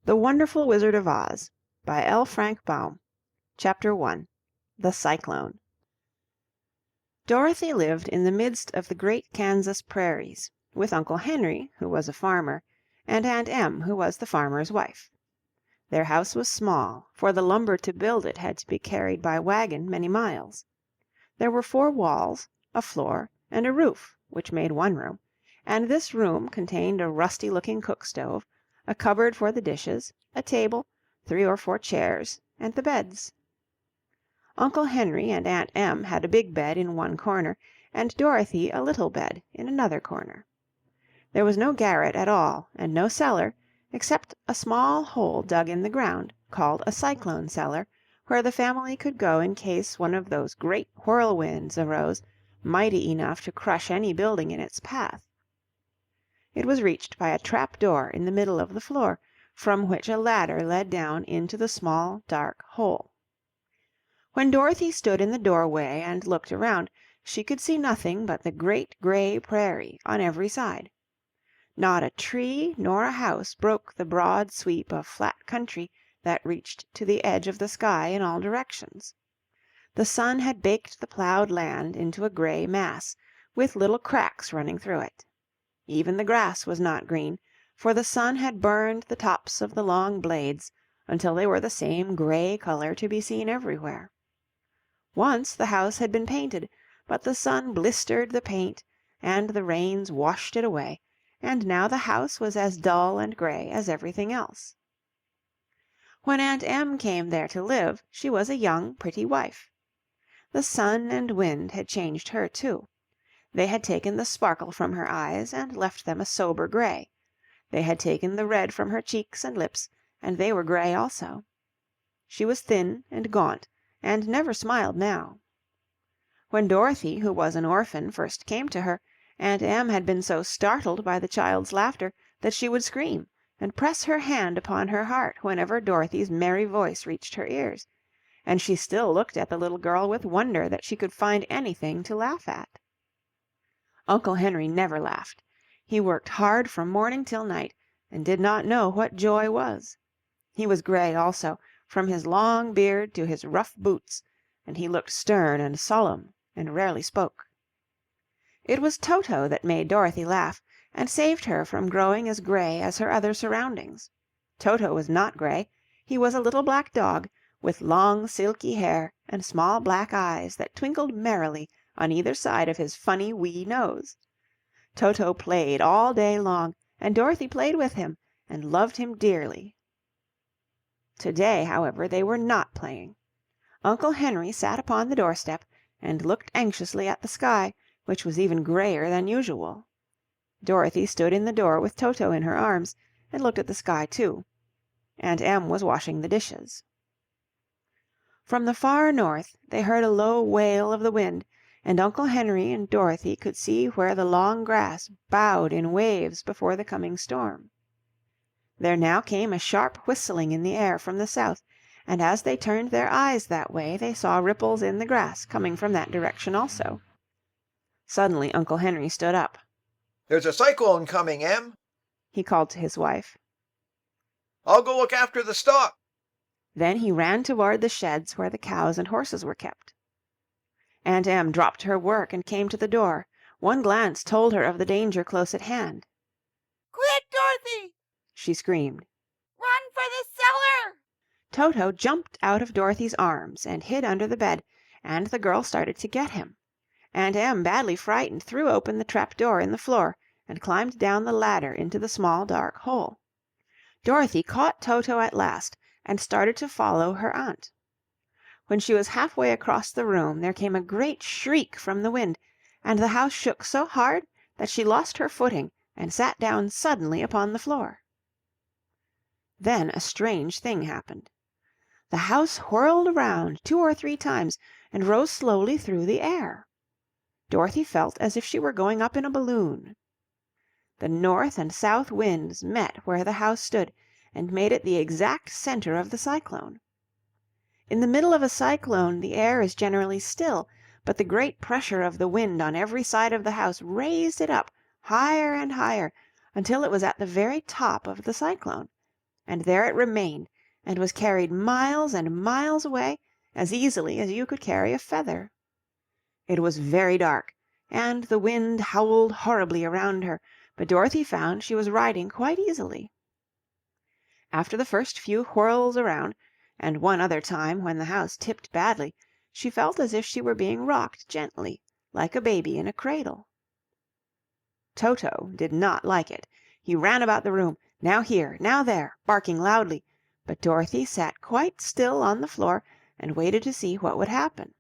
The Wonderful Wizard of Oz by L. Frank Baum. Chapter 1. The Cyclone. Dorothy lived in the midst of the great Kansas prairies, with Uncle Henry, who was a farmer, and Aunt Em, who was the farmer's wife. Their house was small, for the lumber to build it had to be carried by wagon many miles. There were 4 walls, a floor, and a roof, which made one room, and this room contained a rusty-looking cook-stove, a cupboard for the dishes, a table, 3 or 4 chairs, and the beds. Uncle Henry and Aunt Em had a big bed in one corner, and Dorothy a little bed in another corner. There was no garret at all, and no cellar, except a small hole dug in the ground, called a cyclone cellar, where the family could go in case one of those great whirlwinds arose, mighty enough to crush any building in its path. It was reached by a trap-door in the middle of the floor, from which a ladder led down into the small, dark hole. When Dorothy stood in the doorway and looked around, she could see nothing but the great gray prairie on every side. Not a tree nor a house broke the broad sweep of flat country that reached to the edge of the sky in all directions. The sun had baked the plowed land into a gray mass, with little cracks running through it. Even the grass was not green, for the sun had burned the tops of the long blades until they were the same gray color to be seen everywhere. Once the house had been painted, but the sun blistered the paint, and the rains washed it away, and now the house was as dull and gray as everything else. When Aunt Em came there to live, she was a young, pretty wife. The sun and wind had changed her, too. They had taken the sparkle from her eyes and left them a sober gray. They had taken the red from her cheeks and lips, and they were gray also. She was thin and gaunt, and never smiled now. When Dorothy, who was an orphan, first came to her, Aunt Em had been so startled by the child's laughter that she would scream and press her hand upon her heart whenever Dorothy's merry voice reached her ears, and she still looked at the little girl with wonder that she could find anything to laugh at. Uncle Henry never laughed. He worked hard from morning till night, and did not know what joy was. He was gray also, from his long beard to his rough boots, and he looked stern and solemn, and rarely spoke. It was Toto that made Dorothy laugh, and saved her from growing as gray as her other surroundings. Toto was not gray. He was a little black dog, with long silky hair and small black eyes that twinkled merrily on either side of his funny wee nose. Toto played all day long, and Dorothy played with him, and loved him dearly. To-day, however, they were not playing. Uncle Henry sat upon the doorstep, and looked anxiously at the sky, which was even grayer than usual. Dorothy stood in the door with Toto in her arms, and looked at the sky too. Aunt Em was washing the dishes. From the far north they heard a low wail of the wind, and Uncle Henry and Dorothy could see where the long grass bowed in waves before the coming storm. There now came a sharp whistling in the air from the south, and as they turned their eyes that way they saw ripples in the grass coming from that direction also. Suddenly Uncle Henry stood up. "There's a cyclone coming, Em," he called to his wife. "I'll go look after the stock." Then he ran toward the sheds where the cows and horses were kept. Aunt Em dropped her work and came to the door. One glance told her of the danger close at hand. "Quick, Dorothy!" she screamed. "Run for the cellar!" Toto jumped out of Dorothy's arms and hid under the bed, and the girl started to get him. Aunt Em, badly frightened, threw open the trap-door in the floor and climbed down the ladder into the small dark hole. Dorothy caught Toto at last and started to follow her aunt. When she was halfway across the room there came a great shriek from the wind, and the house shook so hard that she lost her footing and sat down suddenly upon the floor. Then a strange thing happened. The house whirled around 2 or 3 times and rose slowly through the air. Dorothy felt as if she were going up in a balloon. The north and south winds met where the house stood, and made it the exact center of the cyclone. In the middle of a cyclone the air is generally still, but the great pressure of the wind on every side of the house raised it up higher and higher until it was at the very top of the cyclone, and there it remained, and was carried miles and miles away as easily as you could carry a feather. It was very dark, and the wind howled horribly around her, but Dorothy found she was riding quite easily. After the first few whirls around, and one other time when the house tipped badly, she felt as if she were being rocked gently, like a baby in a cradle. Toto did not like it. He ran about the room, now here, now there, barking loudly, but Dorothy sat quite still on the floor and waited to see what would happen.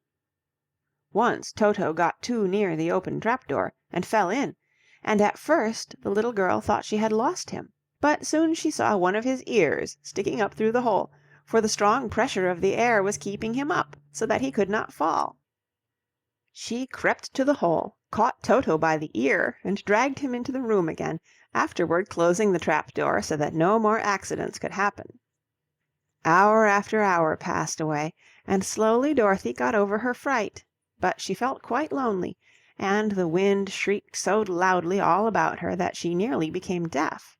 Once Toto got too near the open trapdoor and fell in, and at first the little girl thought she had lost him. But soon she saw one of his ears sticking up through the hole, for the strong pressure of the air was keeping him up so that he could not fall. She crept to the hole, caught Toto by the ear, and dragged him into the room again, afterward closing the trapdoor so that no more accidents could happen. Hour after hour passed away, and slowly Dorothy got over her fright, but she felt quite lonely, and the wind shrieked so loudly all about her that she nearly became deaf.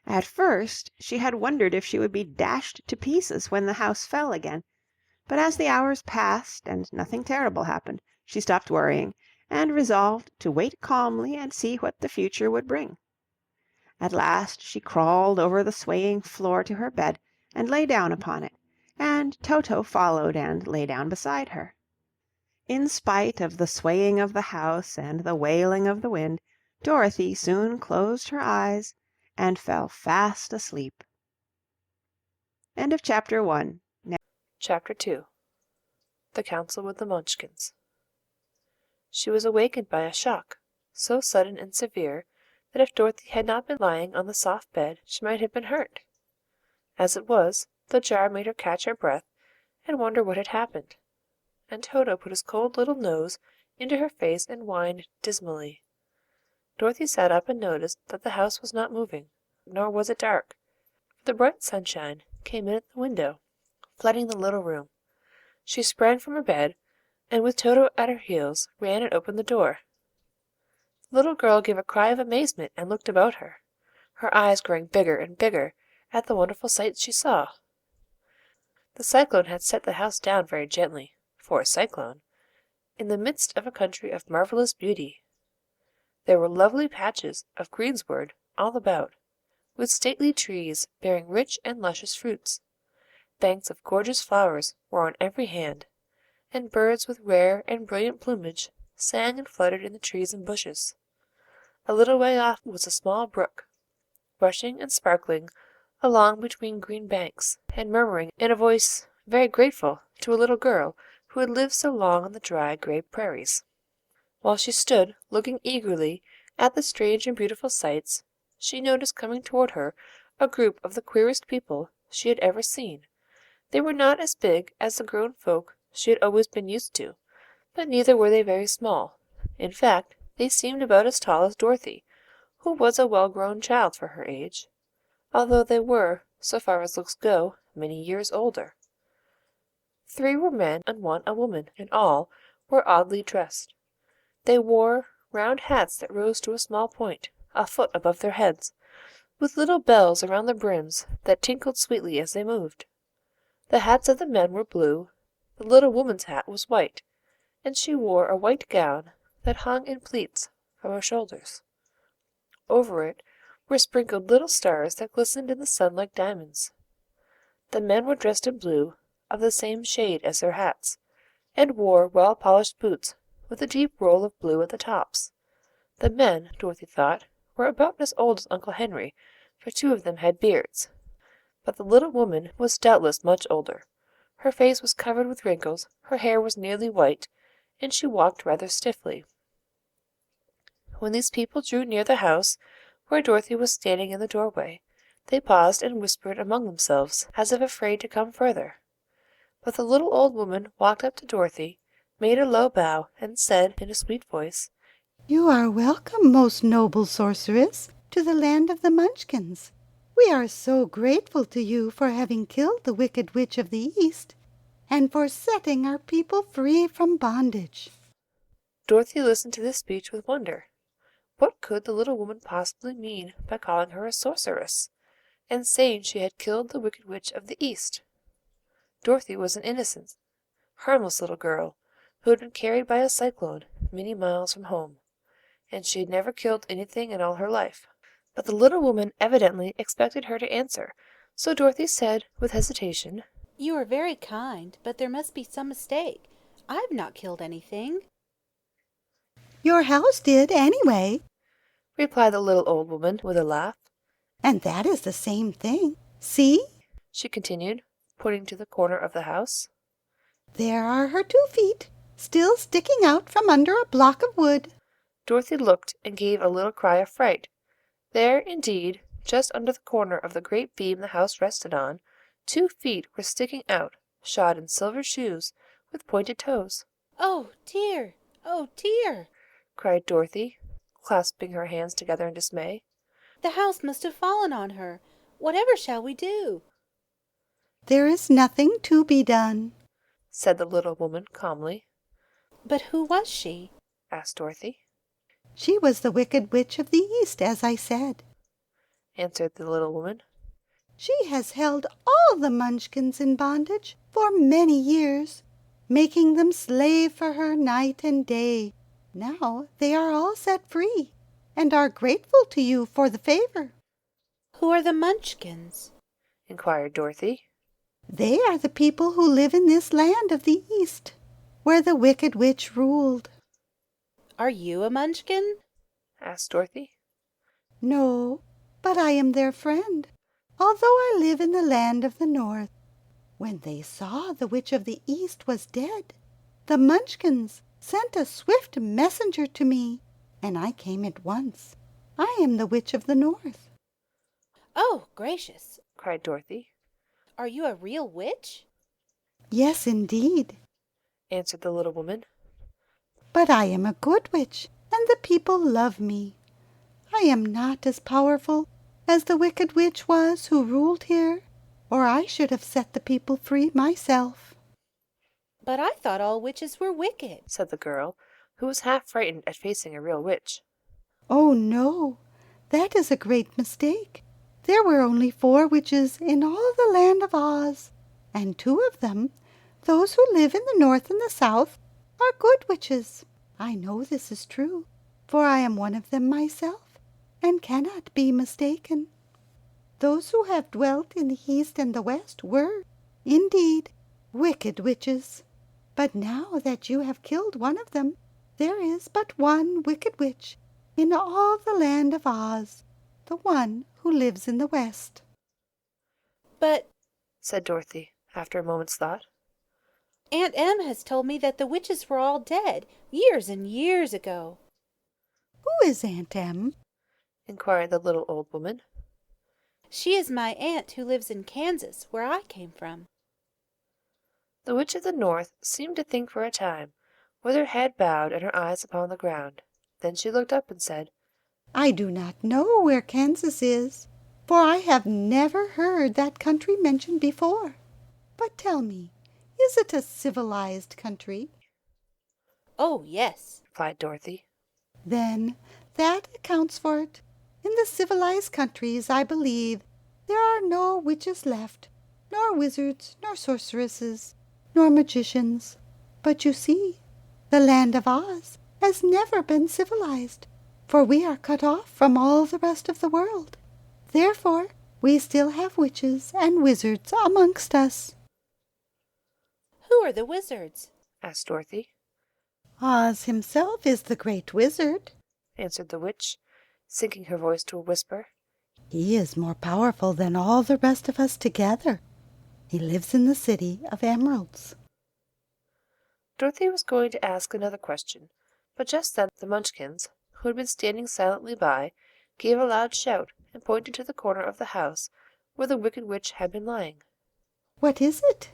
At first she had wondered if she would be dashed to pieces when the house fell again, but as the hours passed and nothing terrible happened, she stopped worrying, and resolved to wait calmly and see what the future would bring. At last she crawled over the swaying floor to her bed and lay down upon it, and Toto followed and lay down beside her. In spite of the swaying of the house and the wailing of the wind, Dorothy soon closed her eyes and fell fast asleep. End of Chapter 1. Chapter 2. The Council with the Munchkins. She was awakened by a shock, so sudden and severe that if Dorothy had not been lying on the soft bed she might have been hurt. As it was, the jar made her catch her breath and wonder what had happened, and Toto put his cold little nose into her face and whined dismally. Dorothy sat up and noticed that the house was not moving, nor was it dark, for the bright sunshine came in at the window, flooding the little room. She sprang from her bed, and with Toto at her heels, ran and opened the door. The little girl gave a cry of amazement and looked about her, her eyes growing bigger and bigger at the wonderful sights she saw. The cyclone had set the house down very gently, for a cyclone, in the midst of a country of marvelous beauty. There were lovely patches of greensward all about, with stately trees bearing rich and luscious fruits. Banks of gorgeous flowers were on every hand, and birds with rare and brilliant plumage sang and fluttered in the trees and bushes. A little way off was a small brook, rushing and sparkling along between green banks, and murmuring in a voice very grateful to a little girl who had lived so long on the dry, gray prairies. While she stood looking eagerly at the strange and beautiful sights, she noticed coming toward her a group of the queerest people she had ever seen. They were not as big as the grown folk she had always been used to, but neither were they very small. In fact, they seemed about as tall as Dorothy, who was a well-grown child for her age, although they were, so far as looks go, many years older. 3 were men and 1 a woman, and all were oddly dressed. They wore round hats that rose to a small point, a foot above their heads, with little bells around the brims that tinkled sweetly as they moved. The hats of the men were blue, the little woman's hat was white, and she wore a white gown that hung in pleats from her shoulders. Over it were sprinkled little stars that glistened in the sun like diamonds. The men were dressed in blue, of the same shade as their hats, and wore well-polished boots with a deep roll of blue at the tops. The men, Dorothy thought, were about as old as Uncle Henry, for 2 of them had beards. But the little woman was doubtless much older. Her face was covered with wrinkles, her hair was nearly white, and she walked rather stiffly. When these people drew near the house, where Dorothy was standing in the doorway, they paused and whispered among themselves, as if afraid to come further. But the little old woman walked up to Dorothy, made a low bow, and said in a sweet voice, "You are welcome, most noble sorceress, to the land of the Munchkins. We are so grateful to you for having killed the wicked witch of the East, and for setting our people free from bondage." Dorothy listened to this speech with wonder. What could the little woman possibly mean by calling her a sorceress? and saying she had killed the Wicked Witch of the East. Dorothy was an innocent, harmless little girl who had been carried by a cyclone many miles from home, and she had never killed anything in all her life. But the little woman evidently expected her to answer, so Dorothy said with hesitation, "You are very kind, but there must be some mistake. I've not killed anything." Your house did, anyway. replied the little old woman with a laugh. And that is the same thing. See, She continued, pointing to the corner of the house. there are her 2 feet, still sticking out from under a block of wood. Dorothy looked and gave a little cry of fright. There, indeed, just under the corner of the great beam the house rested on, 2 feet were sticking out, shod in silver shoes with pointed toes. "Oh, dear! Oh, dear! cried Dorothy, clasping her hands together in dismay. The house must have fallen on her. Whatever shall we do?" There is nothing to be done. said the little woman calmly. "But who was she?" asked Dorothy. She was the Wicked Witch of the East, as I said. Answered the little woman. She has held all the Munchkins in bondage for many years, making them slave for her night and day. Now they are all set free, and are grateful to you for the favor. "Who are the Munchkins?" inquired Dorothy. They are the people who live in this land of the East, where the Wicked Witch ruled. "Are you a Munchkin?" asked Dorothy. No, but I am their friend, although I live in the land of the North. When they saw the Witch of the East was dead, the Munchkins sent a swift messenger to me, and I came at once. I am the Witch of the North. "Oh, gracious! cried Dorothy. Are you a real witch?" Yes, indeed. Answered the little woman. But I am a good witch, and the people love me. I am not as powerful as the Wicked Witch was who ruled here, or I should have set the people free myself. "But I thought all witches were wicked." said the girl, who was half frightened at facing a real witch. Oh, no, that is a great mistake. There were only 4 witches in all the land of Oz, and 2 of them, those who live in the North and the South, are good witches. I know this is true, for I am one of them myself, and cannot be mistaken. Those who have dwelt in the East and the West were, indeed, wicked witches. But now that you have killed one of them, there is but one wicked witch in all the land of Oz, the one who lives in the West. "But said Dorothy, after a moment's thought. Aunt Em has told me that the witches were all dead, years and years ago." Who is Aunt Em? inquired the little old woman. "She is my aunt who lives in Kansas, where I came from." The Witch of the North seemed to think for a time, with her head bowed and her eyes upon the ground. Then she looked up and said, I do not know where Kansas is, for I have never heard that country mentioned before. But tell me, is it a civilized country? "Oh, yes." replied Dorothy. Then that accounts for it. In the civilized countries, I believe, there are no witches left, nor wizards, nor sorceresses, nor magicians. But you see, the land of Oz has never been civilized, for we are cut off from all the rest of the world. Therefore, we still have witches and wizards amongst us. "Who are the wizards?" asked Dorothy. Oz himself is the great wizard. Answered the witch, sinking her voice to a whisper. He is more powerful than all the rest of us together. He lives in the city of Emeralds. Dorothy was going to ask another question, but just then the Munchkins, who had been standing silently by, gave a loud shout and pointed to the corner of the house where the Wicked Witch had been lying. What is it?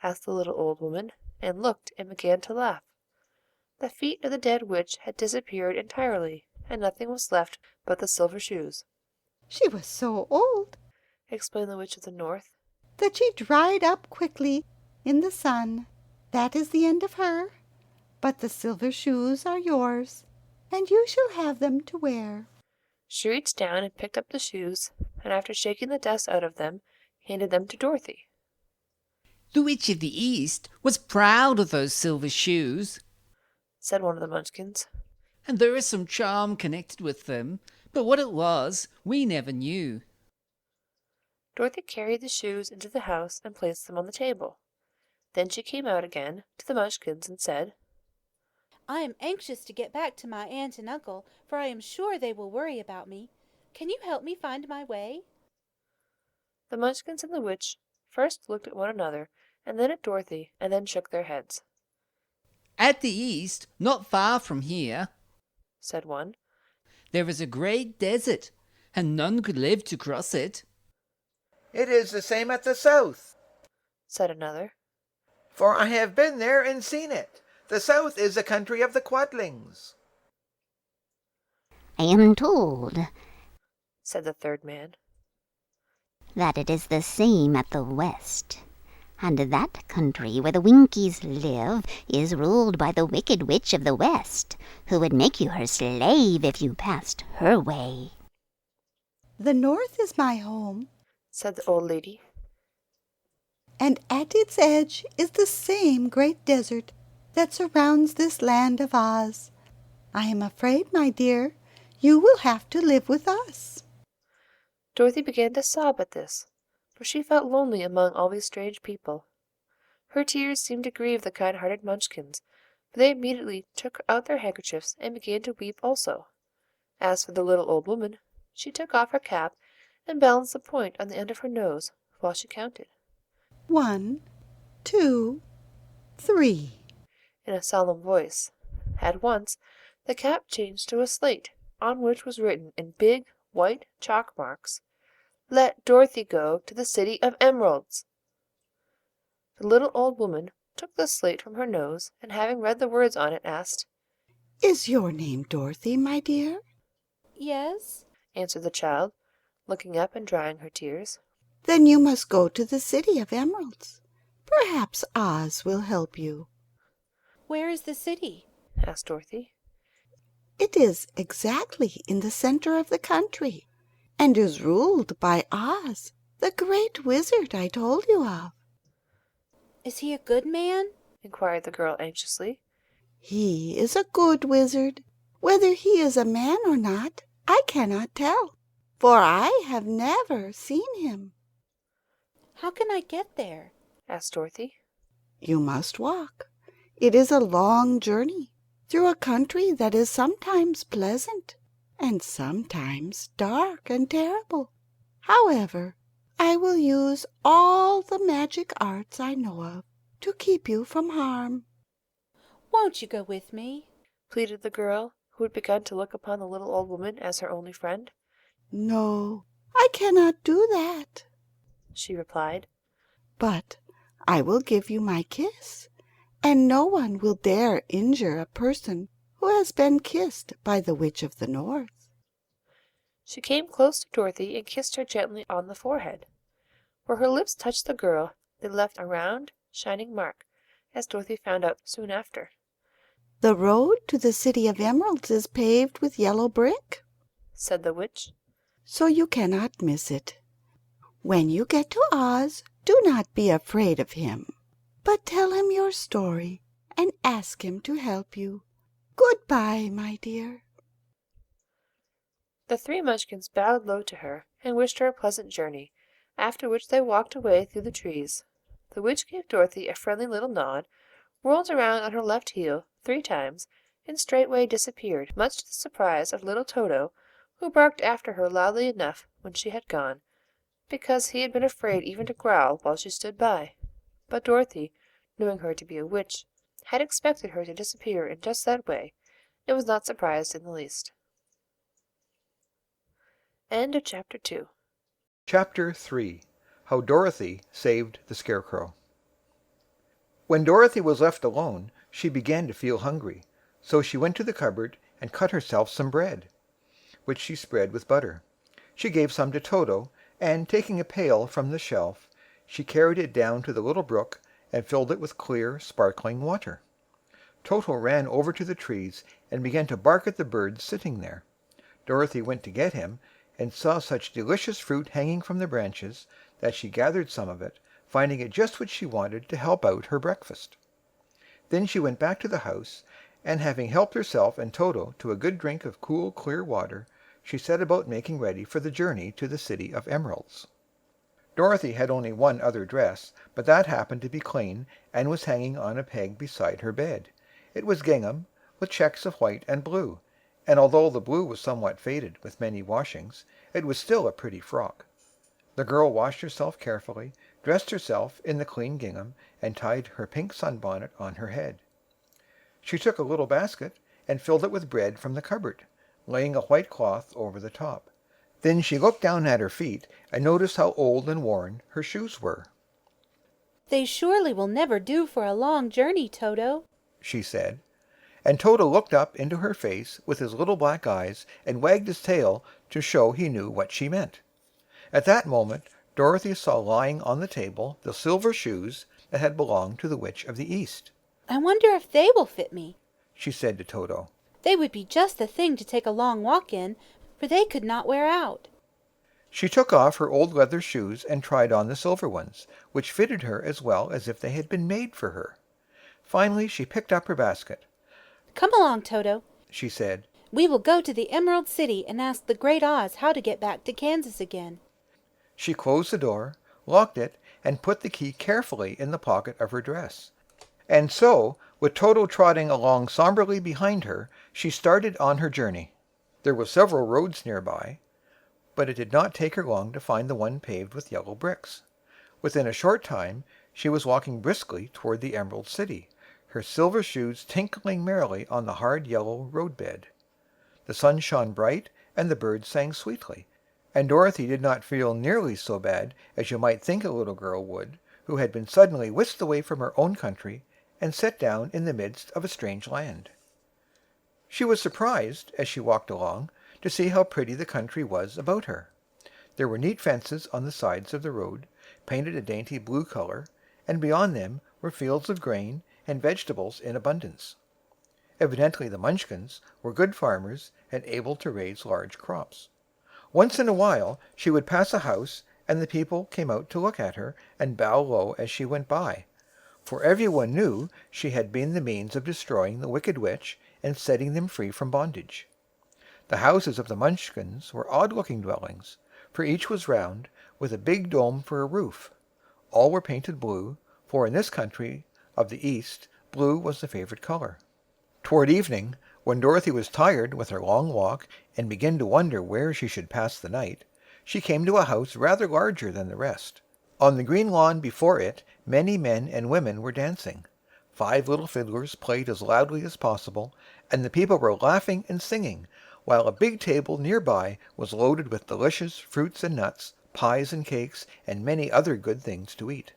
asked the little old woman, and looked and began to laugh. The feet of the dead witch had disappeared entirely, and nothing was left but the silver shoes. She was so old Explained the Witch of the North. that she dried up quickly in the sun. That is the end of her. But the silver shoes are yours, and you shall have them to wear. She reached down and picked up the shoes, and after shaking the dust out of them, handed them to Dorothy. "The Witch of the East was proud of those silver shoes," said one of the Munchkins. "and there is some charm connected with them, but what it was, we never knew." Dorothy carried the shoes into the house and placed them on the table. Then she came out again to the Munchkins and said, I am anxious to get back to my aunt and uncle, for I am sure they will worry about me. Can you help me find my way? The Munchkins and the witch first looked at one another, and then at Dorothy, and then shook their heads. "At the east, not far from here," said one. "there is a great desert, and none could live to cross it." It is the same at the south, said another. for I have been there and seen it. The south is the country of the Quadlings. "I am told," said the third man, "that it is the same at the west, and that country where the Winkies live is ruled by the wicked witch of the west, who would make you her slave if you passed her way." The north is my home, said the old lady. and at its edge is the same great desert that surrounds this land of Oz. I am afraid, my dear, you will have to live with us. Dorothy began to sob at this, for she felt lonely among all these strange people. Her tears seemed to grieve the kind-hearted Munchkins, for they immediately took out their handkerchiefs and began to weep also. As for the little old woman, she took off her cap and balanced the point on the end of her nose while she counted. 1, 2, 3. In a solemn voice. At once, the cap changed to a slate, on which was written in big, white chalk marks, "Let Dorothy go to the City of Emeralds." The little old woman took the slate from her nose, and having read the words on it, asked, Is your name Dorothy, my dear? Yes. answered the child, looking up and drying her tears. Then you must go to the City of Emeralds. Perhaps Oz will help you. Where is the city? asked Dorothy. It is exactly in the center of the country, and is ruled by Oz, the great wizard I told you of. Is he a good man? inquired the girl anxiously. He is a good wizard. Whether he is a man or not, I cannot tell, for I have never seen him. How can I get there? asked Dorothy. You must walk. It is a long journey through a country that is sometimes pleasant and sometimes dark and terrible. However, I will use all the magic arts I know of to keep you from harm. Won't you go with me? pleaded the girl, who had begun to look upon the little old woman as her only friend. No, I cannot do that, she replied. but I will give you my kiss, and no one will dare injure a person who has been kissed by the Witch of the North. She came close to Dorothy and kissed her gently on the forehead. Where her lips touched the girl, they left a round, shining mark, as Dorothy found out soon after. The road to the City of Emeralds is paved with yellow brick, said the witch. so you cannot miss it. When you get to Oz, do not be afraid of him, but tell him your story and ask him to help you. Goodbye, my dear. The three Munchkins bowed low to her and wished her a pleasant journey, after which they walked away through the trees. The witch gave Dorothy a friendly little nod, whirled around on her left heel 3 times, and straightway disappeared, much to the surprise of little Toto, who barked after her loudly enough when she had gone, because he had been afraid even to growl while she stood by. But Dorothy, knowing her to be a witch, had expected her to disappear in just that way, and was not surprised in the least. End of Chapter 2. Chapter 3. How Dorothy Saved the Scarecrow. When Dorothy was left alone, she began to feel hungry, so she went to the cupboard and cut herself some bread, which she spread with butter. She gave some to Toto, and taking a pail from the shelf, she carried it down to the little brook and filled it with clear, sparkling water. Toto ran over to the trees and began to bark at the birds sitting there. Dorothy went to get him, and saw such delicious fruit hanging from the branches that she gathered some of it, finding it just what she wanted to help out her breakfast. Then she went back to the house, and having helped herself and Toto to a good drink of cool, clear water, she set about making ready for the journey to the City of Emeralds. Dorothy had only one other dress, but that happened to be clean and was hanging on a peg beside her bed. It was gingham, with checks of white and blue, and although the blue was somewhat faded with many washings, it was still a pretty frock. The girl washed herself carefully, dressed herself in the clean gingham, and tied her pink sunbonnet on her head. She took a little basket and filled it with bread from the cupboard, laying a white cloth over the top. Then she looked down at her feet and noticed how old and worn her shoes were. They surely will never do for a long journey, Toto, she said. And Toto looked up into her face with his little black eyes and wagged his tail to show he knew what she meant. At that moment Dorothy saw lying on the table the silver shoes that had belonged to the Witch of the East. I wonder if they will fit me, she said to Toto. They would be just the thing to take a long walk in, for they could not wear out. She took off her old leather shoes and tried on the silver ones, which fitted her as well as if they had been made for her. Finally she picked up her basket. Come along, Toto, she said. We will go to the Emerald City and ask the Great Oz how to get back to Kansas again. She closed the door, locked it, and put the key carefully in the pocket of her dress. And so, with Toto trotting along somberly behind her, she started on her journey. There were several roads nearby, but it did not take her long to find the one paved with yellow bricks. Within a short time she was walking briskly toward the Emerald City, her silver shoes tinkling merrily on the hard yellow roadbed. The sun shone bright, and the birds sang sweetly, and Dorothy did not feel nearly so bad as you might think a little girl would, who had been suddenly whisked away from her own country and set down in the midst of a strange land. She was surprised, as she walked along, to see how pretty the country was about her. There were neat fences on the sides of the road, painted a dainty blue color, and beyond them were fields of grain and vegetables in abundance. Evidently the Munchkins were good farmers and able to raise large crops. Once in a while she would pass a house, and the people came out to look at her and bow low as she went by, for everyone knew she had been the means of destroying the wicked witch and setting them free from bondage. The houses of the Munchkins were odd-looking dwellings, for each was round, with a big dome for a roof. All were painted blue, for in this country of the East blue was the favorite color. Toward evening, when Dorothy was tired with her long walk and began to wonder where she should pass the night, she came to a house rather larger than the rest. On the green lawn before it many men and women were dancing. 5 little fiddlers played as loudly as possible, and the people were laughing and singing, while a big table nearby was loaded with delicious fruits and nuts, pies and cakes, and many other good things to eat.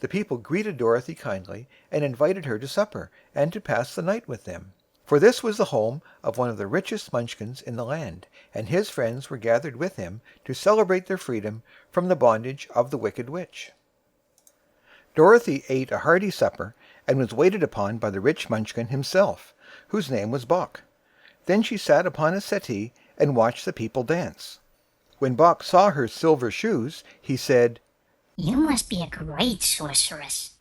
The people greeted Dorothy kindly and invited her to supper and to pass the night with them, for this was the home of one of the richest Munchkins in the land, and his friends were gathered with him to celebrate their freedom from the bondage of the wicked witch. Dorothy ate a hearty supper and was waited upon by the rich Munchkin himself, whose name was Bock. Then she sat upon a settee and watched the people dance. When Bock saw her silver shoes, he said, "You must be a great sorceress."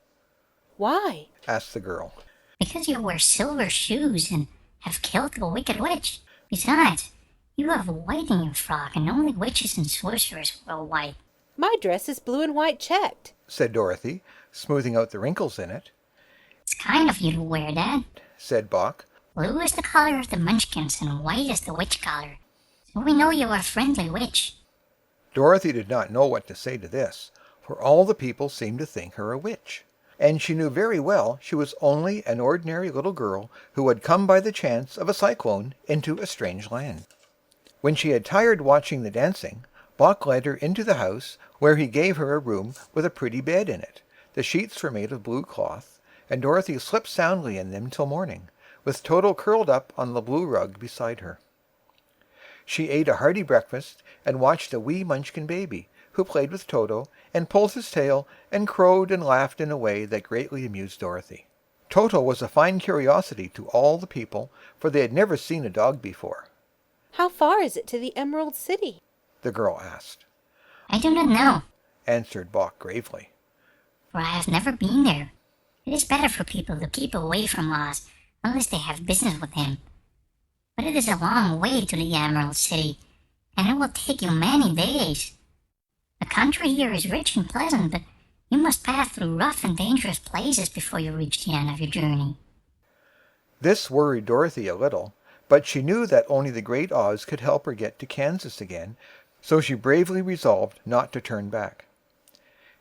Why? asked the girl. "Because you wear silver shoes and have killed the wicked witch. Besides, you have white in your frock, and only witches and sorcerers wear white." My dress is blue and white checked, said Dorothy, smoothing out the wrinkles in it. "It's kind of you to wear that," said Bock. "Blue is the color of the Munchkins, and white is the witch color. So we know you are a friendly witch." Dorothy did not know what to say to this, for all the people seemed to think her a witch, and she knew very well she was only an ordinary little girl who had come by the chance of a cyclone into a strange land. When she had tired watching the dancing, Bock led her into the house, where he gave her a room with a pretty bed in it. The sheets were made of blue cloth, and Dorothy slept soundly in them till morning, with Toto curled up on the blue rug beside her. She ate a hearty breakfast and watched a wee Munchkin baby, who played with Toto and pulled his tail and crowed and laughed in a way that greatly amused Dorothy. Toto was a fine curiosity to all the people, for they had never seen a dog before. How far is it to the Emerald City? the girl asked. I do not know, Answered Bock gravely. for I have never been there. It is better for people to keep away from Oz, unless they have business with him. But it is a long way to the Emerald City, and it will take you many days. The country here is rich and pleasant, but you must pass through rough and dangerous places before you reach the end of your journey. This worried Dorothy a little, but she knew that only the Great Oz could help her get to Kansas again, so she bravely resolved not to turn back.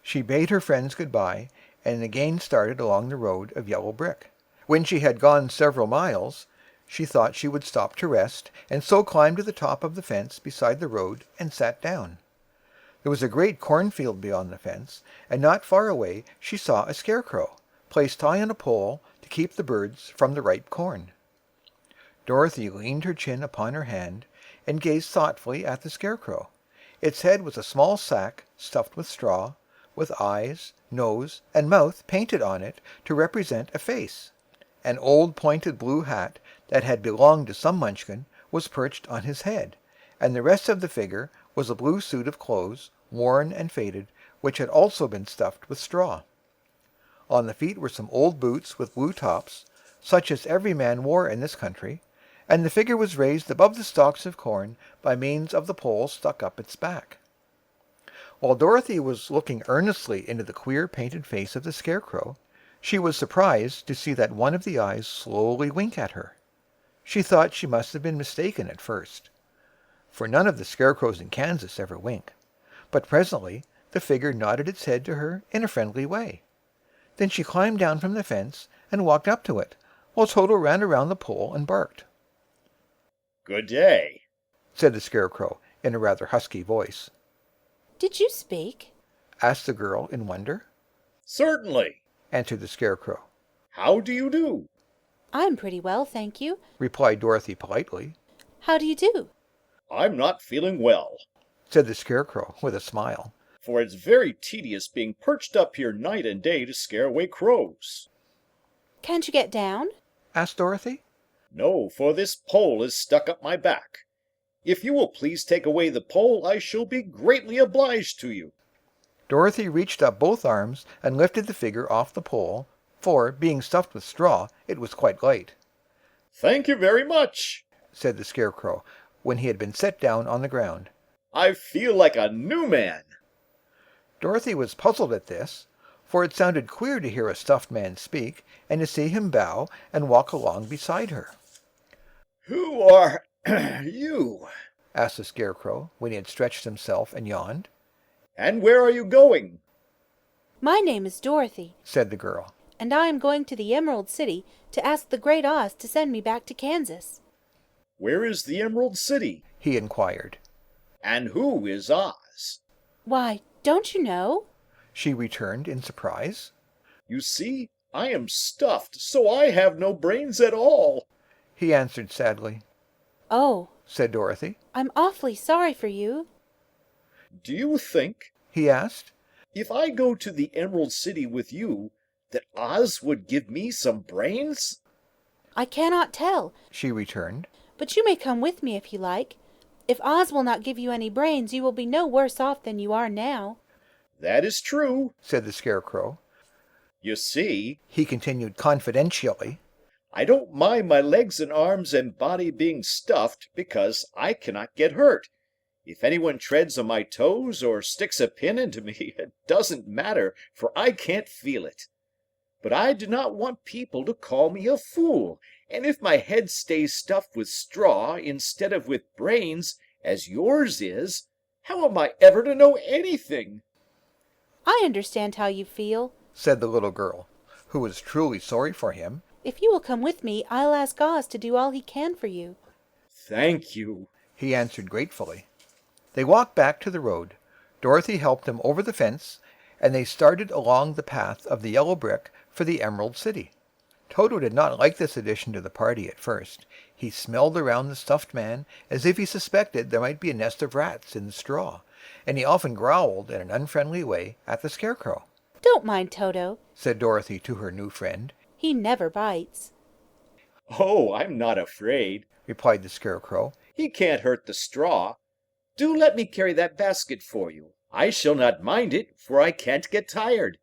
She bade her friends good-bye, and again started along the road of yellow brick. When she had gone several miles, she thought she would stop to rest, and so climbed to the top of the fence beside the road and sat down. There was a great cornfield beyond the fence, and not far away she saw a scarecrow, placed high on a pole to keep the birds from the ripe corn. Dorothy leaned her chin upon her hand and gazed thoughtfully at the scarecrow. Its head was a small sack stuffed with straw, with eyes, nose, and mouth painted on it to represent a face. An old pointed blue hat that had belonged to some Munchkin was perched on his head, and the rest of the figure was a blue suit of clothes, worn and faded, which had also been stuffed with straw. On the feet were some old boots with blue tops, such as every man wore in this country, and the figure was raised above the stalks of corn by means of the pole stuck up its back. While Dorothy was looking earnestly into the queer painted face of the scarecrow, she was surprised to see that one of the eyes slowly wink at her. She thought she must have been mistaken at first, for none of the scarecrows in Kansas ever wink. But presently the figure nodded its head to her in a friendly way. Then she climbed down from the fence and walked up to it, while Toto ran around the pole and barked. "Good day," said the scarecrow in a rather husky voice. Did you speak? Asked the girl in wonder. "Certainly," answered the scarecrow. "How do you do?" I'm pretty well, thank you. Replied Dorothy politely. How do you do? "I'm not feeling well," said the scarecrow with a smile. "for it's very tedious being perched up here night and day to scare away crows." Can't you get down? Asked Dorothy. "No, for this pole is stuck up my back. If you will please take away the pole, I shall be greatly obliged to you." Dorothy reached up both arms and lifted the figure off the pole, for, being stuffed with straw, it was quite light. "Thank you very much," said the scarecrow, when he had been set down on the ground. "I feel like a new man." Dorothy was puzzled at this, for it sounded queer to hear a stuffed man speak, and to see him bow and walk along beside her. "Who are you?" asked the scarecrow, when he had stretched himself and yawned. "And where are you going?" My name is Dorothy, said the girl. and I am going to the Emerald City to ask the Great Oz to send me back to Kansas. "Where is the Emerald City?" he inquired. "And who is Oz?" Why, don't you know? She returned in surprise. "You see, I am stuffed, so I have no brains at all," he answered sadly. Oh, said Dorothy. I'm awfully sorry for you. "Do you think," he asked, "if I go to the Emerald City with you, that Oz would give me some brains?" I cannot tell, she returned. but you may come with me if you like. If Oz will not give you any brains, you will be no worse off than you are now. "That is true," said the scarecrow. "You see," he continued confidentially, "I don't mind my legs and arms and body being stuffed because I cannot get hurt. If anyone treads on my toes or sticks a pin into me, it doesn't matter, for I can't feel it. But I do not want people to call me a fool, and if my head stays stuffed with straw instead of with brains, as yours is, how am I ever to know anything?" I understand how you feel. said the little girl, who was truly sorry for him. If you will come with me, I'll ask Oz to do all he can for you. "Thank you," he answered gratefully. They walked back to the road. Dorothy helped them over the fence, and they started along the path of the yellow brick for the Emerald City. Toto did not like this addition to the party at first. He smelled around the stuffed man as if he suspected there might be a nest of rats in the straw, and he often growled in an unfriendly way at the scarecrow. Don't mind Toto. Said Dorothy to her new friend. He never bites. "Oh, I'm not afraid," replied the scarecrow. He can't hurt the straw. Do let me carry that basket for you. I shall not mind it, for I can't get tired.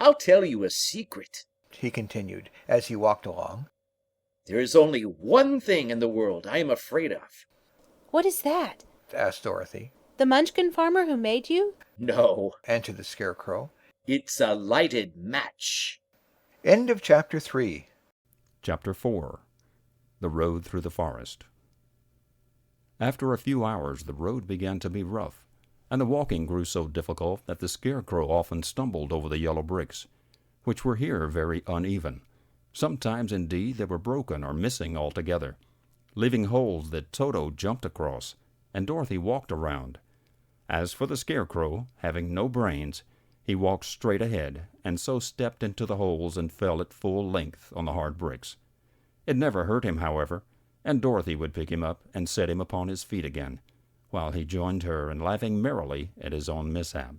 I'll tell you a secret," he continued, as he walked along. "There is only one thing in the world I am afraid of." What is that? asked Dorothy. The Munchkin farmer who made you? "No, answered the Scarecrow. it's a lighted match." End of chapter 3. Chapter 4. The Road Through the Forest. After a few hours the road began to be rough, and the walking grew so difficult that the Scarecrow often stumbled over the yellow bricks, which were here very uneven. Sometimes, indeed, they were broken or missing altogether, leaving holes that Toto jumped across, and Dorothy walked around. As for the Scarecrow, having no brains, he walked straight ahead, and so stepped into the holes and fell at full length on the hard bricks. It never hurt him, however, and Dorothy would pick him up and set him upon his feet again, while he joined her in laughing merrily at his own mishap.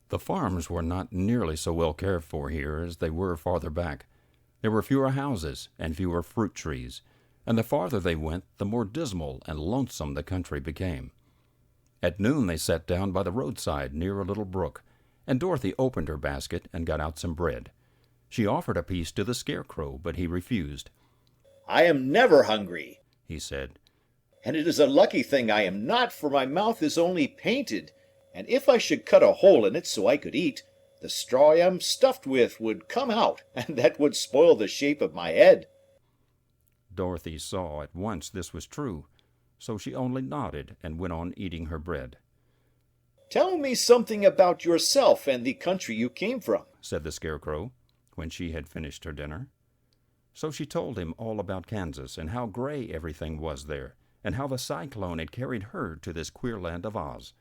The farms were not nearly so well cared for here as they were farther back. There were fewer houses and fewer fruit trees, and the farther they went, the more dismal and lonesome the country became. At noon they sat down by the roadside near a little brook, and Dorothy opened her basket and got out some bread. She offered a piece to the Scarecrow, but he refused. "I am never hungry," he said. "and it is a lucky thing I am not, for my mouth is only painted, and if I should cut a hole in it so I could eat, the straw I am stuffed with would come out, and that would spoil the shape of my head." Dorothy saw at once this was true, so she only nodded and went on eating her bread. "Tell me something about yourself and the country you came from," said the Scarecrow, when she had finished her dinner. So she told him all about Kansas, and how gray everything was there, and how the Cyclone had carried her to this queer land of Oz.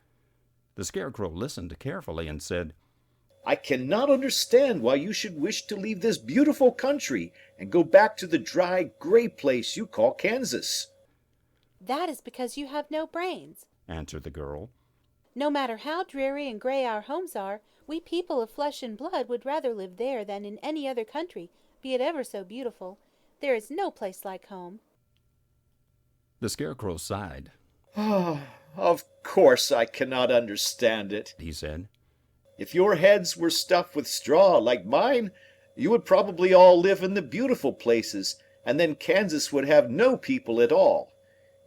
The Scarecrow listened carefully and said, "I cannot understand why you should wish to leave this beautiful country and go back to the dry, gray place you call Kansas." That is because you have no brains," answered the girl. "No matter how dreary and gray our homes are, we people of flesh and blood would rather live there than in any other country, be it ever so beautiful. There is no place like home." The Scarecrow sighed. "Of course I cannot understand it," he said. "If your heads were stuffed with straw like mine, you would probably all live in the beautiful places, and then Kansas would have no people at all.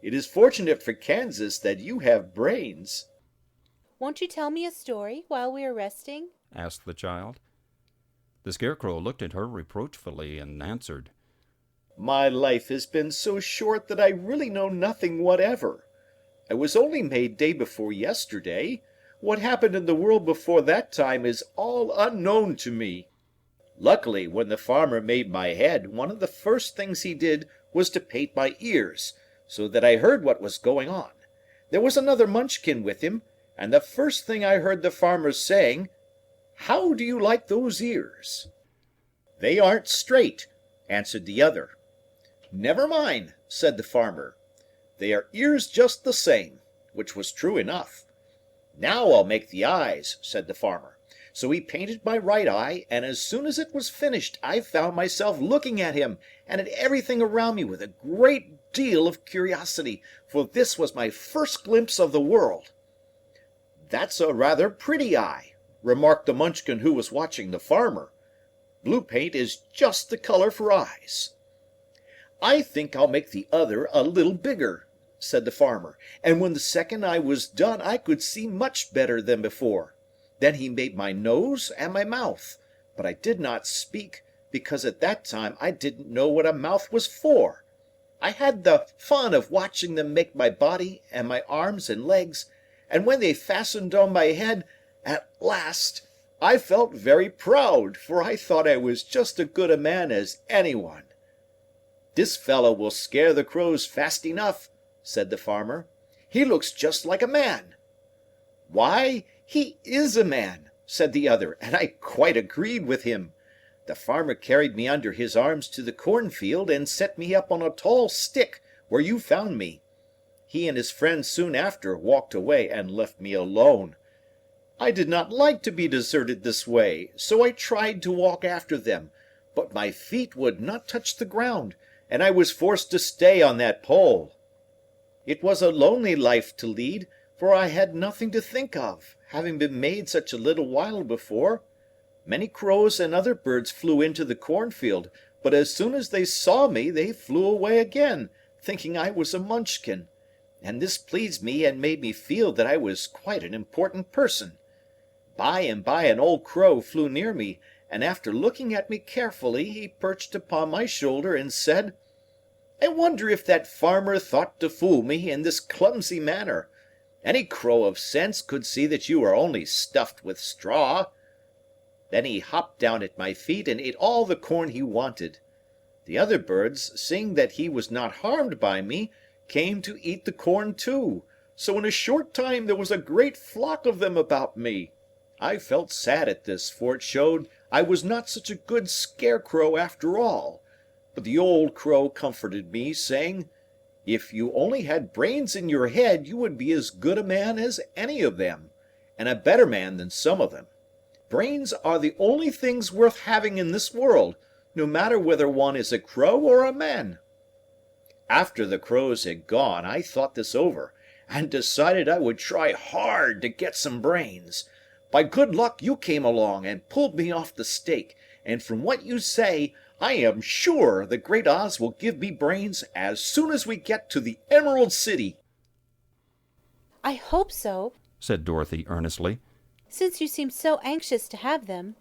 It is fortunate for Kansas that you have brains." "Won't you tell me a story while we are resting?" asked the child. The Scarecrow looked at her reproachfully and answered, "My life has been so short that I really know nothing whatever. I was only made day before yesterday. What happened in the world before that time is all unknown to me. Luckily, when the farmer made my head, one of the first things he did was to paint my ears, so that I heard what was going on. There was another Munchkin with him, and the first thing I heard the farmer saying, 'How do you like those ears?' 'They aren't straight,' answered the other. 'Never mind,' said the farmer. 'They are ears just the same,' which was true enough. 'Now I'll make the eyes,' said the farmer. So he painted my right eye, and as soon as it was finished I found myself looking at him and at everything around me with a great deal of curiosity, for this was my first glimpse of the world. 'That's a rather pretty eye,' remarked the Munchkin who was watching the farmer. 'Blue paint is just the color for eyes.' 'I think I'll make the other a little bigger,' said the farmer, and when the second eye was done I could see much better than before. Then he made my nose and my mouth, but I did not speak, because at that time I didn't know what a mouth was for. I had the fun of watching them make my body and my arms and legs, and when they fastened on my head, at last, I felt very proud, for I thought I was just as good a man as anyone. 'This fellow will scare the crows fast enough,' said the farmer. 'He looks just like a man.' 'Why, he is a man,' said the other, and I quite agreed with him. The farmer carried me under his arms to the cornfield and set me up on a tall stick, where you found me. He and his friend soon after walked away and left me alone. I did not like to be deserted this way, so I tried to walk after them, but my feet would not touch the ground, and I was forced to stay on that pole. It was a lonely life to lead, for I had nothing to think of, having been made such a little while before. Many crows and other birds flew into the cornfield, but as soon as they saw me they flew away again, thinking I was a Munchkin, and this pleased me and made me feel that I was quite an important person. By and by an old crow flew near me, and after looking at me carefully he perched upon my shoulder and said, "I wonder if that farmer thought to fool me in this clumsy manner. Any crow of sense could see that you are only stuffed with straw." Then he hopped down at my feet and ate all the corn he wanted. The other birds, seeing that he was not harmed by me, came to eat the corn too, so in a short time there was a great flock of them about me. I felt sad at this, for it showed I was not such a good scarecrow after all. But the old crow comforted me, saying, "If you only had brains in your head, you would be as good a man as any of them, and a better man than some of them. Brains are the only things worth having in this world, no matter whether one is a crow or a man." After the crows had gone, I thought this over, and decided I would try hard to get some brains. By good luck you came along and pulled me off the stake, and from what you say, I am sure the Great Oz will give me brains as soon as we get to the Emerald City. I hope so, said Dorothy earnestly. since you seem so anxious to have them.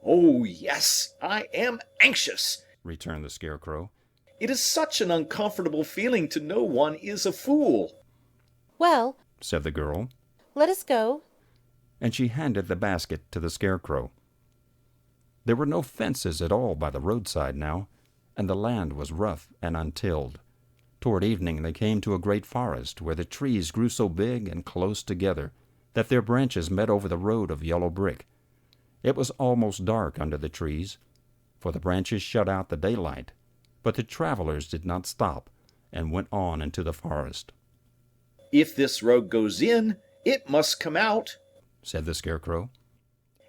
"Oh, yes, I am anxious," returned the Scarecrow. "It is such an uncomfortable feeling to know one is a fool." Well, said the girl, let us go. and she handed the basket to the Scarecrow. There were no fences at all by the roadside now, and the land was rough and untilled. Toward evening they came to a great forest where the trees grew so big and close together that their branches met over the road of yellow brick. It was almost dark under the trees, for the branches shut out the daylight, but the travelers did not stop and went on into the forest. "If this road goes in, it must come out," said the Scarecrow.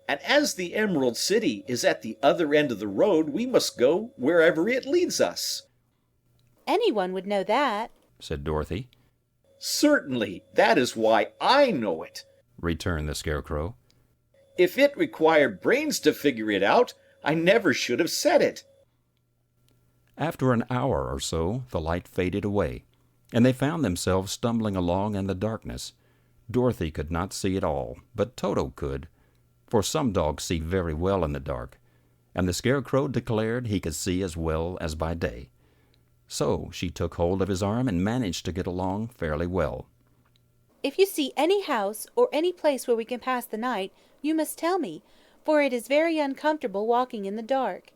"and as the Emerald City is at the other end of the road, we must go wherever it leads us." Anyone would know that, said Dorothy. "Certainly, that is why I know it," returned the Scarecrow. "If it required brains to figure it out, I never should have said it." After an hour or so, the light faded away, and they found themselves stumbling along in the darkness. Dorothy could not see at all, but Toto could, for some dogs see very well in the dark, and the Scarecrow declared he could see as well as by day. So she took hold of his arm and managed to get along fairly well. if you see any house or any place where we can pass the night, you must tell me, for it is very uncomfortable walking in the dark.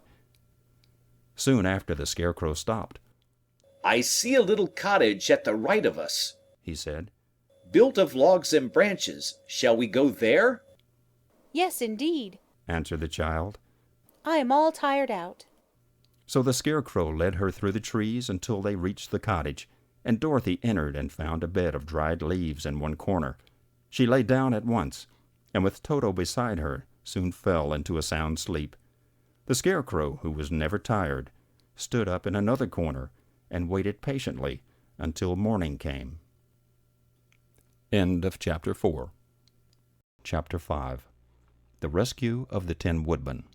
Soon after the Scarecrow stopped. "I see a little cottage at the right of us," he said, "built of logs and branches. Shall we go there?" Yes, indeed. answered the child. I am all tired out. So the Scarecrow led her through the trees until they reached the cottage, and Dorothy entered and found a bed of dried leaves in one corner. She lay down at once, and with Toto beside her, soon fell into a sound sleep. The Scarecrow, who was never tired, stood up in another corner and waited patiently until morning came. End of Chapter 4. Chapter 5. The Rescue of the Tin Woodman.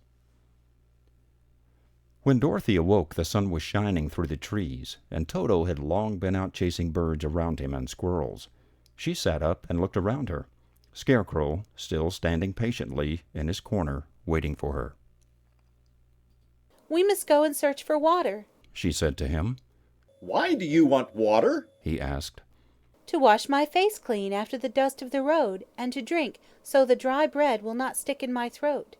When Dorothy awoke, the sun was shining through the trees, and Toto had long been out chasing birds around him and squirrels. She sat up and looked around her, Scarecrow still standing patiently in his corner, waiting for her. We must go and search for water. She said to him. "Why do you want water?" he asked. To wash my face clean after the dust of the road, and to drink, so the dry bread will not stick in my throat.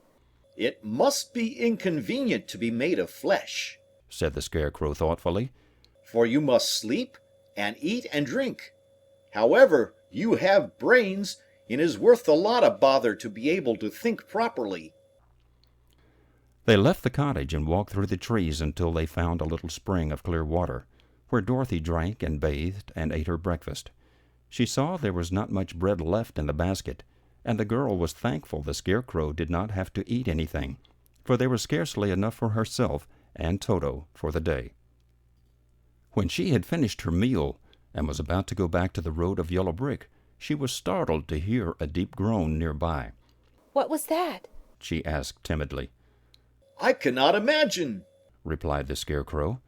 "It must be inconvenient to be made of flesh," said the Scarecrow thoughtfully, "for you must sleep and eat and drink. However, you have brains, and it is worth a lot of bother to be able to think properly." They left the cottage and walked through the trees until they found a little spring of clear water, where Dorothy drank and bathed and ate her breakfast. She saw there was not much bread left in the basket, and the girl was thankful the Scarecrow did not have to eat anything, for there was scarcely enough for herself and Toto for the day. When she had finished her meal and was about to go back to the road of yellow brick, she was startled to hear a deep groan nearby. What was that? She asked timidly. I cannot imagine, replied the Scarecrow.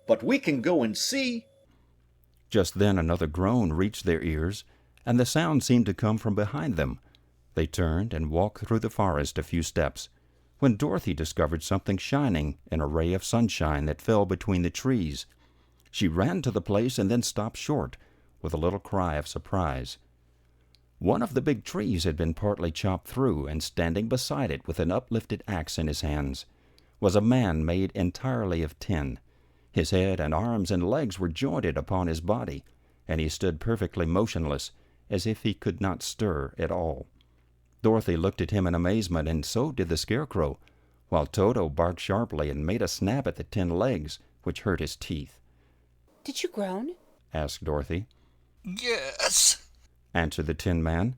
But we can go and see. Just then another groan reached their ears, and the sound seemed to come from behind them. They turned and walked through the forest a few steps, when Dorothy discovered something shining in a ray of sunshine that fell between the trees. She ran to the place and then stopped short, with a little cry of surprise. One of the big trees had been partly chopped through, and standing beside it with an uplifted axe in his hands was a man made entirely of tin. His head and arms and legs were jointed upon his body, and he stood perfectly motionless, as if he could not stir at all. Dorothy looked at him in amazement, and so did the Scarecrow, while Toto barked sharply and made a snap at the tin legs, which hurt his teeth. Did you groan? asked Dorothy. Yes, answered the Tin Man.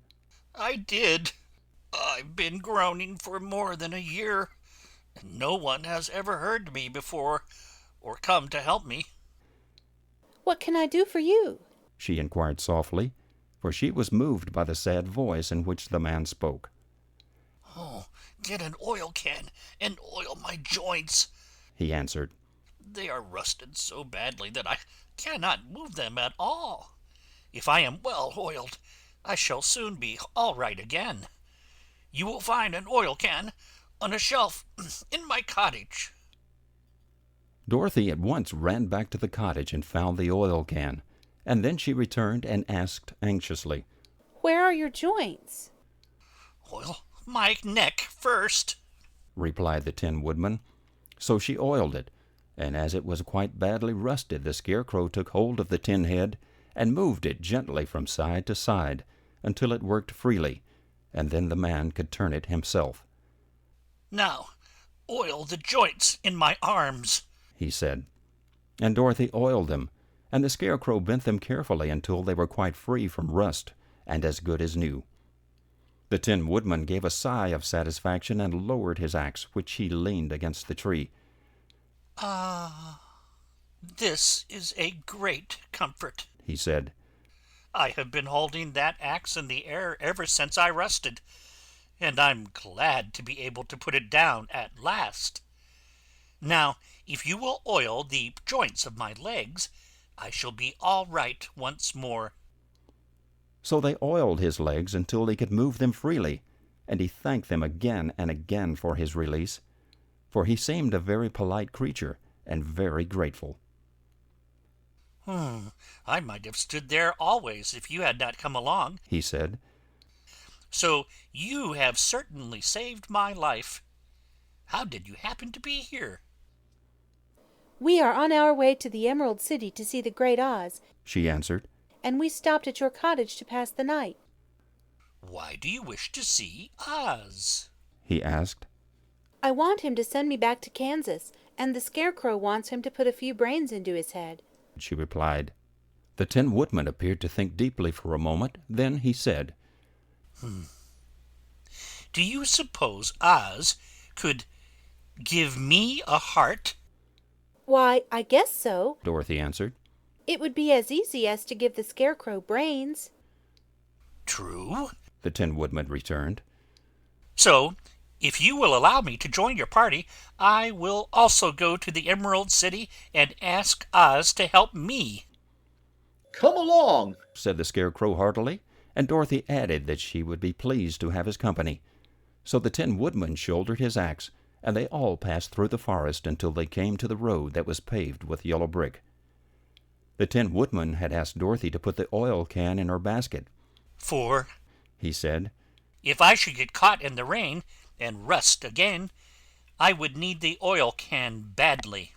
I did. I've been groaning for more than a year, and no one has ever heard me before or come to help me. What can I do for you? she inquired softly, for she was moved by the sad voice in which the man spoke. Oh, get an oil can and oil my joints, he answered. They are rusted so badly that I cannot move them at all. If I am well oiled, I shall soon be all right again. You will find an oil can on a shelf in my cottage. Dorothy at once ran back to the cottage and found the oil can, and then she returned and asked anxiously, Where are your joints? Oil my neck first, replied the Tin Woodman. So she oiled it, and as it was quite badly rusted, the Scarecrow took hold of the tin head and moved it gently from side to side until it worked freely, and then the man could turn it himself. Now, oil the joints in my arms, he said. And Dorothy oiled them, and the Scarecrow bent them carefully until they were quite free from rust and as good as new. The Tin Woodman gave a sigh of satisfaction and lowered his axe, which he leaned against the tree. Ah, this is a great comfort, he said. I have been holding that axe in the air ever since I rusted, and I'm glad to be able to put it down at last. Now, if you will oil the joints of my legs, I shall be all right once more. So they oiled his legs until he could move them freely, and he thanked them again and again for his release, for he seemed a very polite creature and very grateful. I might have stood there always if you had not come along, he said. So you have certainly saved my life. How did you happen to be here? We are on our way to the Emerald City to see the Great Oz, she answered. And we stopped at your cottage to pass the night. Why do you wish to see Oz? he asked. I want him to send me back to Kansas, and the Scarecrow wants him to put a few brains into his head, she replied. The Tin Woodman appeared to think deeply for a moment. Then he said, Do you suppose Oz could give me a heart? Why, I guess so, Dorothy answered. It would be as easy as to give the Scarecrow brains. True, the Tin Woodman returned. So, if you will allow me to join your party, I will also go to the Emerald City and ask Oz to help me. Come along, said the Scarecrow heartily, and Dorothy added that she would be pleased to have his company. So the Tin Woodman shouldered his axe, and they all passed through the forest until they came to the road that was paved with yellow brick. The Tin Woodman had asked Dorothy to put the oil can in her basket. For, he said, if I should get caught in the rain and rust again, I would need the oil can badly.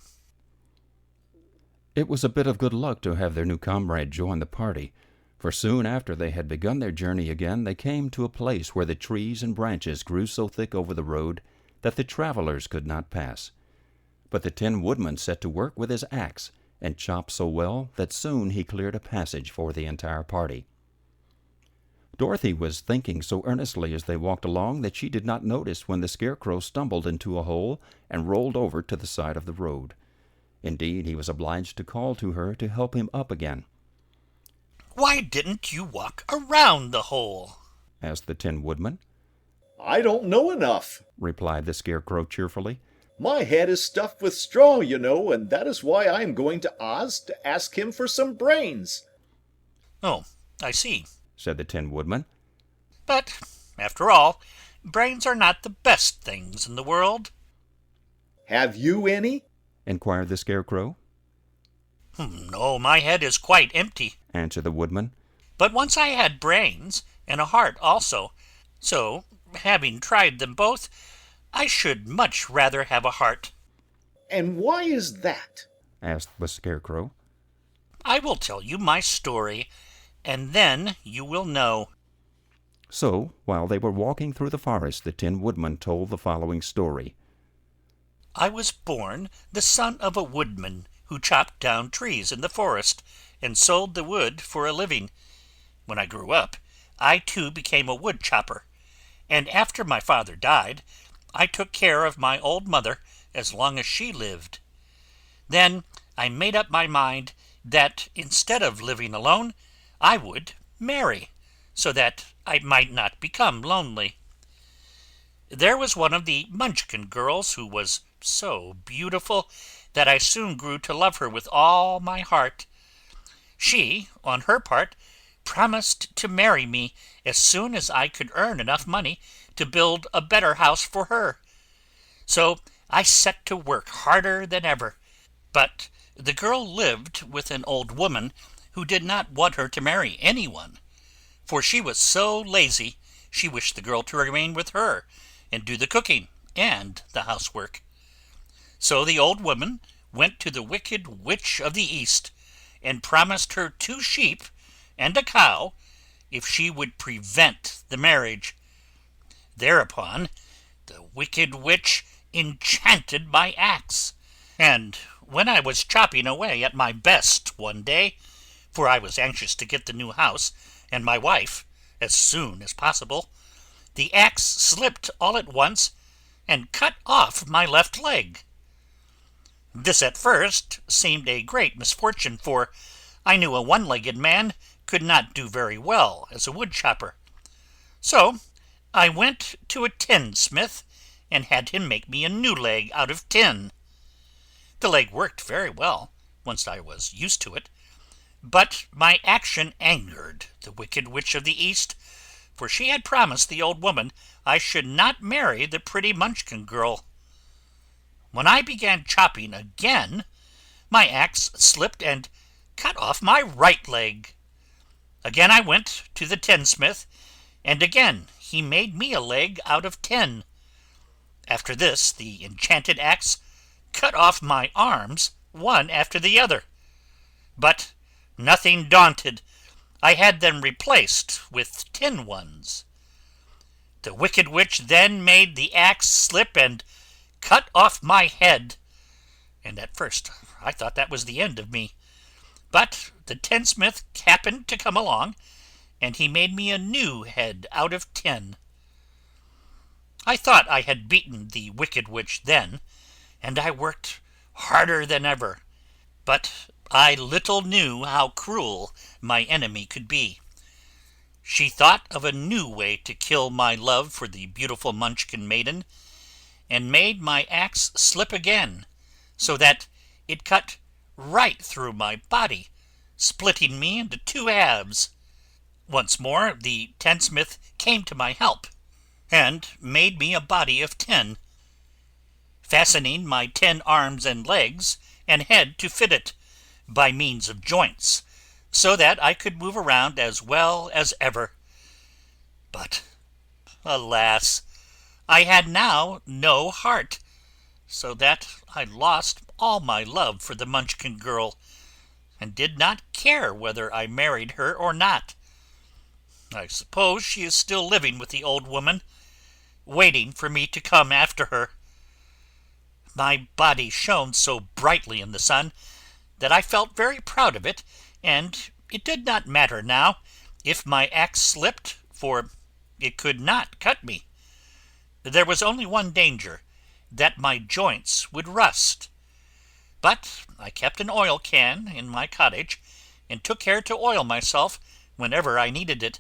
It was a bit of good luck to have their new comrade join the party, for soon after they had begun their journey again, they came to a place where the trees and branches grew so thick over the road that the travelers could not pass. But the Tin Woodman set to work with his axe, and chopped so well that soon he cleared a passage for the entire party. Dorothy was thinking so earnestly as they walked along that she did not notice when the Scarecrow stumbled into a hole and rolled over to the side of the road. Indeed, he was obliged to call to her to help him up again. Why didn't you walk around the hole?" asked the Tin Woodman. "I don't know enough," replied the Scarecrow cheerfully. "My head is stuffed with straw, you know, and that is why I am going to Oz to ask him for some brains." "Oh, I see," said the Tin Woodman. "But, after all, brains are not the best things in the world." "Have you any?" inquired the Scarecrow. "No, my head is quite empty," answered the Woodman. "but once I had brains, and a heart also, so, having tried them both, I should much rather have a heart." "And why is that?" asked the Scarecrow. "I will tell you my story, and then you will know." So, while they were walking through the forest, the Tin Woodman told the following story. "I was born the son of a woodman who chopped down trees in the forest and sold the wood for a living. When I grew up, I too became a wood chopper, and after my father died, I took care of my old mother as long as she lived. Then I made up my mind that instead of living alone, I would marry, so that I might not become lonely. There was one of the Munchkin girls who was so beautiful that I soon grew to love her with all my heart. She, on her part, promised to marry me as soon as I could earn enough money to build a better house for her. So I set to work harder than ever. But the girl lived with an old woman who did not want her to marry anyone, for she was so lazy she wished the girl to remain with her and do the cooking and the housework. So the old woman went to the Wicked Witch of the East and promised her 2 sheep and a cow if she would prevent the marriage. Thereupon the Wicked Witch enchanted my axe, and when I was chopping away at my best one day, for I was anxious to get the new house and my wife as soon as possible, the axe slipped all at once and cut off my left leg. This at first seemed a great misfortune, for I knew a one-legged man could not do very well as a wood chopper. So I went to a tinsmith and had him make me a new leg out of tin. The leg worked very well, once I was used to it, but my action angered the Wicked Witch of the East, for she had promised the old woman I should not marry the pretty Munchkin girl. When I began chopping again, my axe slipped and cut off my right leg. Again I went to the tinsmith, and again he made me a leg out of tin. After this, the enchanted axe cut off my arms one after the other. But, nothing daunted, I had them replaced with tin ones. The Wicked Witch then made the axe slip and cut off my head, and at first I thought that was the end of me. But the tinsmith happened to come along, and he made me a new head out of tin. I thought I had beaten the Wicked Witch then, and I worked harder than ever. But I little knew how cruel my enemy could be. She thought of a new way to kill my love for the beautiful Munchkin maiden, and made my axe slip again, so that it cut right through my body, splitting me into 2 halves. Once more the tinsmith came to my help, and made me a body of tin, fastening my 10 arms and legs and head to fit it, by means of joints, so that I could move around as well as ever. But, alas, I had now no heart, so that I lost all my love for the Munchkin girl, and did not care whether I married her or not. I suppose she is still living with the old woman, waiting for me to come after her. My body shone so brightly in the sun that I felt very proud of it, and it did not matter now if my axe slipped, for it could not cut me. There was only one danger, that my joints would rust. But I kept an oil can in my cottage, and took care to oil myself whenever I needed it.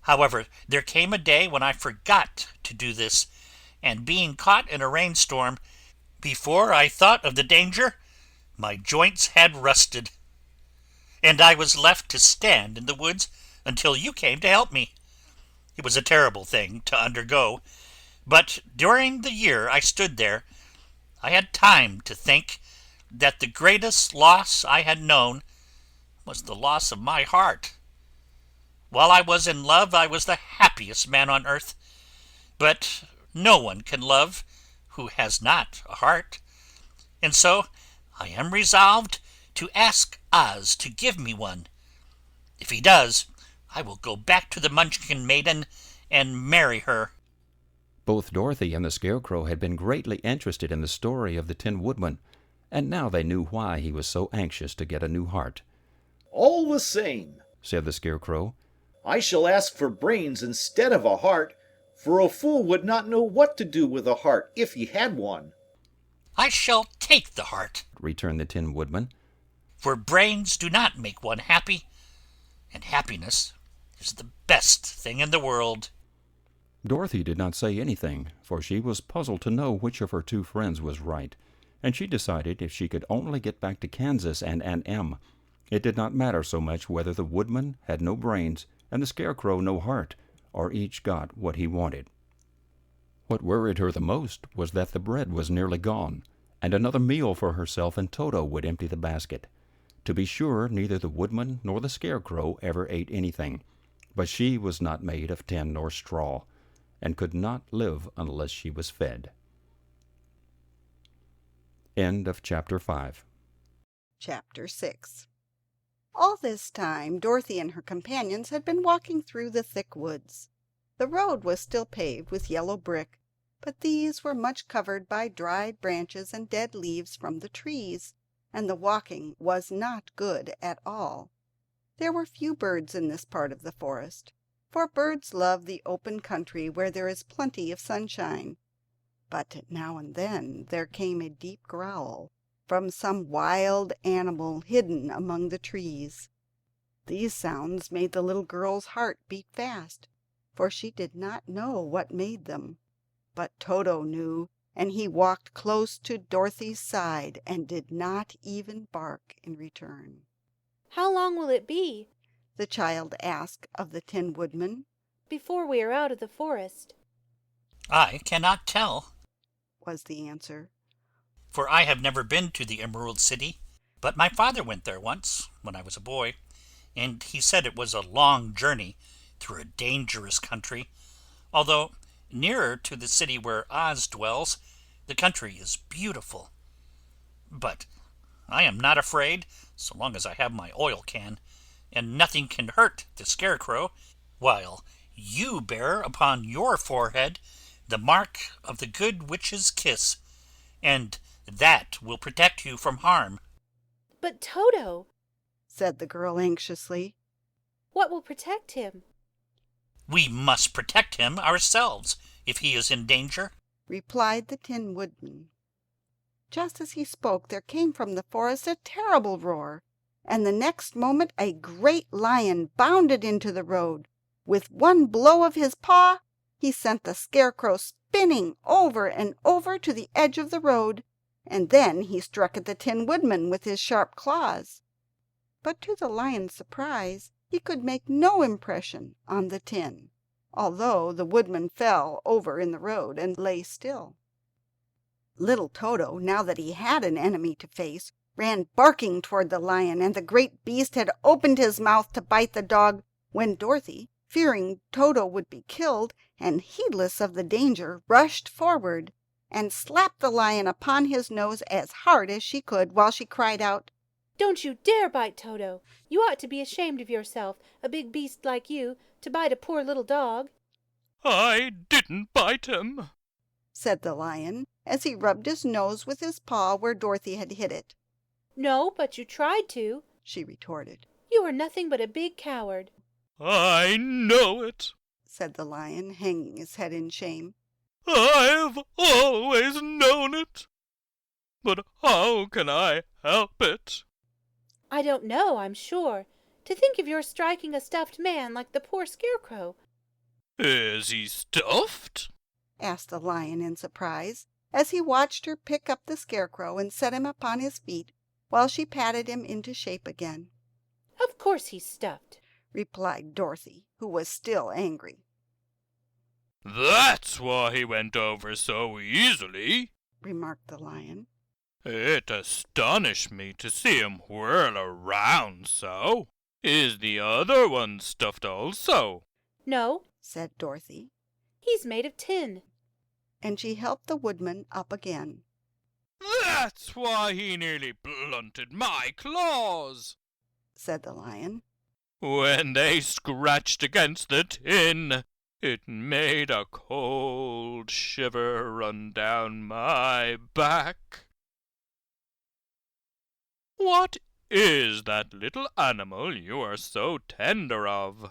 However, there came a day when I forgot to do this, and being caught in a rainstorm, before I thought of the danger, my joints had rusted, and I was left to stand in the woods until you came to help me. It was a terrible thing to undergo, but during the year I stood there, I had time to think that the greatest loss I had known was the loss of my heart. While I was in love, I was the happiest man on earth, but no one can love who has not a heart, and so I am resolved to ask Oz to give me one. If he does, I will go back to the Munchkin maiden and marry her." Both Dorothy and the Scarecrow had been greatly interested in the story of the Tin Woodman, and now they knew why he was so anxious to get a new heart. "All the same," said the Scarecrow, "I shall ask for brains instead of a heart, for a fool would not know what to do with a heart if he had one." "I shall take the heart," returned the Tin Woodman, "for brains do not make one happy, and happiness is the best thing in the world." Dorothy did not say anything, for she was puzzled to know which of her two friends was right, and she decided if she could only get back to Kansas and Aunt Em, it did not matter so much whether the Woodman had no brains and the Scarecrow no heart, or each got what he wanted. What worried her the most was that the bread was nearly gone, and another meal for herself and Toto would empty the basket. To be sure, neither the Woodman nor the Scarecrow ever ate anything, but she was not made of tin nor straw, and could not live unless she was fed. End of Chapter 5. Chapter 6. All this time Dorothy and her companions had been walking through the thick woods. The road was still paved with yellow brick, but these were much covered by dried branches and dead leaves from the trees, and the walking was not good at all. There were few birds in this part of the forest, for birds love the open country where there is plenty of sunshine. But now and then there came a deep growl from some wild animal hidden among the trees. These sounds made the little girl's heart beat fast, for she did not know what made them. But Toto knew, and he walked close to Dorothy's side and did not even bark in return. "How long will it be," the child asked of the Tin Woodman, "before we are out of the forest?" "I cannot tell," was the answer, "for I have never been to the Emerald City, but my father went there once when I was a boy, and he said it was a long journey through a dangerous country. Although nearer to the city where Oz dwells, the country is beautiful. But I am not afraid so long as I have my oil can, and nothing can hurt the Scarecrow, while you bear upon your forehead the mark of the good witch's kiss, and that will protect you from harm." "But Toto," said the girl anxiously, "what will protect him?" "We must protect him ourselves if he is in danger," replied the Tin Woodman. Just as he spoke there came from the forest a terrible roar, and the next moment a great lion bounded into the road. With one blow of his paw he sent the Scarecrow spinning over and over to the edge of the road, and then he struck at the Tin Woodman with his sharp claws. But to the lion's surprise he could make no impression on the tin, although the Woodman fell over in the road and lay still. Little Toto, now that he had an enemy to face, ran barking toward the lion, and the great beast had opened his mouth to bite the dog, when Dorothy, fearing Toto would be killed, and heedless of the danger, rushed forward and slapped the lion upon his nose as hard as she could, while she cried out, "Don't you dare bite Toto! You ought to be ashamed of yourself, a big beast like you, to bite a poor little dog." "I didn't bite him," said the lion, as he rubbed his nose with his paw where Dorothy had hit it. "No, but you tried to," she retorted. "You are nothing but a big coward." "I know it," said the lion, hanging his head in shame. "I've always known it. But how can I help it?" "I don't know, I'm sure. To think of your striking a stuffed man like the poor Scarecrow. Is he stuffed? asked the Lion in surprise, as he watched her pick up the Scarecrow and set him upon his feet while she patted him into shape again. Of course he's stuffed, replied Dorothy, who was still angry. That's why he went over so easily, remarked the Lion. It astonished me to see him whirl around so. Is the other one stuffed also? No, said Dorothy. He's made of tin. And she helped the Woodman up again. That's why he nearly blunted my claws, said the Lion. When they scratched against the tin, it made a cold shiver run down my back. What is that little animal you are so tender of?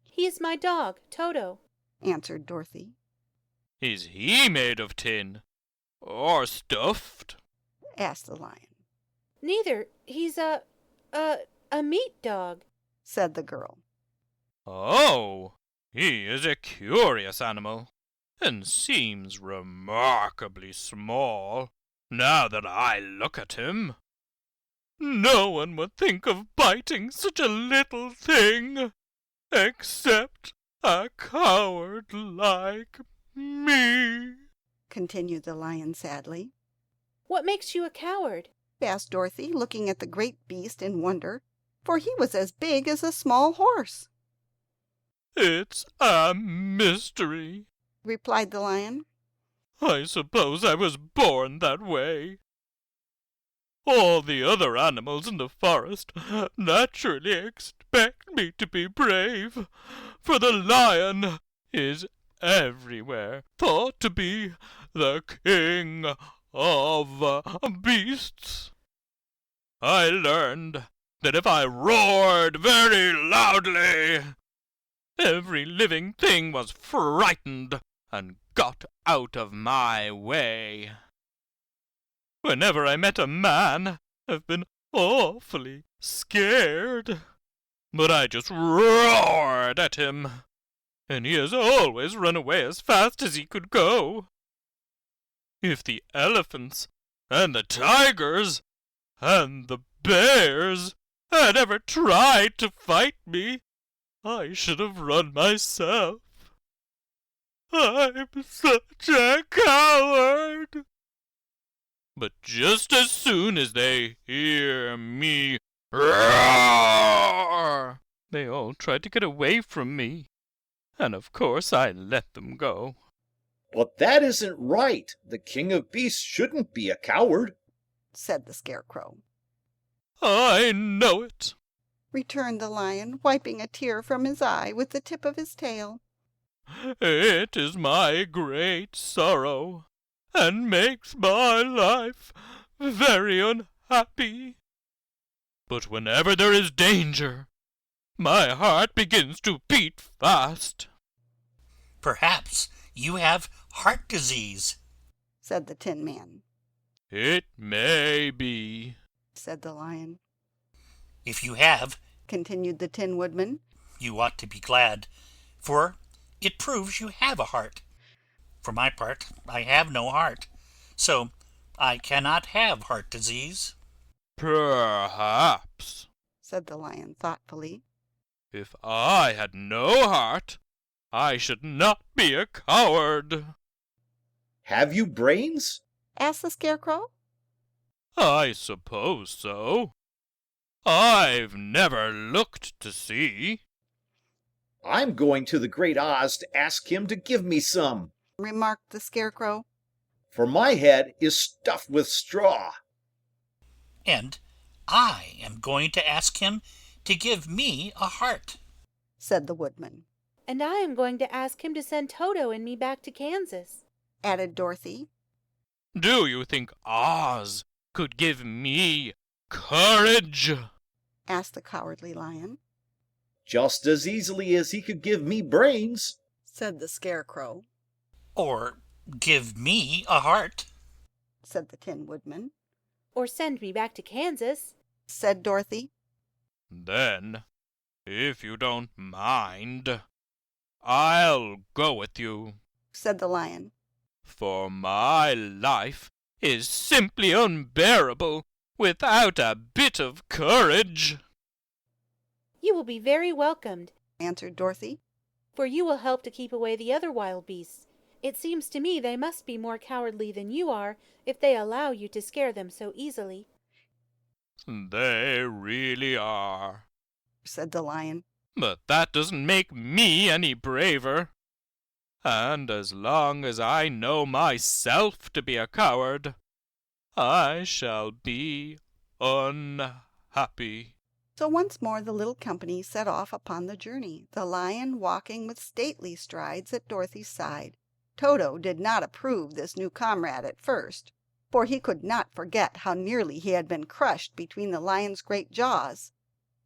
He is my dog, Toto, answered Dorothy. Is he made of tin or stuffed? asked the Lion. Neither. He's a meat dog, said the girl. Oh, he is a curious animal, and seems remarkably small, now that I look at him. No one would think of biting such a little thing, except a coward like me, continued the Lion sadly. What makes you a coward? asked Dorothy, looking at the great beast in wonder, for he was as big as a small horse. It's a mystery, replied the Lion. I suppose I was born that way. All the other animals in the forest naturally expect me to be brave, for the lion is everywhere thought to be the king of beasts. I learned that if I roared very loudly, every living thing was frightened and got out of my way. Whenever I met a man, I've been awfully scared. But I just roared at him, and he has always run away as fast as he could go. If the elephants and the tigers and the bears had ever tried to fight me, I should have run myself. I'm such a coward. But just as soon as they hear me roar, they all try to get away from me. And of course I let them go. But that isn't right. The king of beasts shouldn't be a coward, said the Scarecrow. I know it, returned the Lion, wiping a tear from his eye with the tip of his tail. It is my great sorrow, and makes my life very unhappy. But whenever there is danger, my heart begins to beat fast. Perhaps you have heart disease, said the Tin Man. It may be, said the Lion. If you have, continued the Tin Woodman, you ought to be glad, for it proves you have a heart. For my part, I have no heart, so I cannot have heart disease. Perhaps, said the Lion thoughtfully. If I had no heart, I should not be a coward. Have you brains? asked the Scarecrow. I suppose so. I've never looked to see. I'm going to the Great Oz to ask him to give me some, remarked the Scarecrow. For my head is stuffed with straw. And I am going to ask him to give me a heart, said the Woodman. And I am going to ask him to send Toto and me back to Kansas, added Dorothy. Do you think Oz could give me courage? asked the Cowardly Lion. Just as easily as he could give me brains, said the Scarecrow. or give me a heart, said the Tin Woodman. or send me back to Kansas, said Dorothy. Then, if you don't mind, I'll go with you, said the Lion. for my life is simply unbearable without a bit of courage. You will be very welcomed, answered Dorothy, for you will help to keep away the other wild beasts. It seems to me they must be more cowardly than you are if they allow you to scare them so easily. They really are, said the Lion. but that doesn't make me any braver. And as long as I know myself to be a coward, I shall be unhappy. So once more the little company set off upon the journey, the Lion walking with stately strides at Dorothy's side. Toto did not approve this new comrade at first, for he could not forget how nearly he had been crushed between the Lion's great jaws.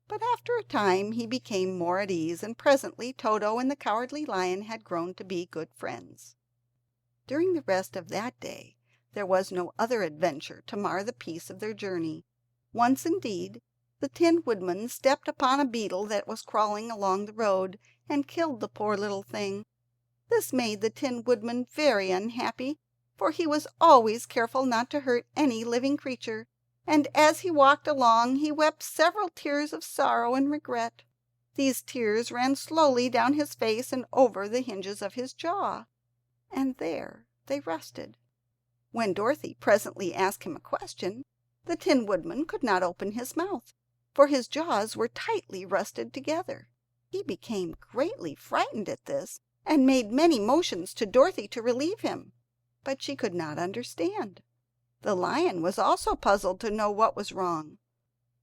But after a time he became more at ease, and presently Toto and the Cowardly Lion had grown to be good friends. During the rest of that day there was no other adventure to mar the peace of their journey. Once, indeed, the Tin Woodman stepped upon a beetle that was crawling along the road, and killed the poor little thing. This made the Tin Woodman very unhappy, for he was always careful not to hurt any living creature, and as he walked along he wept several tears of sorrow and regret. These tears ran slowly down his face and over the hinges of his jaw, and there they rested. When Dorothy presently asked him a question, the Tin Woodman could not open his mouth, for his jaws were tightly rusted together. He became greatly frightened at this, and made many motions to Dorothy to relieve him, but she could not understand. The Lion was also puzzled to know what was wrong,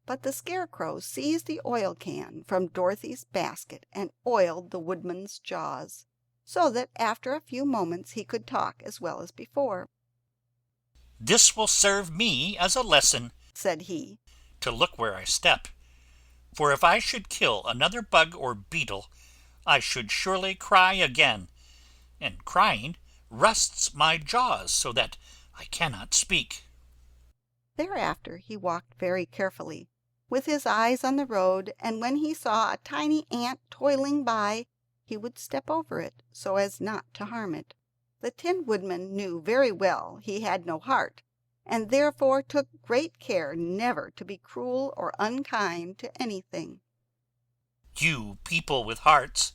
but the Scarecrow seized the oil can from Dorothy's basket and oiled the Woodman's jaws, so that after a few moments he could talk as well as before. "This will serve me as a lesson," said he, "to look where I step. For if I should kill another bug or beetle, I should surely cry again, and crying rusts my jaws so that I cannot speak." Thereafter he walked very carefully, with his eyes on the road, and when he saw a tiny ant toiling by he would step over it so as not to harm it. The Tin Woodman knew very well he had no heart, and therefore took great care never to be cruel or unkind to anything. "You people with hearts,"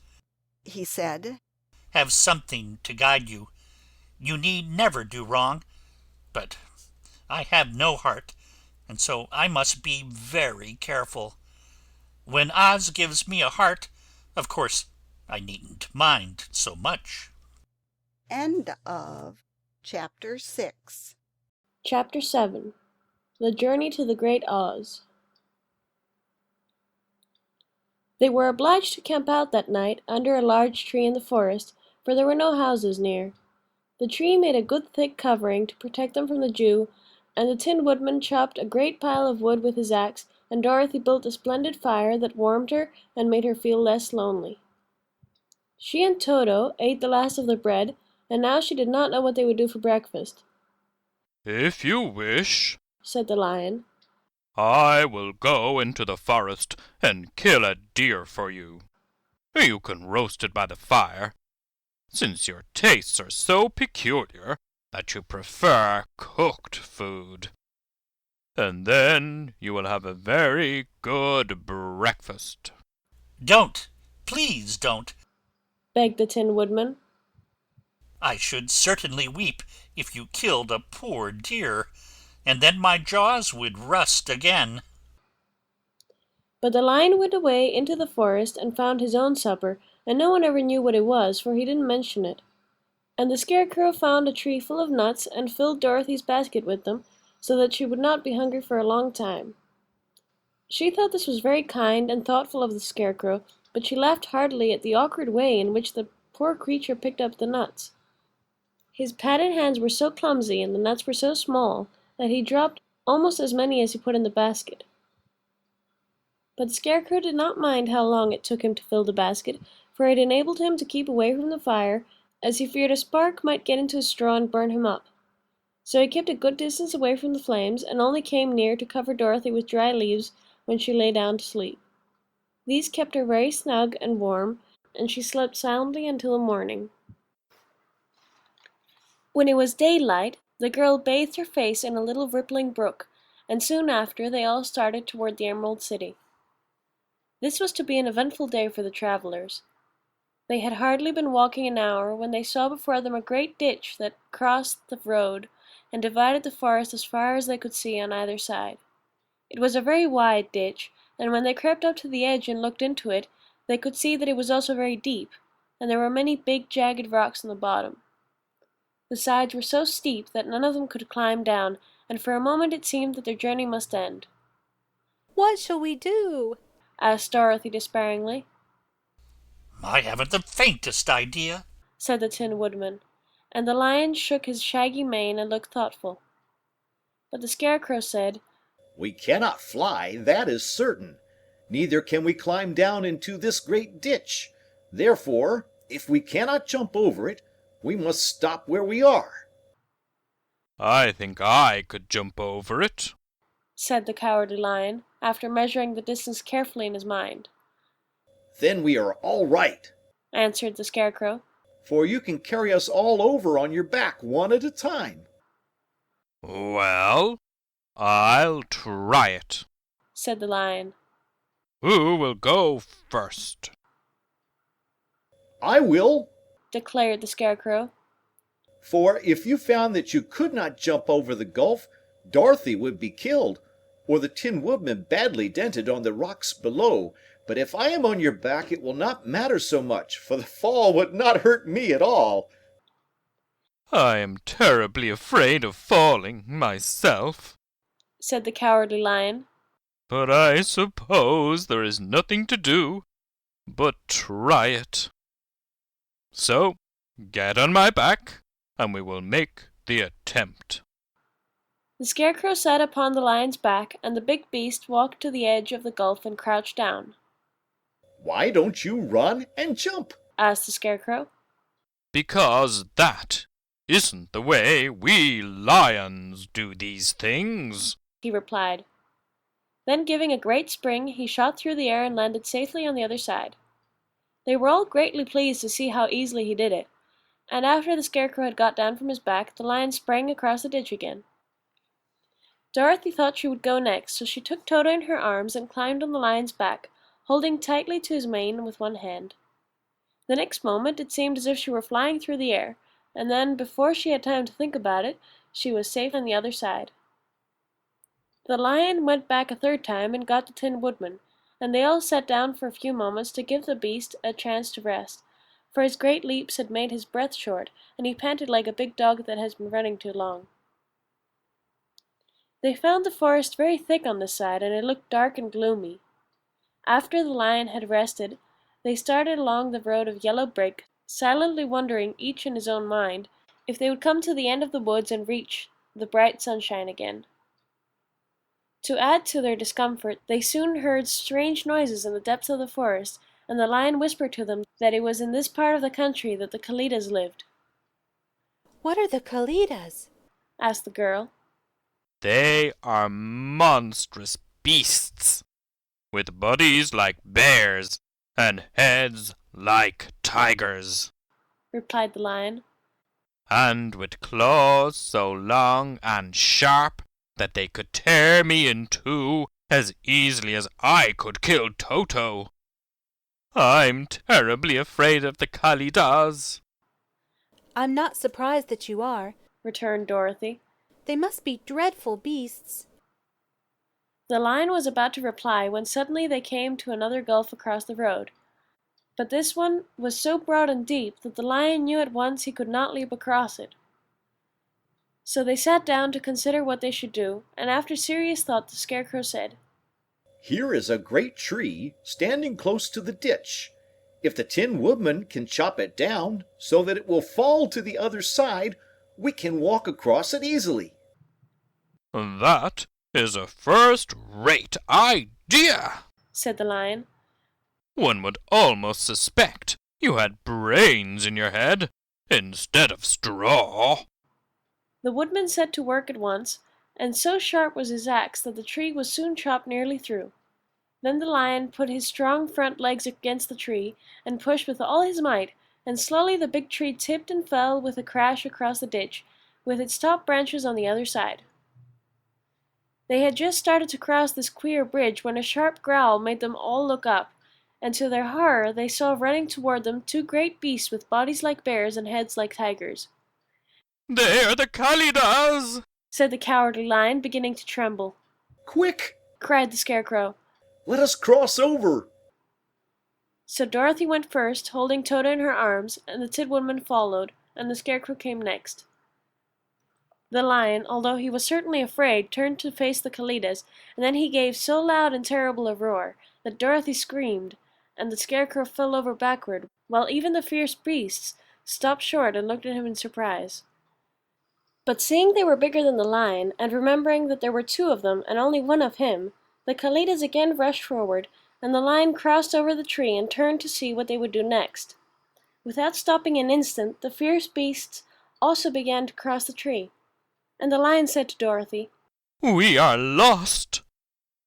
he said, "have something to guide you. You need never do wrong, but I have no heart, and so I must be very careful. When Oz gives me a heart, of course I needn't mind so much." End of Chapter 6. Chapter 7. The Journey to the Great Oz. They were obliged to camp out that night under a large tree in the forest, for there were no houses near. The tree made a good thick covering to protect them from the dew, and the Tin Woodman chopped a great pile of wood with his axe, and Dorothy built a splendid fire that warmed her and made her feel less lonely. She and Toto ate the last of the bread, and now she did not know what they would do for breakfast. "If you wish," said the Lion, "I will go into the forest and kill a deer for you. You can roast it by the fire, since your tastes are so peculiar that you prefer cooked food. And then you will have a very good breakfast." "Don't! Please don't!" begged the Tin Woodman. "I should certainly weep if you killed a poor deer, and then my jaws would rust again." But the Lion went away into the forest and found his own supper, and no one ever knew what it was, for he didn't mention it. And the Scarecrow found a tree full of nuts and filled Dorothy's basket with them, so that she would not be hungry for a long time. She thought this was very kind and thoughtful of the Scarecrow, but she laughed heartily at the awkward way in which the poor creature picked up the nuts. His padded hands were so clumsy and the nuts were so small that he dropped almost as many as he put in the basket. But the Scarecrow did not mind how long it took him to fill the basket, for it enabled him to keep away from the fire, as he feared a spark might get into his straw and burn him up. So he kept a good distance away from the flames, and only came near to cover Dorothy with dry leaves when she lay down to sleep. These kept her very snug and warm, and she slept soundly until the morning. When it was daylight, the girl bathed her face in a little rippling brook, and soon after they all started toward the Emerald City. This was to be an eventful day for the travelers. They had hardly been walking an hour when they saw before them a great ditch that crossed the road and divided the forest as far as they could see on either side. It was a very wide ditch, and when they crept up to the edge and looked into it, they could see that it was also very deep, and there were many big jagged rocks on the bottom. The sides were so steep that none of them could climb down, and for a moment it seemed that their journey must end. "What shall we do?" asked Dorothy despairingly. I haven't the faintest idea, said the Tin Woodman, and the Lion shook his shaggy mane and looked thoughtful. But the Scarecrow said, "We cannot fly, that is certain. Neither can we climb down into this great ditch. Therefore, if we cannot jump over it, we must stop where we are." I think I could jump over it, said the Cowardly Lion, after measuring the distance carefully in his mind. "Then we are all right," answered the Scarecrow, "for you can carry us all over on your back one at a time." Well, I'll try it, said the Lion. Who will go first? "I will," declared the Scarecrow. "For if you found that you could not jump over the gulf, Dorothy would be killed, or the Tin Woodman badly dented on the rocks below. But if I am on your back, it will not matter so much, for the fall would not hurt me at all." I am terribly afraid of falling myself, said the Cowardly Lion. but I suppose there is nothing to do but try it. So, get on my back, and we will make the attempt. The Scarecrow sat upon the Lion's back, and the big beast walked to the edge of the gulf and crouched down. "Why don't you run and jump?" asked the Scarecrow. Because that isn't the way we lions do these things, he replied. Then giving a great spring, he shot through the air and landed safely on the other side. They were all greatly pleased to see how easily he did it, and after the Scarecrow had got down from his back, the Lion sprang across the ditch again. Dorothy thought she would go next, so she took Toto in her arms and climbed on the Lion's back, holding tightly to his mane with one hand. The next moment it seemed as if she were flying through the air, and then, before she had time to think about it, she was safe on the other side. The Lion went back a third time and got the Tin Woodman, and they all sat down for a few moments to give the beast a chance to rest, for his great leaps had made his breath short, and he panted like a big dog that has been running too long. They found the forest very thick on this side, and it looked dark and gloomy. After the Lion had rested, they started along the road of yellow brick, silently wondering, each in his own mind, if they would come to the end of the woods and reach the bright sunshine again. To add to their discomfort, they soon heard strange noises in the depths of the forest, and the Lion whispered to them that it was in this part of the country that the Kalidas lived. "What are the Kalidas?" asked the girl. They are monstrous beasts, with bodies like bears and heads like tigers, replied the Lion. and with claws so long and sharp that they could tear me in two as easily as I could kill Toto. I'm terribly afraid of the Kalidas. "I'm not surprised that you are," returned Dorothy. "They must be dreadful beasts." The Lion was about to reply when suddenly they came to another gulf across the road. But this one was so broad and deep that the Lion knew at once he could not leap across it. So they sat down to consider what they should do, and after serious thought the Scarecrow said, "Here is a great tree standing close to the ditch. If the Tin Woodman can chop it down so that it will fall to the other side, we can walk across it easily." That is a first-rate idea, said the Lion. One would almost suspect you had brains in your head instead of straw. The Woodman set to work at once, and so sharp was his axe that the tree was soon chopped nearly through. Then the lion put his strong front legs against the tree and pushed with all his might, and slowly the big tree tipped and fell with a crash across the ditch, with its top branches on the other side. They had just started to cross this queer bridge when a sharp growl made them all look up, and to their horror they saw running toward them two great beasts with bodies like bears and heads like tigers. "They are the Kalidas!" said the Cowardly Lion, beginning to tremble. "Quick!" cried the Scarecrow. "Let us cross over!" So Dorothy went first, holding Toto in her arms, and the Tin Woodman followed, and the Scarecrow came next. The lion, although he was certainly afraid, turned to face the Kalidas, and then he gave so loud and terrible a roar that Dorothy screamed, and the Scarecrow fell over backward, while even the fierce beasts stopped short and looked at him in surprise. But seeing they were bigger than the lion, and remembering that there were two of them and only one of him, the Kalidas again rushed forward, and the lion crossed over the tree and turned to see what they would do next. Without stopping an instant, the fierce beasts also began to cross the tree, and the lion said to Dorothy, "We are lost,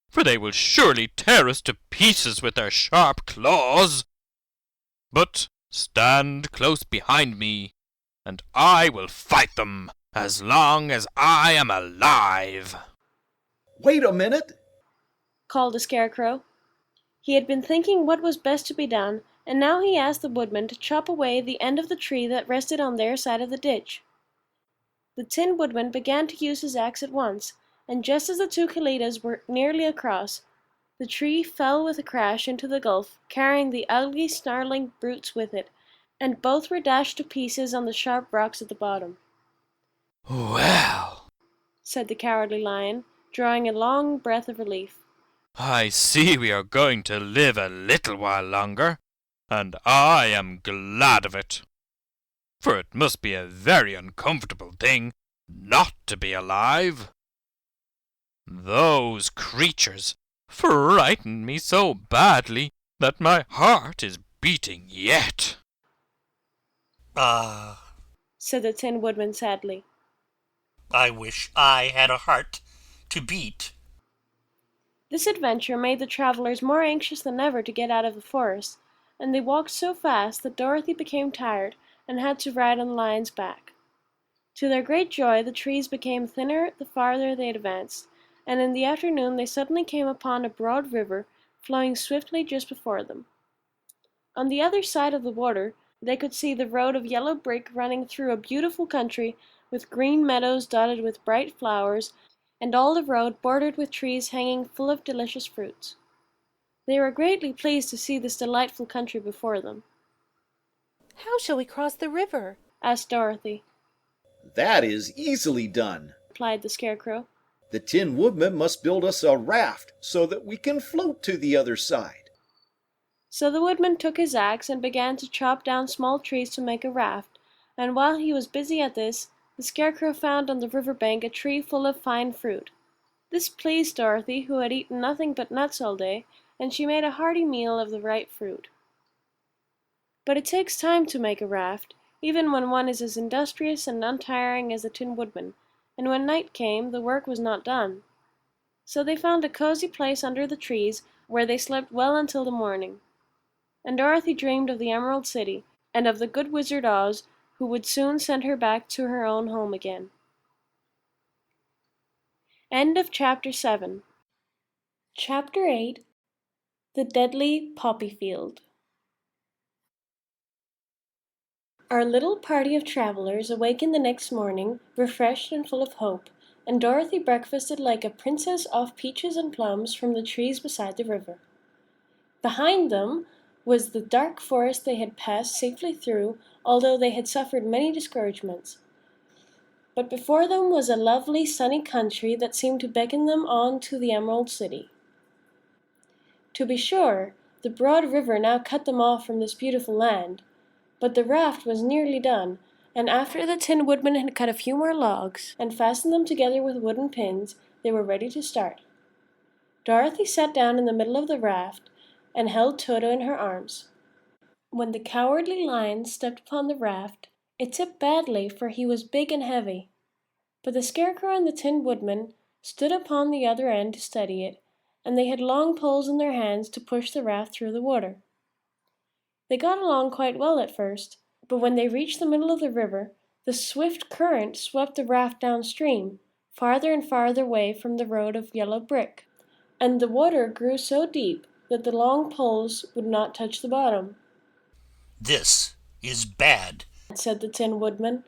for they will surely tear us to pieces with their sharp claws. But stand close behind me, and I will fight them as long as I am alive." "Wait a minute!" called the Scarecrow. He had been thinking what was best to be done, and now he asked the Woodman to chop away the end of the tree that rested on their side of the ditch. The Tin Woodman began to use his axe at once, and just as the two Kalidas were nearly across, the tree fell with a crash into the gulf, carrying the ugly, snarling brutes with it, and both were dashed to pieces on the sharp rocks at the bottom. "Well," said the Cowardly Lion, drawing a long breath of relief, "I see we are going to live a little while longer, and I am glad of it. For it must be a very uncomfortable thing not to be alive. Those creatures frightened me so badly that my heart is beating yet." said the Tin Woodman sadly. I wish I had a heart to beat. This adventure made the travelers more anxious than ever to get out of the forest, and they walked so fast that Dorothy became tired and had to ride on the lion's back. To their great joy, the trees became thinner the farther they advanced, and in the afternoon they suddenly came upon a broad river flowing swiftly just before them. On the other side of the water, they could see the road of yellow brick running through a beautiful country with green meadows dotted with bright flowers, and all the road bordered with trees hanging full of delicious fruits. They were greatly pleased to see this delightful country before them. "How shall we cross the river?" asked Dorothy. "That is easily done," replied the Scarecrow. "The Tin Woodman must build us a raft so that we can float to the other side." So the Woodman took his axe and began to chop down small trees to make a raft, and while he was busy at this, the Scarecrow found on the river bank a tree full of fine fruit. This pleased Dorothy, who had eaten nothing but nuts all day, and she made a hearty meal of the ripe fruit. But it takes time to make a raft, even when one is as industrious and untiring as the Tin Woodman, and when night came, the work was not done. So they found a cozy place under the trees, where they slept well until the morning. And Dorothy dreamed of the Emerald City, and of the good Wizard Oz, who would soon send her back to her own home again. End of Chapter 7. Chapter 8. The Deadly Poppy Field. Our little party of travelers awakened the next morning, refreshed and full of hope, and Dorothy breakfasted like a princess off peaches and plums from the trees beside the river. Behind them was the dark forest they had passed safely through, although they had suffered many discouragements. But before them was a lovely sunny country that seemed to beckon them on to the Emerald City. To be sure, the broad river now cut them off from this beautiful land, but the raft was nearly done, and after the Tin Woodman had cut a few more logs and fastened them together with wooden pins, they were ready to start. Dorothy sat down in the middle of the raft and held Toto in her arms. When the Cowardly Lion stepped upon the raft, it tipped badly, for he was big and heavy. But the Scarecrow and the Tin Woodman stood upon the other end to steady it, and they had long poles in their hands to push the raft through the water. They got along quite well at first, but when they reached the middle of the river, the swift current swept the raft downstream, farther and farther away from the road of yellow brick, and the water grew so deep that the long poles would not touch the bottom. "This is bad," said the Tin Woodman.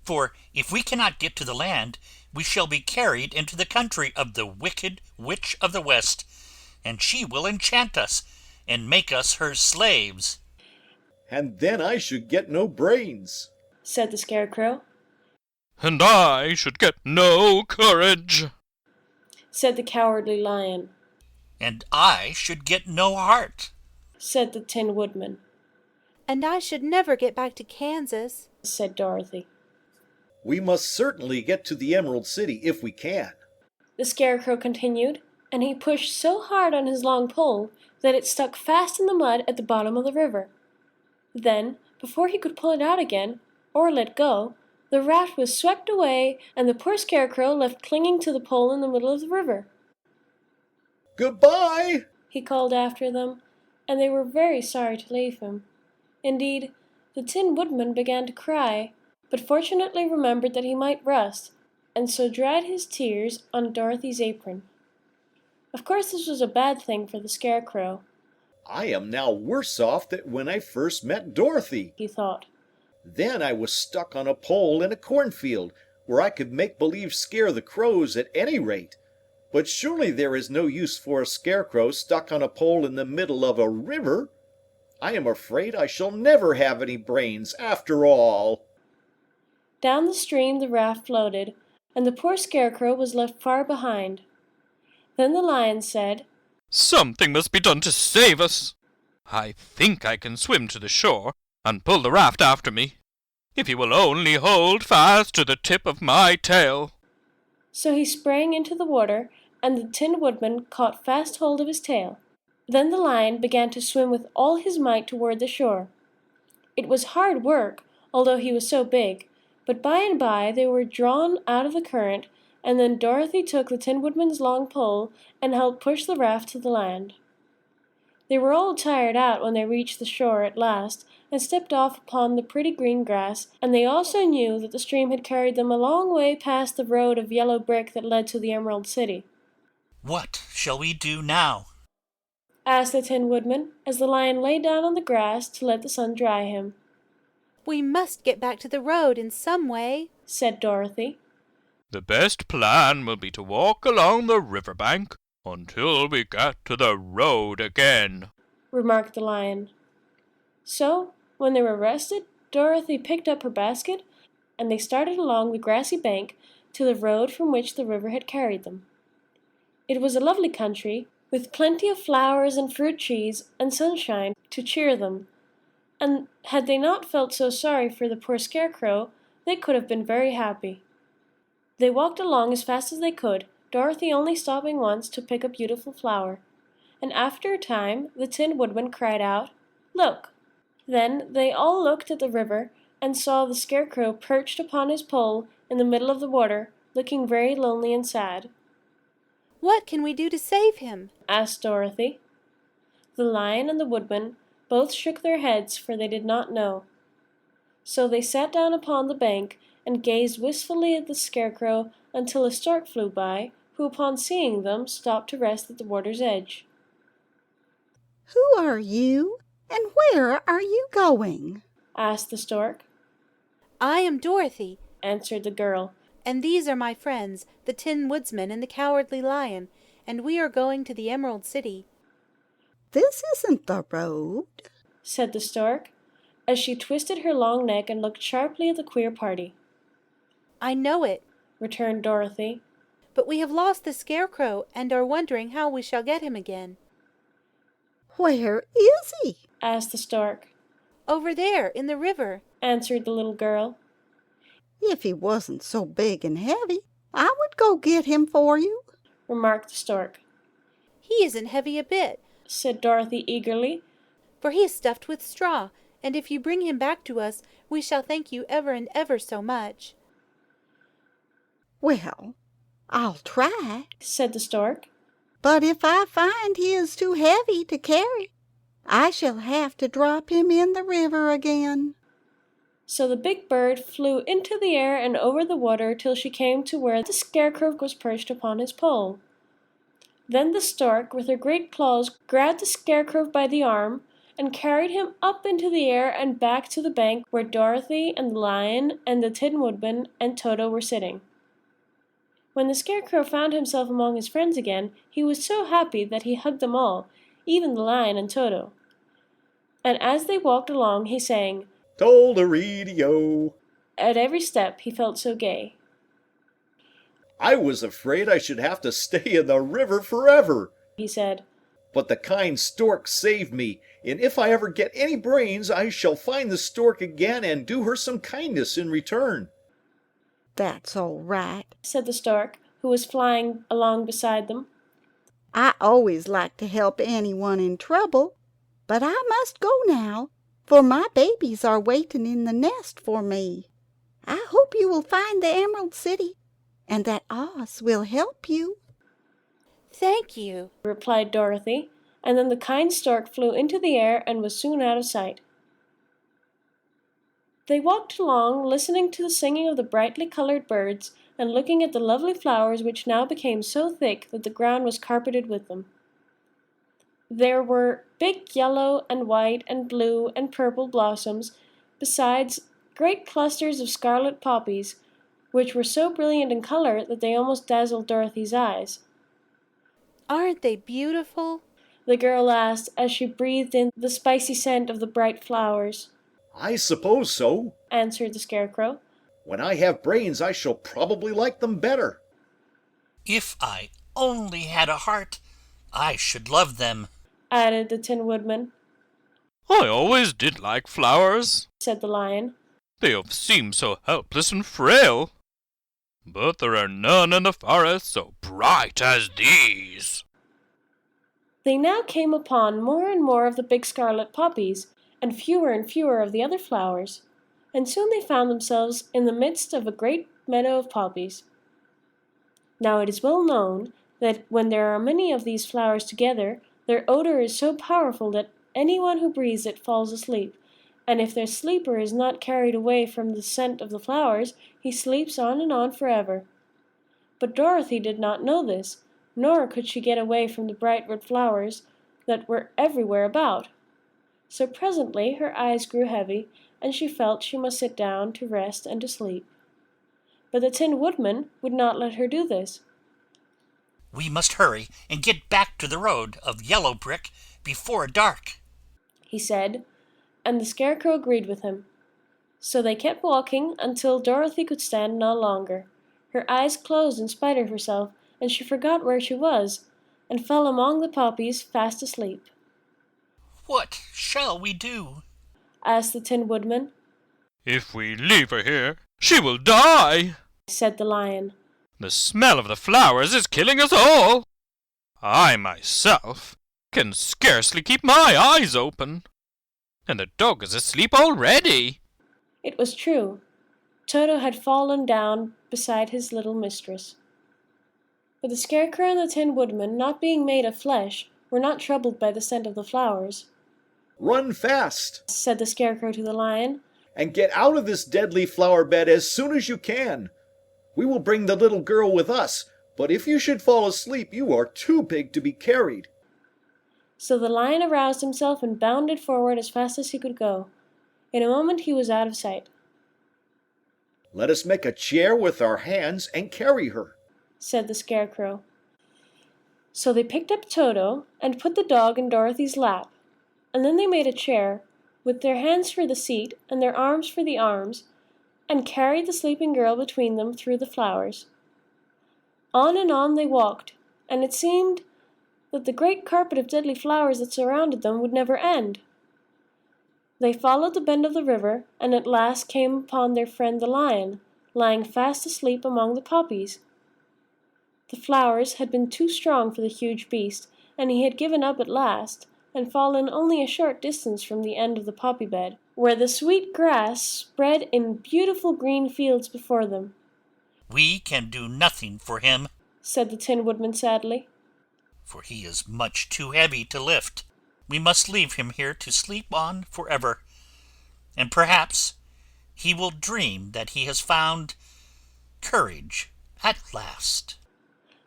"For if we cannot get to the land, we shall be carried into the country of the wicked Witch of the West, and she will enchant us, and make us her slaves." "And then I should get no brains," said the Scarecrow. "And I should get no courage," said the Cowardly Lion. "And I should get no heart," said the Tin Woodman. "And I should never get back to Kansas," said Dorothy. "We must certainly get to the Emerald City if we can," the Scarecrow continued, and he pushed so hard on his long pole that it stuck fast in the mud at the bottom of the river. Then, before he could pull it out again, or let go, the raft was swept away, and the poor Scarecrow left clinging to the pole in the middle of the river. "Goodbye!" he called after them, and they were very sorry to leave him. Indeed, the Tin Woodman began to cry, but fortunately remembered that he might rust, and so dried his tears on Dorothy's apron. Of course this was a bad thing for the Scarecrow. "I am now worse off than when I first met Dorothy," he thought. "Then I was stuck on a pole in a cornfield, where I could make believe scare the crows at any rate. But surely there is no use for a scarecrow stuck on a pole in the middle of a river. I am afraid I shall never have any brains after all." Down the stream the raft floated, and the poor Scarecrow was left far behind. Then the Lion said, "Something must be done to save us. I think I can swim to the shore and pull the raft after me, if you will only hold fast to the tip of my tail." So he sprang into the water, and the Tin Woodman caught fast hold of his tail. Then the Lion began to swim with all his might toward the shore. It was hard work, although he was so big, but by and by they were drawn out of the current, and then Dorothy took the Tin Woodman's long pole and helped push the raft to the land. They were all tired out when they reached the shore at last, and stepped off upon the pretty green grass, and they also knew that the stream had carried them a long way past the road of yellow brick that led to the Emerald City. "What shall we do now?" asked the Tin Woodman, as the Lion lay down on the grass to let the sun dry him. "We must get back to the road in some way," said Dorothy. "The best plan will be to walk along the river bank until we get to the road again," remarked the Lion. So, when they were rested, Dorothy picked up her basket, and they started along the grassy bank to the road from which the river had carried them. It was a lovely country, with plenty of flowers and fruit trees and sunshine to cheer them, and had they not felt so sorry for the poor Scarecrow, they could have been very happy. They walked along as fast as they could, Dorothy only stopping once to pick a beautiful flower, and after a time the Tin Woodman cried out, "Look!" Then they all looked at the river and saw the Scarecrow perched upon his pole in the middle of the water, looking very lonely and sad. "What can we do to save him?" asked Dorothy. The Lion and the Woodman both shook their heads, for they did not know. So they sat down upon the bank and gazed wistfully at the Scarecrow until a stork flew by, who upon seeing them stopped to rest at the water's edge. "Who are you, and where are you going?" asked the stork. "I am Dorothy," answered the girl, "and these are my friends, the Tin Woodsman and the Cowardly Lion, and we are going to the Emerald City." "This isn't the road," said the stork, as she twisted her long neck and looked sharply at the queer party. "I know it," returned Dorothy, "but we have lost the Scarecrow and are wondering how we shall get him again." "Where is he?" asked the stork. "Over there, in the river," answered the little girl. "If he wasn't so big and heavy, I would go get him for you," remarked the stork. "He isn't heavy a bit," said Dorothy eagerly, "for he is stuffed with straw, and if you bring him back to us, we shall thank you ever and ever so much." "Well, I'll try," said the stork. But if I find he is too heavy to carry, I shall have to drop him in the river again." So the big bird flew into the air and over the water till she came to where the Scarecrow was perched upon his pole. Then the stork, with her great claws, grabbed the Scarecrow by the arm and carried him up into the air and back to the bank where Dorothy and the lion and the Tin Woodman and Toto were sitting. When the Scarecrow found himself among his friends again, he was so happy that he hugged them all, even the lion and Toto. And as they walked along, he sang, "Tol-de-ree-de-o." At every step he felt so gay. "I was afraid I should have to stay in the river forever," he said. "But the kind stork saved me, and if I ever get any brains, I shall find the stork again and do her some kindness in return." "That's all right," said the stork, who was flying along beside them. "I always like to help anyone in trouble, but I must go now, for my babies are waiting in the nest for me. I hope you will find the Emerald City, and that Oz will help you." "Thank you," replied Dorothy, and then the kind stork flew into the air and was soon out of sight. They walked along, listening to the singing of the brightly colored birds, and looking at the lovely flowers which now became so thick that the ground was carpeted with them. There were big yellow and white and blue and purple blossoms, besides great clusters of scarlet poppies, which were so brilliant in color that they almost dazzled Dorothy's eyes. "Aren't they beautiful?" the girl asked as she breathed in the spicy scent of the bright flowers. "I suppose so," answered the Scarecrow. "When I have brains, I shall probably like them better." "If I only had a heart, I should love them," added the Tin Woodman. "I always did like flowers," said the lion. "They have seemed so helpless and frail. But there are none in the forest so bright as these." They now came upon more and more of the big scarlet poppies, and fewer of the other flowers, and soon they found themselves in the midst of a great meadow of poppies. Now it is well known that when there are many of these flowers together, their odor is so powerful that anyone who breathes it falls asleep, and if their sleeper is not carried away from the scent of the flowers, he sleeps on and on forever. But Dorothy did not know this, nor could she get away from the bright red flowers that were everywhere about. So presently her eyes grew heavy, and she felt she must sit down to rest and to sleep. But the Tin Woodman would not let her do this. "We must hurry and get back to the road of yellow brick before dark," he said, and the Scarecrow agreed with him. So they kept walking until Dorothy could stand no longer. Her eyes closed in spite of herself, and she forgot where she was, and fell among the poppies fast asleep. "What shall we do?" asked the Tin Woodman. "If we leave her here, she will die," said the lion. "The smell of the flowers is killing us all. I myself can scarcely keep my eyes open, and the dog is asleep already." It was true. Toto had fallen down beside his little mistress. But the Scarecrow and the Tin Woodman, not being made of flesh, were not troubled by the scent of the flowers. "Run fast," said the Scarecrow to the lion, "and get out of this deadly flower bed as soon as you can. We will bring the little girl with us, but if you should fall asleep, you are too big to be carried." So the lion aroused himself and bounded forward as fast as he could go. In a moment he was out of sight. "Let us make a chair with our hands and carry her," said the Scarecrow. So they picked up Toto and put the dog in Dorothy's lap, and then they made a chair, with their hands for the seat and their arms for the arms, and carried the sleeping girl between them through the flowers. On and on they walked, and it seemed that the great carpet of deadly flowers that surrounded them would never end. They followed the bend of the river, and at last came upon their friend the lion, lying fast asleep among the poppies. The flowers had been too strong for the huge beast, and he had given up at last, and fallen only a short distance from the end of the poppy bed, where the sweet grass spread in beautiful green fields before them. "We can do nothing for him," said the Tin Woodman sadly. for he is much too heavy to lift. We must leave him here to sleep on forever, and perhaps he will dream that he has found courage at last."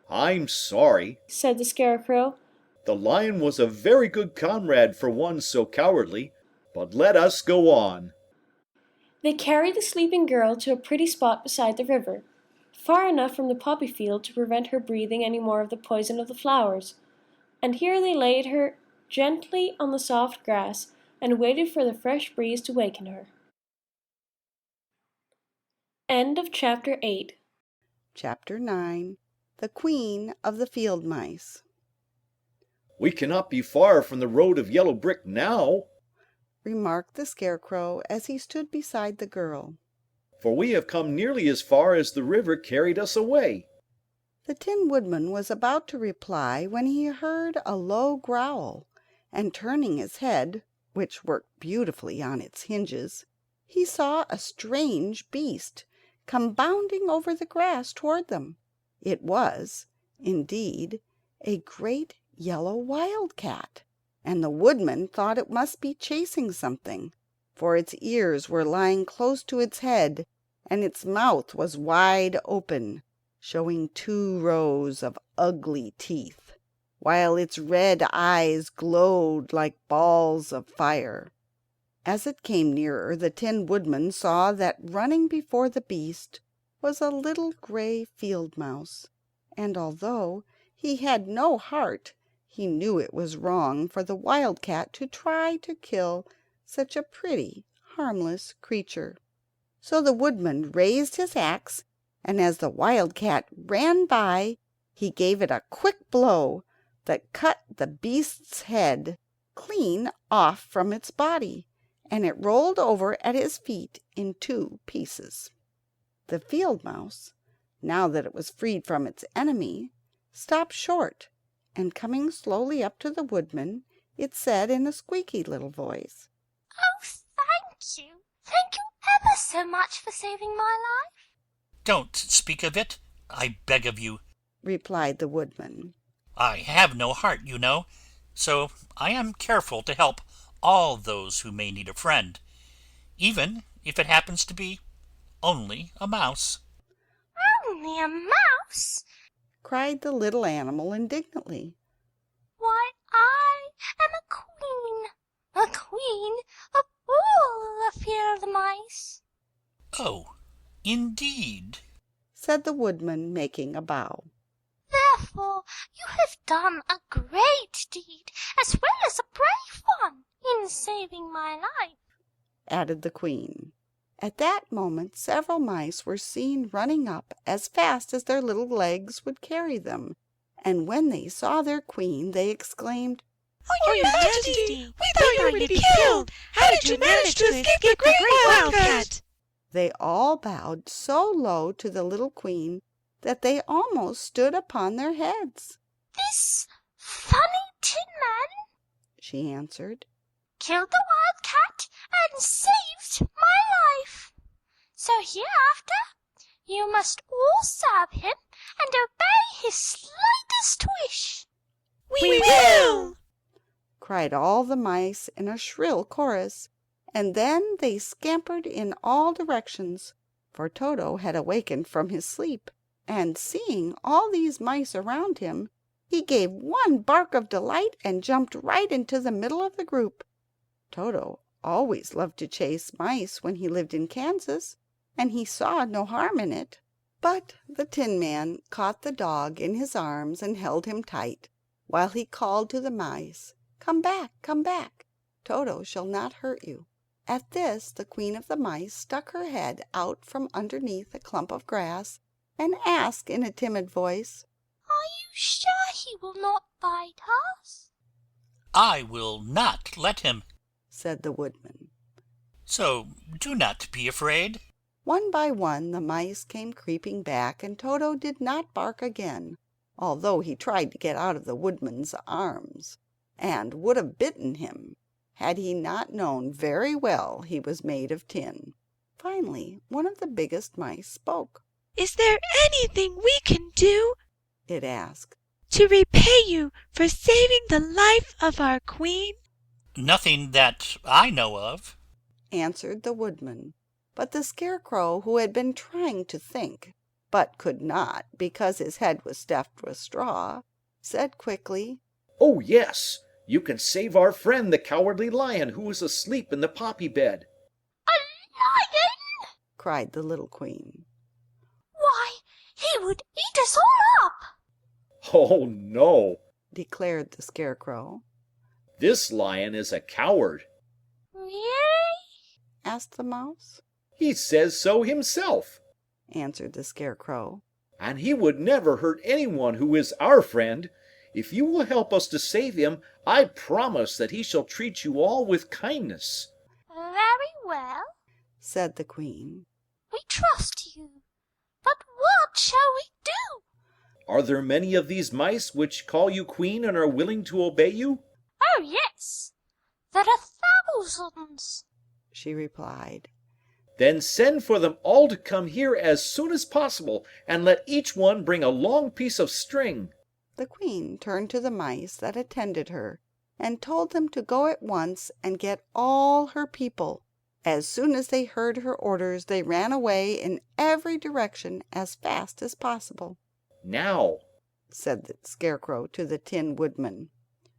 "I'm sorry," said the Scarecrow. "The lion was a very good comrade for one so cowardly, but let us go on." They carried the sleeping girl to a pretty spot beside the river, far enough from the poppy field to prevent her breathing any more of the poison of the flowers, and here they laid her gently on the soft grass and waited for the fresh breeze to waken her. End of Chapter 8. Chapter 9. The Queen of the Field Mice. "We cannot be far from the road of yellow brick now," remarked the Scarecrow as he stood beside the girl, "for we have come nearly as far as the river carried us away." The Tin Woodman was about to reply when he heard a low growl, and turning his head, which worked beautifully on its hinges, he saw a strange beast come bounding over the grass toward them. It was, indeed, a great yellow wildcat, and the Woodman thought it must be chasing something, for its ears were lying close to its head, and its mouth was wide open, showing 2 rows of ugly teeth, while its red eyes glowed like balls of fire. As it came nearer, the Tin Woodman saw that running before the beast was a little gray field mouse, and although he had no heart, he knew it was wrong for the wildcat to try to kill such a pretty, harmless creature. So the Woodman raised his axe, and as the wildcat ran by, he gave it a quick blow that cut the beast's head clean off from its body, and it rolled over at his feet in 2 pieces. The field mouse, now that it was freed from its enemy, stopped short, and coming slowly up to the Woodman, it said in a squeaky little voice, "Oh, thank you. Thank you ever so much for saving my life." "Don't speak of it, I beg of you," replied the Woodman. "I have no heart, you know, so I am careful to help all those who may need a friend, even if it happens to be only a mouse." "Only a mouse?" cried the little animal indignantly. "Why, I am a queen of all the field mice." "Oh, indeed," said the Woodman, making a bow. "Therefore you have done a great deed, as well as a brave one, in saving my life," added the Queen. At that moment several mice were seen running up as fast as their little legs would carry them, and when they saw their Queen they exclaimed, "Oh, your Majesty! We thought you were going to be killed! How did you manage to escape the great wildcat?" They all bowed so low to the little Queen that they almost stood upon their heads. "This funny Tin Man," she answered, "killed the wildcat and saved my life. So hereafter you must all serve him and obey his slightest wish." "We will!" cried all the mice in a shrill chorus, and then they scampered in all directions, for Toto had awakened from his sleep, and seeing all these mice around him, he gave one bark of delight and jumped right into the middle of the group. Toto always loved to chase mice when he lived in Kansas, and he saw no harm in it. But the Tin Man caught the dog in his arms and held him tight, while he called to the mice, "Come back, come back! Toto shall not hurt you." At this the Queen of the Mice stuck her head out from underneath a clump of grass and asked in a timid voice, "Are you sure he will not bite us?" "I will not let him," said the Woodman. "So do not be afraid." One by one the mice came creeping back, and Toto did not bark again, although he tried to get out of the Woodman's arms, and would have bitten him had he not known very well he was made of tin. Finally one of the biggest mice spoke. "Is there anything we can do," it asked, to repay you for saving the life of our queen? Nothing that I know of, answered the Woodman. But the Scarecrow, who had been trying to think, but could not because his head was stuffed with straw, said quickly, "Oh, yes! You can save our friend the Cowardly Lion who is asleep in the poppy bed." A lion? cried the little queen. Why, he would eat us all up! "Oh, no! declared the Scarecrow. This lion is a coward." Really? asked the mouse. "He says so himself." answered the Scarecrow. "And he would never hurt anyone who is our friend. If you will help us to save him, I promise that he shall treat you all with kindness." Very well, said the queen. we trust you. But what shall we do? "Are there many of these mice which call you queen and are willing to obey you?" Oh, yes, there are thousands, she replied. "Then send for them all to come here as soon as possible, and let each one bring a long piece of string." The queen turned to the mice that attended her and told them to go at once and get all her people. As soon as they heard her orders they ran away in every direction as fast as possible. "Now," said the Scarecrow to the Tin Woodman,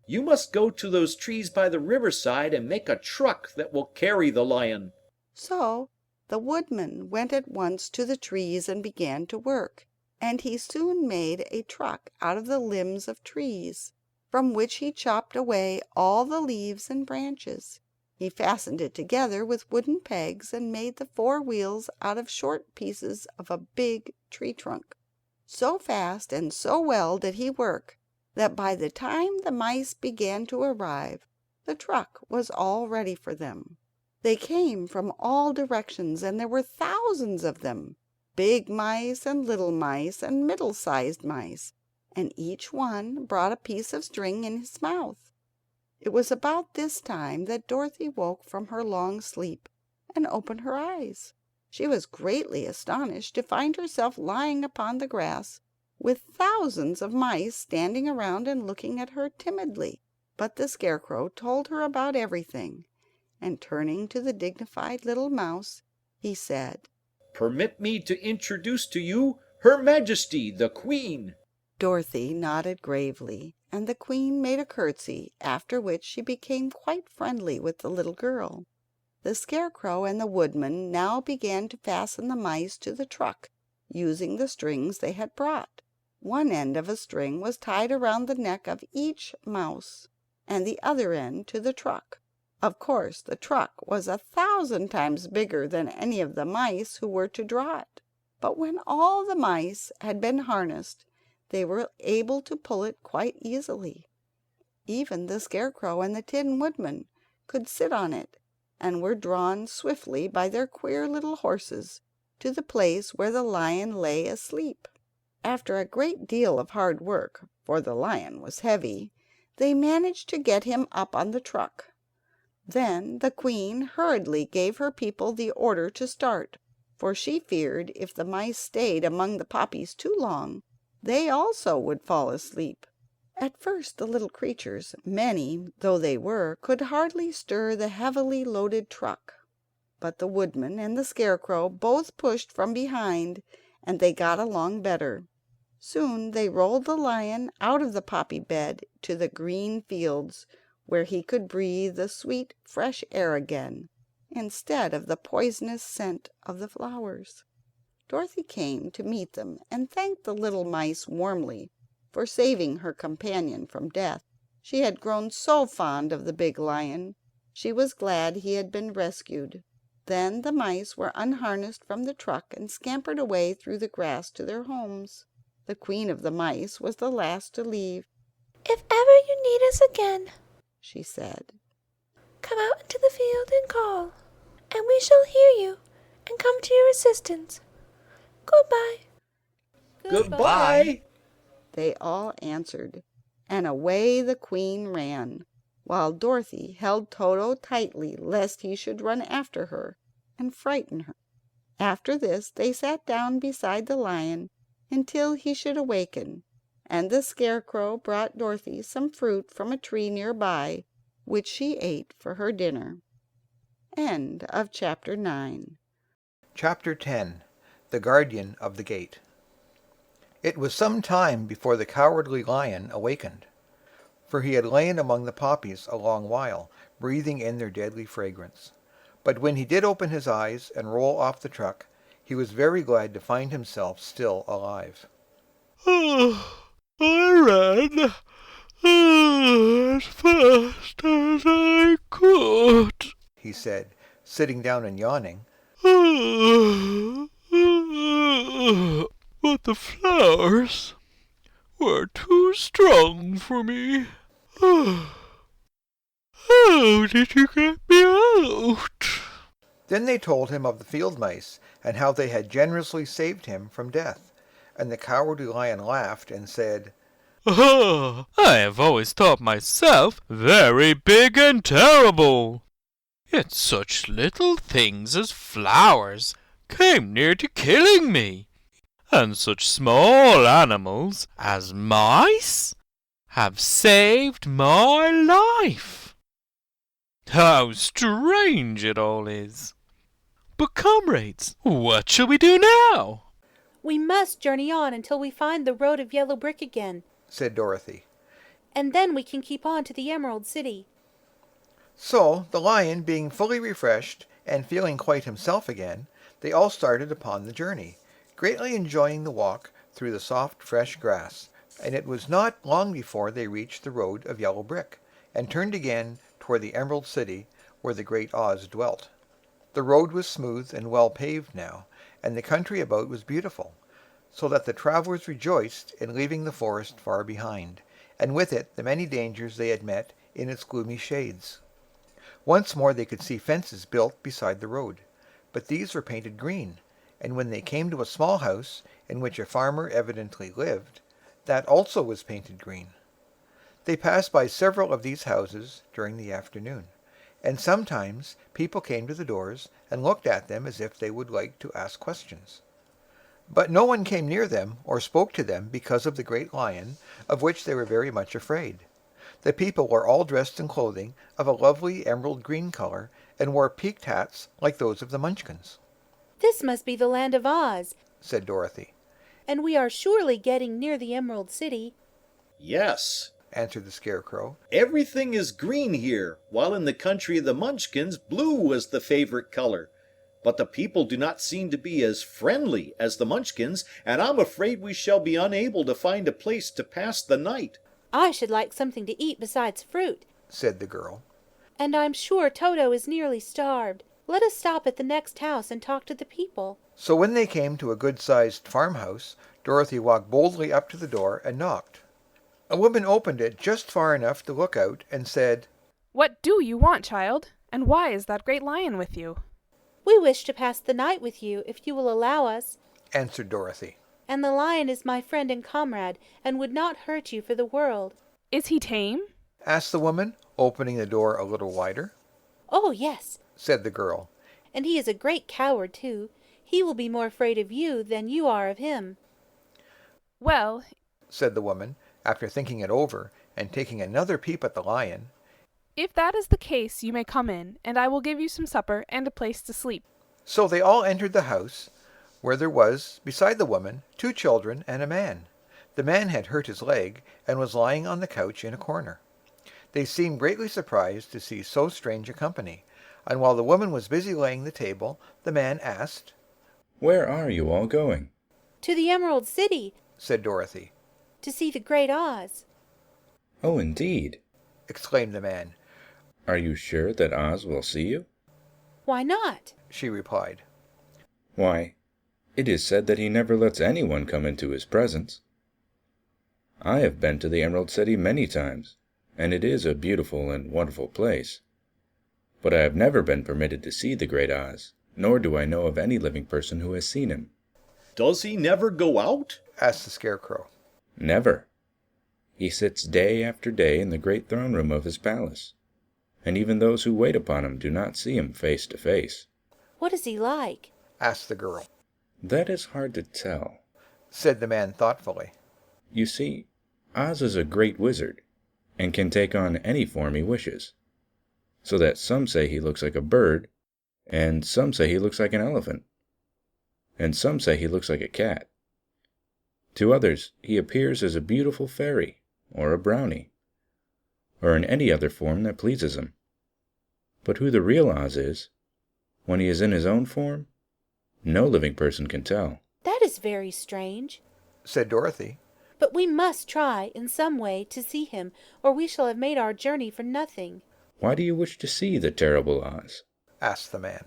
"you must go to those trees by the riverside and make a truck that will carry the lion." So the Woodman went at once to the trees and began to work, and he soon made a truck out of the limbs of trees, from which he chopped away all the leaves and branches. He fastened it together with wooden pegs and made the four wheels out of short pieces of a big tree trunk. So fast and so well did he work that by the time the mice began to arrive, the truck was all ready for them. They came from all directions, and there were thousands of them, big mice and little mice and middle-sized mice, and each one brought a piece of string in his mouth. It was about this time that Dorothy woke from her long sleep and opened her eyes. She was greatly astonished to find herself lying upon the grass with thousands of mice standing around and looking at her timidly. But the Scarecrow told her about everything, and turning to the dignified little mouse, he said, "Permit me to introduce to you Her Majesty the Queen." Dorothy nodded gravely, and the queen made a curtsy, after which she became quite friendly with the little girl. The Scarecrow and the Woodman now began to fasten the mice to the truck, using the strings they had brought. One end of a string was tied around the neck of each mouse, and the other end to the truck. Of course the truck was 1,000 times bigger than any of the mice who were to draw it, but when all the mice had been harnessed they were able to pull it quite easily. Even the Scarecrow and the Tin Woodman could sit on it, and were drawn swiftly by their queer little horses to the place where the lion lay asleep. After a great deal of hard work, for the lion was heavy, they managed to get him up on the truck. Then the queen hurriedly gave her people the order to start, for she feared if the mice stayed among the poppies too long they also would fall asleep. At first the little creatures, many though they were, could hardly stir the heavily loaded truck. But the Woodman and the Scarecrow both pushed from behind, and they got along better. Soon they rolled the lion out of the poppy bed to the green fields, where he could breathe the sweet fresh air again, instead of the poisonous scent of the flowers. Dorothy came to meet them and thanked the little mice warmly for saving her companion from death. She had grown so fond of the big lion, she was glad he had been rescued. Then the mice were unharnessed from the truck and scampered away through the grass to their homes. The queen of the mice was the last to leave. "If ever you need us again," she said, "come out into the field and call, and we shall hear you and come to your assistance. Goodbye." "Goodbye," they all answered, and away the queen ran, while Dorothy held Toto tightly lest he should run after her and frighten her. After this they sat down beside the lion until he should awaken, and the Scarecrow brought Dorothy some fruit from a tree near by, which she ate for her dinner. End of chapter 9. Chapter 10. The Guardian of the Gate. It was some time before the Cowardly Lion awakened, for he had lain among the poppies a long while, breathing in their deadly fragrance. But when he did open his eyes and roll off the truck, he was very glad to find himself still alive. I ran as fast as I could, he said, sitting down and yawning. But the flowers were too strong for me. How did you get me out? Then they told him of the field mice, and how they had generously saved him from death. And the Cowardly Lion laughed and said, I have always thought myself very big and terrible. Yet such little things as flowers came near to killing me, and such small animals as mice have saved my life. How strange it all is! But comrades, what shall we do now? We must journey on until we find the road of yellow brick again, said Dorothy. And then we can keep on to the Emerald City. So, the lion being fully refreshed and feeling quite himself again, they all started upon the journey, greatly enjoying the walk through the soft, fresh grass, and it was not long before they reached the road of yellow brick, and turned again toward the Emerald City where the great Oz dwelt. The road was smooth and well paved now, and the country about was beautiful, so that the travelers rejoiced in leaving the forest far behind, and with it the many dangers they had met in its gloomy shades. Once more they could see fences built beside the road, but these were painted green, and when they came to a small house in which a farmer evidently lived, that also was painted green. They passed by several of these houses during the afternoon, and sometimes people came to the doors and looked at them as if they would like to ask questions. But no one came near them or spoke to them because of the great lion, of which they were very much afraid. The people were all dressed in clothing of a lovely emerald green color, and wore peaked hats like those of the Munchkins. This must be the land of Oz, said Dorothy. And we are surely getting near the Emerald City. Yes, answered the Scarecrow. Everything is green here, while in the country of the Munchkins, blue was the favorite color. But the people do not seem to be as friendly as the Munchkins, and I'm afraid we shall be unable to find a place to pass the night. I should like something to eat besides fruit, said the girl. And I'm sure Toto is nearly starved. Let us stop at the next house and talk to the people. So when they came to a good-sized farmhouse, Dorothy walked boldly up to the door and knocked. A woman opened it just far enough to look out and said, "What do you want, child? And why is that great lion with you?" "We wish to pass the night with you, if you will allow us," answered Dorothy. "And the lion is my friend and comrade, and would not hurt you for the world." "Is he tame?" asked the woman, opening the door a little wider. "Oh, yes," said the girl. "And he is a great coward, too. He will be more afraid of you than you are of him." "Well," said the woman, after thinking it over and taking another peep at the lion, "if that is the case, you may come in, and I will give you some supper and a place to sleep." So they all entered the house, where there was, beside the woman, 2 children and a man. The man had hurt his leg, and was lying on the couch in a corner. They seemed greatly surprised to see so strange a company, and while the woman was busy laying the table, the man asked, "Where are you all going?" "To the Emerald City," said Dorothy. "to see the great Oz." "Oh, indeed!" exclaimed the man. "Are you sure that Oz will see you?" "Why not?" she replied. "Why, it is said that he never lets anyone come into his presence. I have been to the Emerald City many times, and it is a beautiful and wonderful place. But I have never been permitted to see the great Oz, nor do I know of any living person who has seen him." "Does he never go out?" asked the Scarecrow. "Never. He sits day after day in the great throne room of his palace, and even those who wait upon him do not see him face to face." "What is he like?" asked the girl. "That is hard to tell," said the man thoughtfully. "You see, Oz is a great wizard, and can take on any form he wishes, so that some say he looks like a bird, and some say he looks like an elephant, and some say he looks like a cat. To others, he appears as a beautiful fairy, or a brownie, or in any other form that pleases him. But who the real Oz is, when he is in his own form, no living person can tell. That is very strange, said Dorothy. But we must try, in some way, to see him, or we shall have made our journey for nothing. Why do you wish to see the terrible Oz? Asked the man.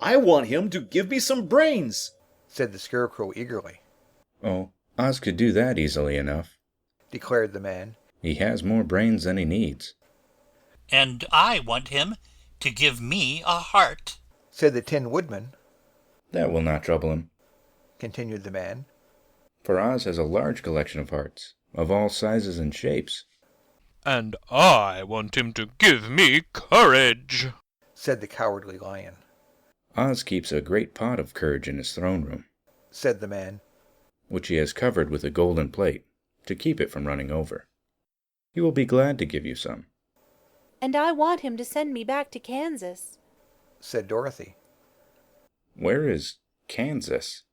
I want him to give me some brains, said the Scarecrow eagerly. Oh, Oz could do that easily enough, declared the man. He has more brains than he needs. And I want him to give me a heart, said the Tin Woodman. That will not trouble him, continued the man. For Oz has a large collection of hearts, of all sizes and shapes. And I want him to give me courage, said the Cowardly Lion. Oz keeps a great pot of courage in his throne room, said the man, which he has covered with a golden plate, to keep it from running over. He will be glad to give you some. And I want him to send me back to Kansas, said Dorothy. Where is Kansas?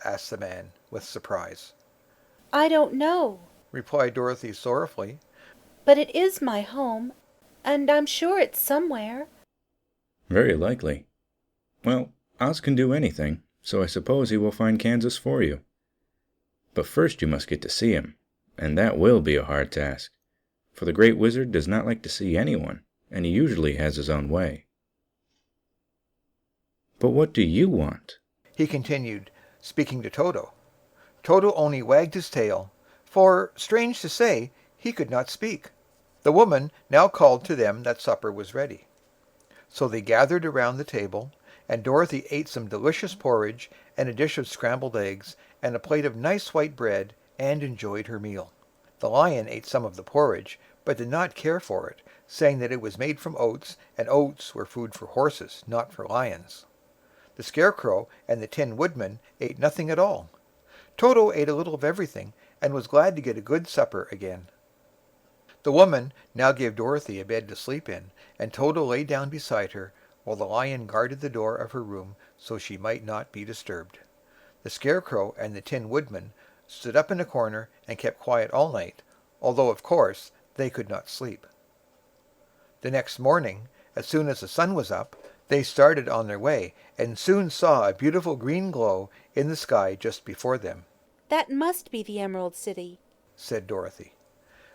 Asked the man, with surprise. I don't know, replied Dorothy sorrowfully. But it is my home, and I'm sure it's somewhere. Very likely. Well, Oz can do anything, so I suppose he will find Kansas for you. But first you must get to see him, and that will be a hard task, for the Great Wizard does not like to see anyone, and he usually has his own way. But what do you want? He continued, speaking to Toto. Toto only wagged his tail, for, strange to say, he could not speak. The woman now called to them that supper was ready. So they gathered around the table, and Dorothy ate some delicious porridge and a dish of scrambled eggs and a plate of nice white bread, and enjoyed her meal. The lion ate some of the porridge, but did not care for it, saying that it was made from oats, and oats were food for horses, not for lions. The Scarecrow and the Tin Woodman ate nothing at all. Toto ate a little of everything, and was glad to get a good supper again. The woman now gave Dorothy a bed to sleep in, and Toto lay down beside her, while the lion guarded the door of her room so she might not be disturbed. The Scarecrow and the Tin Woodman stood up in a corner and kept quiet all night, although of course they could not sleep. The next morning, as soon as the sun was up, they started on their way, and soon saw a beautiful green glow in the sky just before them. That must be the Emerald City, said Dorothy.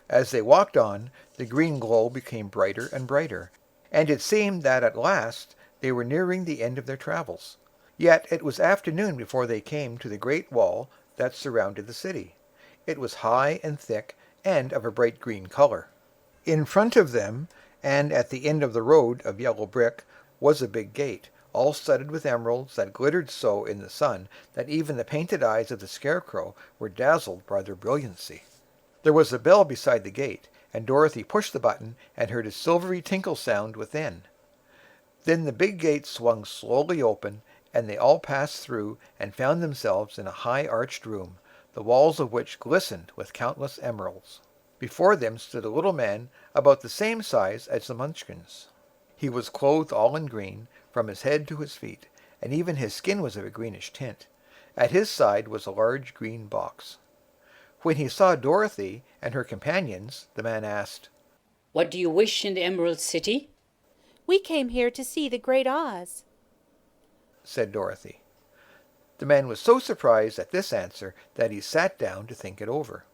As they walked on, the green glow became brighter and brighter, and it seemed that at last they were nearing the end of their travels. Yet it was afternoon before they came to the great wall that surrounded the city. It was high and thick, and of a bright green color. In front of them, and at the end of the road of yellow brick, was a big gate, all studded with emeralds that glittered so in the sun that even the painted eyes of the Scarecrow were dazzled by their brilliancy. There was a bell beside the gate, and Dorothy pushed the button and heard a silvery tinkle sound within. Then the big gate swung slowly open, and they all passed through and found themselves in a high arched room, the walls of which glistened with countless emeralds. Before them stood a little man about the same size as the Munchkins. He was clothed all in green, from his head to his feet, and even his skin was of a greenish tint. At his side was a large green box. When he saw Dorothy and her companions, the man asked, "What do you wish in the Emerald City?" "We came here to see the Great Oz," said Dorothy. The man was so surprised at this answer that he sat down to think it over.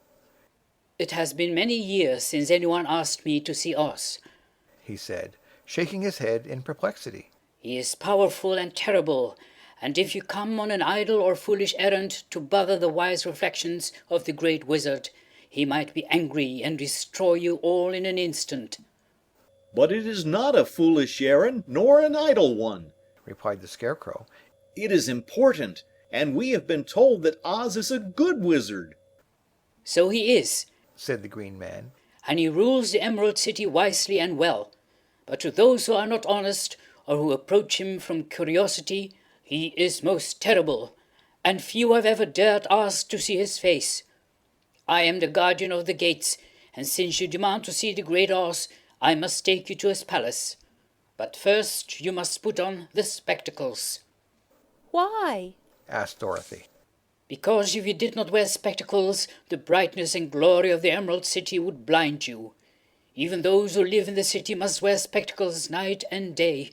"It has been many years since anyone asked me to see Oz," he said, shaking his head in perplexity. "He is powerful and terrible, and if you come on an idle or foolish errand to bother the wise reflections of the great wizard, he might be angry and destroy you all in an instant." "But it is not a foolish errand, nor an idle one," replied the Scarecrow. "It is important, and we have been told that Oz is a good wizard." "So he is," said the Green Man, "and he rules the Emerald City wisely and well. But to those who are not honest, or who approach him from curiosity, he is most terrible, and few have ever dared ask to see his face. I am the guardian of the gates, and since you demand to see the great Oz, I must take you to his palace. But first you must put on the spectacles. Why? asked Dorothy. Because if you did not wear spectacles, the brightness and glory of the Emerald City would blind you. Even those who live in the city must wear spectacles night and day.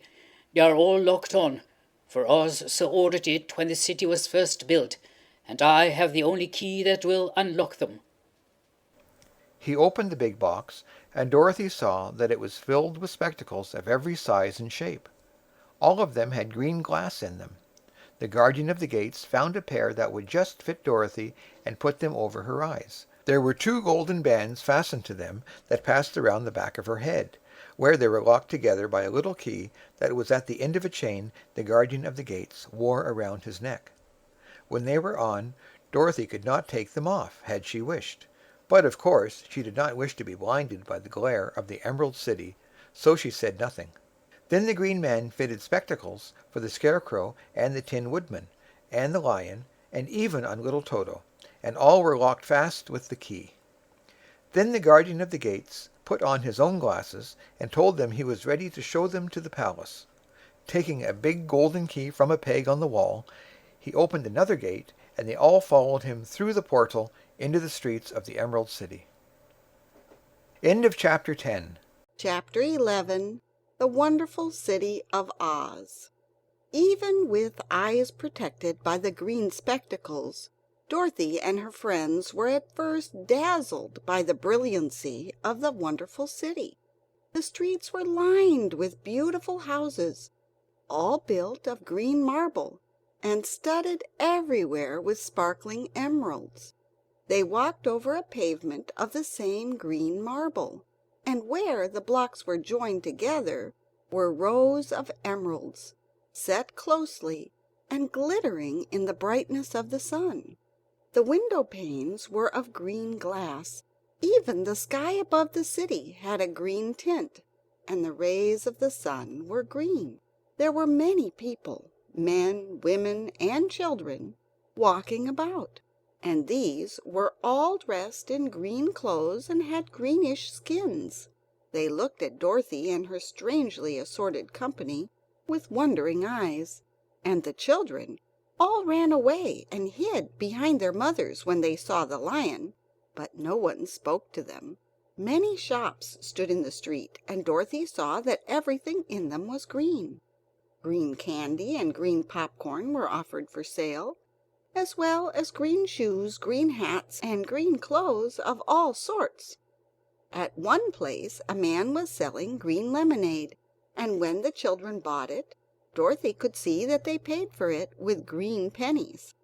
They are all locked on, for Oz so ordered it when the city was first built, and I have the only key that will unlock them. He opened the big box, and Dorothy saw that it was filled with spectacles of every size and shape. All of them had green glass in them. The guardian of the gates found a pair that would just fit Dorothy and put them over her eyes. There were 2 golden bands fastened to them that passed around the back of her head, where they were locked together by a little key that was at the end of a chain the guardian of the gates wore around his neck. When they were on, Dorothy could not take them off, had she wished. But of course she did not wish to be blinded by the glare of the Emerald City, so she said nothing. Then the Green Man fitted spectacles for the Scarecrow and the Tin Woodman, and the Lion, and even on little Toto, and all were locked fast with the key. Then the guardian of the gates put on his own glasses and told them he was ready to show them to the palace. Taking a big golden key from a peg on the wall, he opened another gate, and they all followed him through the portal into the streets of the Emerald City. End of Chapter 10. Chapter 11. The Wonderful City of Oz. Even with eyes protected by the green spectacles, Dorothy and her friends were at first dazzled by the brilliancy of the wonderful city. The streets were lined with beautiful houses, all built of green marble, and studded everywhere with sparkling emeralds. They walked over a pavement of the same green marble, and where the blocks were joined together were rows of emeralds, set closely and glittering in the brightness of the sun. The window panes were of green glass. Even the sky above the city had a green tint, and the rays of the sun were green. There were many people, men, women, and children, walking about, and these were all dressed in green clothes and had greenish skins. They looked at Dorothy and her strangely assorted company with wondering eyes, and the children all ran away and hid behind their mothers when they saw the lion, but no one spoke to them. Many shops stood in the street, and Dorothy saw that everything in them was green. Green candy and green popcorn were offered for sale, as well as green shoes, green hats, and green clothes of all sorts. At one place a man was selling green lemonade, and when the children bought it, Dorothy could see that they paid for it with green pennies.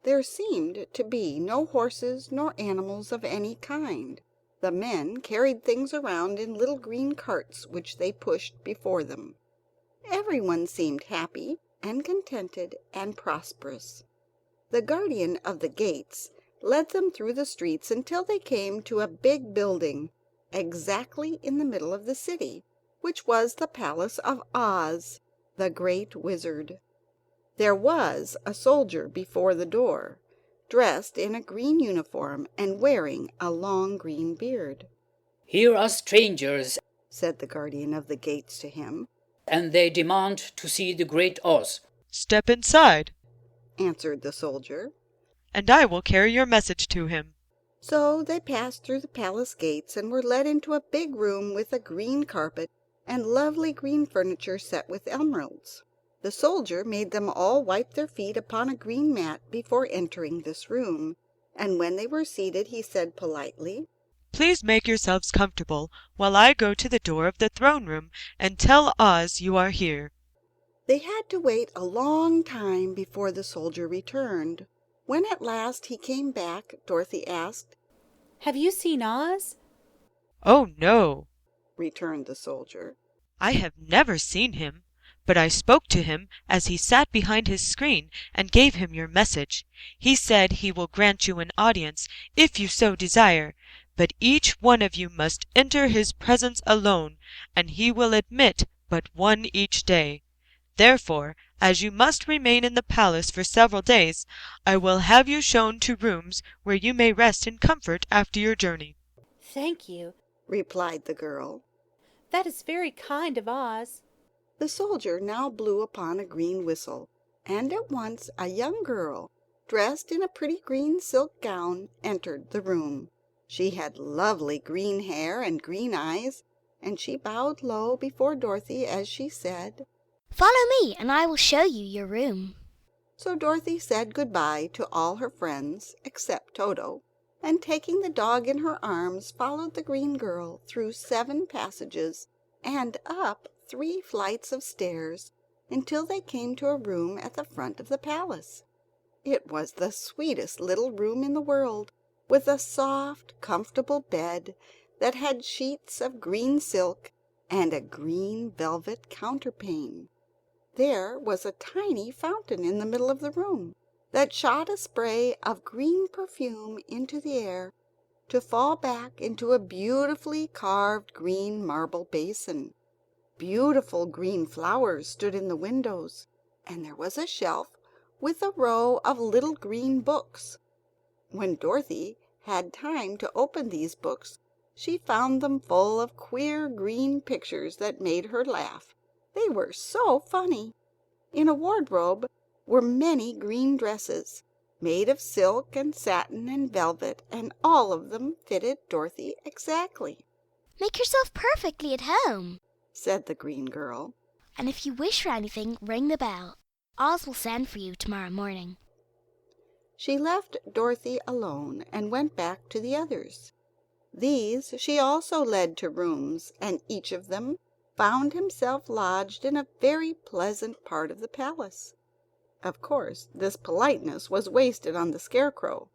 There seemed to be no horses nor animals of any kind. The men carried things around in little green carts which they pushed before them. Everyone seemed happy and contented and prosperous. The guardian of the gates led them through the streets until they came to a big building exactly in the middle of the city, which was the palace of Oz, the great wizard. There was a soldier before the door, dressed in a green uniform and wearing a long green beard. "Here are strangers," said the guardian of the gates to him, "and they demand to see the great Oz." "Step inside," answered the soldier, "and I will carry your message to him." So they passed through the palace gates and were led into a big room with a green carpet and lovely green furniture set with emeralds. The soldier made them all wipe their feet upon a green mat before entering this room, and when they were seated he said politely, "Please make yourselves comfortable while I go to the door of the throne room and tell Oz you are here." They had to wait a long time before the soldier returned. When at last he came back, Dorothy asked, "Have you seen Oz?" "Oh, no," returned the soldier. "I have never seen him, but I spoke to him as he sat behind his screen and gave him your message. He said he will grant you an audience if you so desire, but each one of you must enter his presence alone, and he will admit but one each day. Therefore, as you must remain in the palace for several days, I will have you shown to rooms where you may rest in comfort after your journey." Thank you, replied the girl. that is very kind of Oz. The soldier now blew upon a green whistle, and at once a young girl, dressed in a pretty green silk gown, entered the room. She had lovely green hair and green eyes, and she bowed low before Dorothy as she said, "Follow me, and I will show you your room." So Dorothy said good-bye to all her friends except Toto, and taking the dog in her arms followed the green girl through 7 passages and up 3 flights of stairs until they came to a room at the front of the palace. It was the sweetest little room in the world, with a soft, comfortable bed that had sheets of green silk and a green velvet counterpane. There was a tiny fountain in the middle of the room that shot a spray of green perfume into the air, to fall back into a beautifully carved green marble basin. Beautiful green flowers stood in the windows, and there was a shelf with a row of little green books. When Dorothy had time to open these books, she found them full of queer green pictures that made her laugh. They were so funny. In a wardrobe were many green dresses, made of silk and satin and velvet, and all of them fitted Dorothy exactly. "Make yourself perfectly at home," said the green girl. "and if you wish for anything, ring the bell. Oz will send for you tomorrow morning." She left Dorothy alone and went back to the others. These she also led to rooms, and each of them found himself lodged in a very pleasant part of the palace. Of course, this politeness was wasted on the Scarecrow,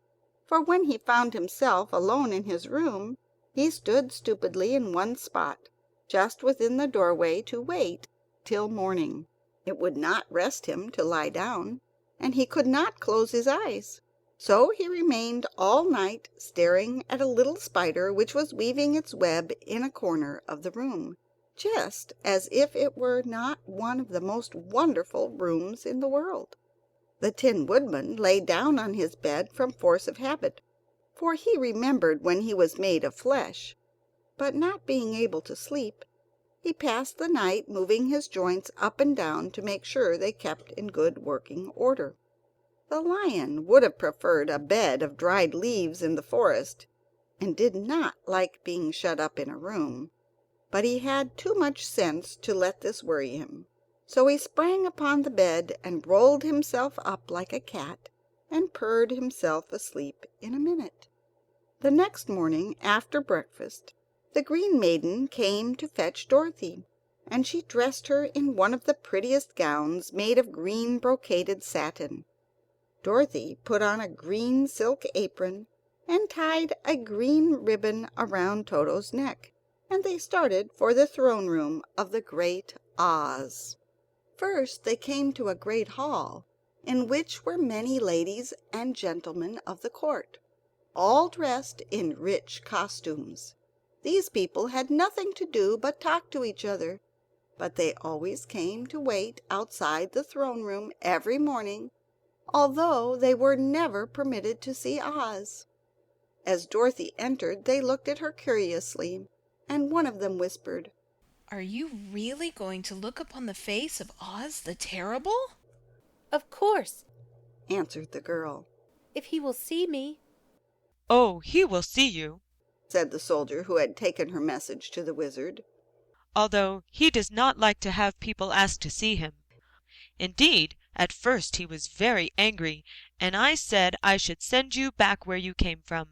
for when he found himself alone in his room, he stood stupidly in one spot, just within the doorway, to wait till morning. It would not rest him to lie down, and he could not close his eyes. So he remained all night staring at a little spider which was weaving its web in a corner of the room, just as if it were not one of the most wonderful rooms in the world. The Tin Woodman lay down on his bed from force of habit, for he remembered when he was made of flesh; but not being able to sleep, he passed the night moving his joints up and down to make sure they kept in good working order. The Lion would have preferred a bed of dried leaves in the forest, and did not like being shut up in a room, but he had too much sense to let this worry him. So he sprang upon the bed and rolled himself up like a cat, and purred himself asleep in a minute. The next morning, after breakfast, the Green Maiden came to fetch Dorothy, and she dressed her in one of the prettiest gowns made of green brocaded satin. Dorothy put on a green silk apron and tied a green ribbon around Toto's neck, and they started for the throne room of the great Oz. First they came to a great hall, in which were many ladies and gentlemen of the court, all dressed in rich costumes. These people had nothing to do but talk to each other, but they always came to wait outside the throne room every morning, although they were never permitted to see Oz. As Dorothy entered they looked at her curiously, and one of them whispered, "Are you really going to look upon the face of Oz the Terrible?" "Of course," answered the girl. "if he will see me." "Oh, he will see you," said the soldier who had taken her message to the wizard, "although he does not like to have people ask to see him. Indeed, at first he was very angry, and I said I should send you back where you came from.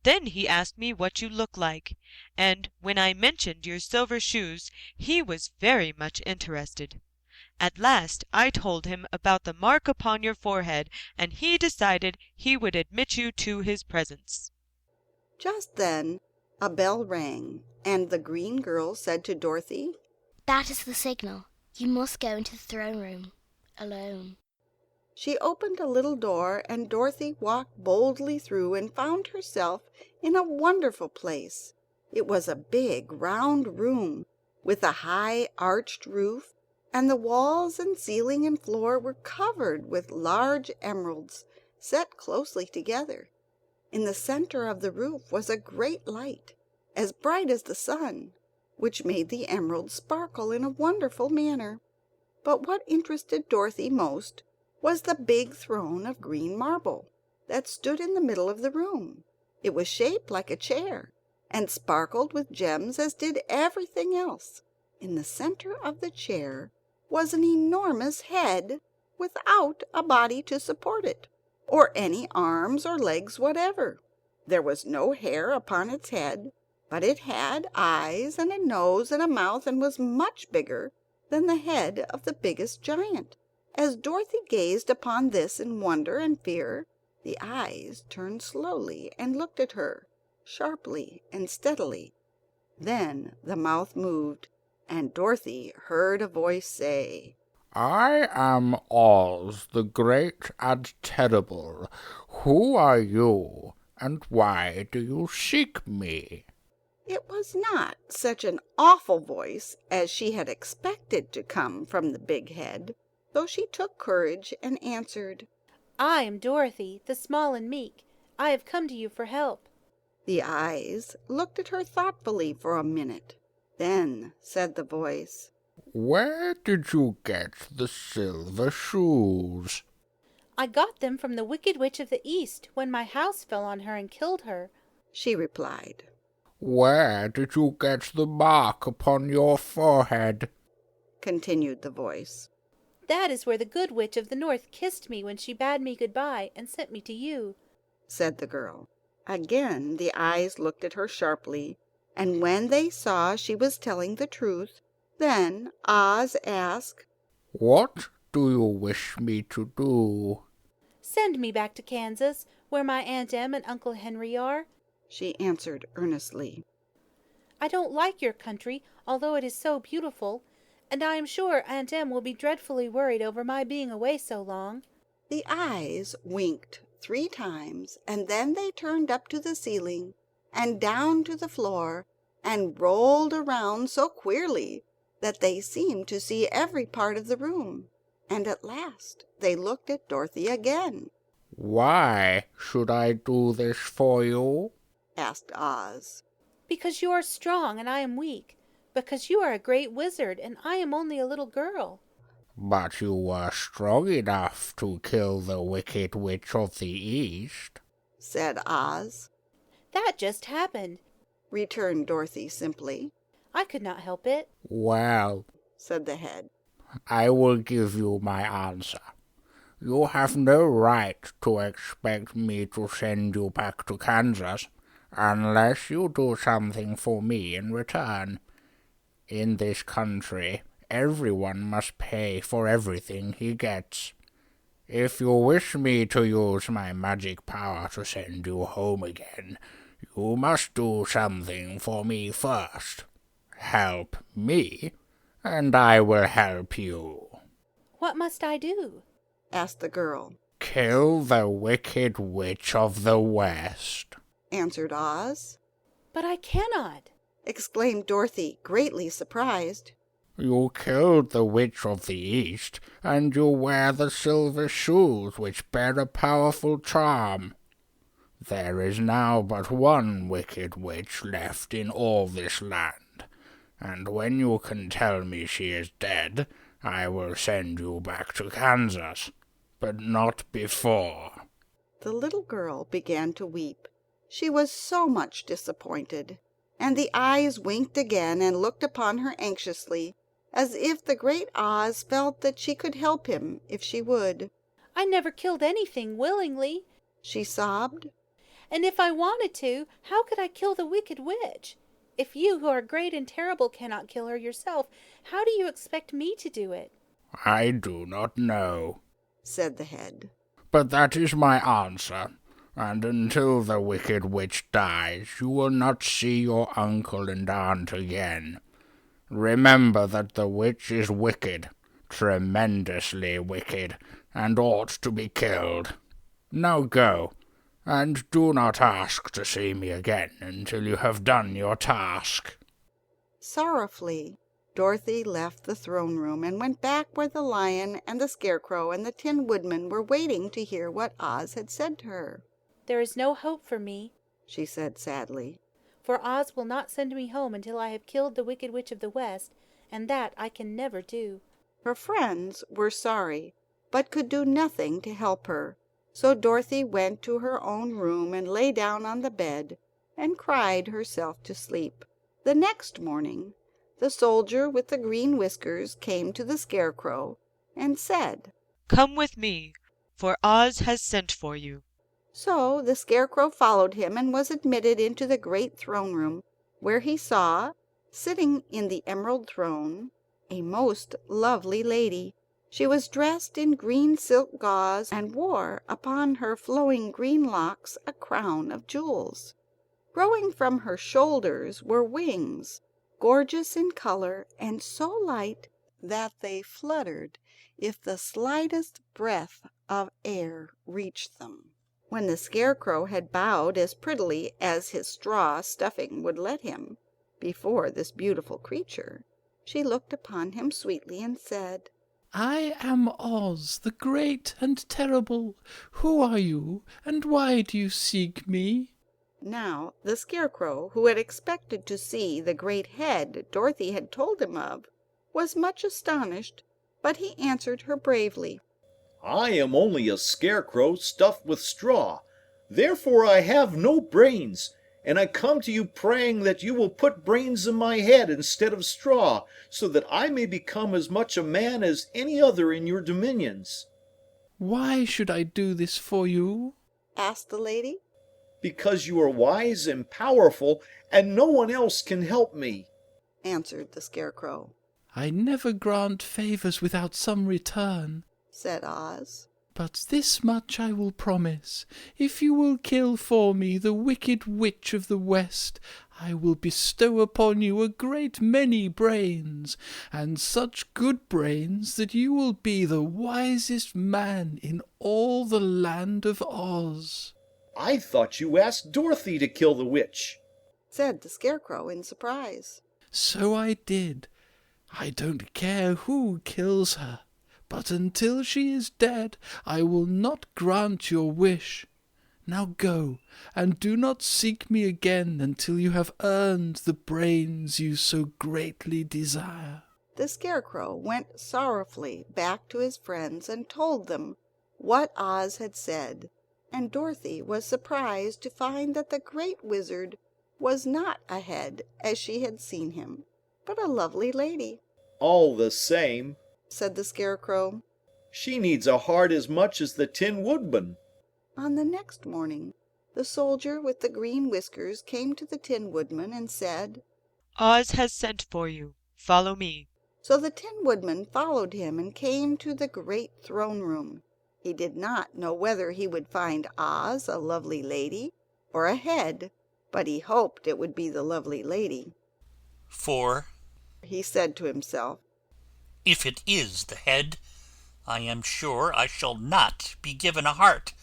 Then he asked me what you looked like, and when I mentioned your silver shoes he was very much interested. At last I told him about the mark upon your forehead, and he decided he would admit you to his presence." Just then a bell rang, and the green girl said to Dorothy, "That is the signal. You must go into the throne room alone." She opened a little door, and Dorothy walked boldly through and found herself in a wonderful place. It was a big round room with a high arched roof and the walls and ceiling and floor were covered with large emeralds set closely together. In the center of the roof was a great light, as bright as the sun, which made the emeralds sparkle in a wonderful manner. But what interested Dorothy most was the big throne of green marble that stood in the middle of the room. It was shaped like a chair, and sparkled with gems as did everything else. In the center of the chair was an enormous head without a body to support it, or any arms or legs whatever. There was no hair upon its head, but it had eyes and a nose and a mouth, and was much bigger than the head of the biggest giant. As Dorothy gazed upon this in wonder and fear, the eyes turned slowly and looked at her, sharply and steadily. Then the mouth moved, and Dorothy heard a voice say, "I am Oz, the great and terrible. Who are you, and why do you seek me?" It was not such an awful voice as she had expected to come from the big head, though she took courage and answered, "I am Dorothy, the small and meek. I have come to you for help." The eyes looked at her thoughtfully for a minute. Then said the voice, "Where did you get the silver shoes?" "I got them from the Wicked Witch of the East when my house fell on her and killed her," she replied. "Where did you get the mark upon your forehead?" continued the voice. "That is where the Good Witch of the North kissed me when she bade me good-bye and sent me to you," said the girl. Again the eyes looked at her sharply, and when they saw she was telling the truth, then Oz asked, "What do you wish me to do?" "Send me back to Kansas, where my Aunt Em and Uncle Henry are," she answered earnestly. "I don't like your country, although it is so beautiful, and I am sure Aunt Em will be dreadfully worried over my being away so long." The eyes winked 3 times, and then they turned up to the ceiling and down to the floor, and rolled around so queerly that they seemed to see every part of the room. And at last they looked at Dorothy again. "Why should I do this for you?" asked Oz. "Because you are strong and I am weak. Because you are a great wizard and I am only a little girl." "But you were strong enough to kill the Wicked Witch of the East," said Oz. "That just happened," returned Dorothy simply. "I could not help it." "Well," said the head, "I will give you my answer. You have no right to expect me to send you back to Kansas unless you do something for me in return. In this country, everyone must pay for everything he gets. If you wish me to use my magic power to send you home again, you must do something for me first. Help me, and I will help you." "What must I do?" asked the girl. "Kill the Wicked Witch of the West," answered Oz. "But I cannot," exclaimed Dorothy, greatly surprised. "You killed the Witch of the East, and you wear the silver shoes which bear a powerful charm. There is now but one Wicked Witch left in all this land, and when you can tell me she is dead, I will send you back to Kansas, but not before." The little girl began to weep. She was so much disappointed, and the eyes winked again and looked upon her anxiously, as if the great Oz felt that she could help him if she would. "I never killed anything willingly," she sobbed. "And if I wanted to, how could I kill the Wicked Witch? If you, who are great and terrible, cannot kill her yourself, how do you expect me to do it?" "I do not know," said the head, "but that is my answer, and until the Wicked Witch dies, you will not see your uncle and aunt again. Remember that the witch is wicked, tremendously wicked, and ought to be killed. Now go, and do not ask to see me again until you have done your task." Sorrowfully, Dorothy left the throne room and went back where the lion and the Scarecrow and the Tin Woodman were waiting to hear what Oz had said to her. "There is no hope for me," she said sadly, "for Oz will not send me home until I have killed the Wicked Witch of the West, and that I can never do." Her friends were sorry, but could do nothing to help her, so Dorothy went to her own room and lay down on the bed and cried herself to sleep. The next morning the soldier with the green whiskers came to the Scarecrow and said, "Come with me, for Oz has sent for you." So the Scarecrow followed him and was admitted into the great throne room, where he saw, sitting in the emerald throne, a most lovely lady. She was dressed in green silk gauze and wore upon her flowing green locks a crown of jewels. Growing from her shoulders were wings, gorgeous in color and so light that they fluttered if the slightest breath of air reached them. When the Scarecrow had bowed as prettily as his straw stuffing would let him before this beautiful creature, she looked upon him sweetly and said, "I am Oz, the great and terrible. Who are you, and why do you seek me?" Now the Scarecrow, who had expected to see the great head Dorothy had told him of, was much astonished, but he answered her bravely, "I am only a scarecrow stuffed with straw. Therefore I have no brains, and I come to you praying that you will put brains in my head instead of straw, so that I may become as much a man as any other in your dominions." "Why should I do this for you?" asked the lady. "Because you are wise and powerful, and no one else can help me," answered the Scarecrow. "I never grant favors without some return," said Oz. "but this much I will promise. If you will kill for me the Wicked Witch of the West, I will bestow upon you a great many brains, and such good brains that you will be the wisest man in all the land of Oz." "I thought you asked Dorothy to kill the witch," said the Scarecrow in surprise. "So I did. I don't care who kills her, but until she is dead I will not grant your wish. Now go, and do not seek me again until you have earned the brains you so greatly desire." The Scarecrow went sorrowfully back to his friends and told them what Oz had said, and Dorothy was surprised to find that the great wizard was not a head as she had seen him, but a lovely lady. "All the same," said the Scarecrow, "she needs a heart as much as the Tin Woodman." On the next morning the soldier with the green whiskers came to the Tin Woodman and said, "Oz has sent for you. Follow me." So the Tin Woodman followed him and came to the great throne room. He did not know whether he would find Oz a lovely lady or a head, but he hoped it would be the lovely lady. "For," he said to himself, "if it is the head, I am sure I shall not be given a heart,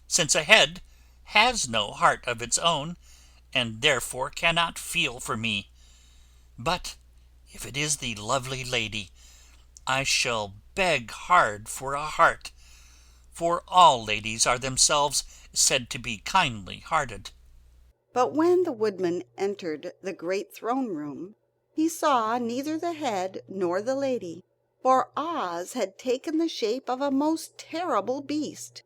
since a head has no heart of its own, and therefore cannot feel for me. But if it is the lovely lady, I shall beg hard for a heart, for all ladies are themselves said to be kindly-hearted." But when the Woodman entered the great throne room, he saw neither the head nor the lady, for Oz had taken the shape of a most terrible beast.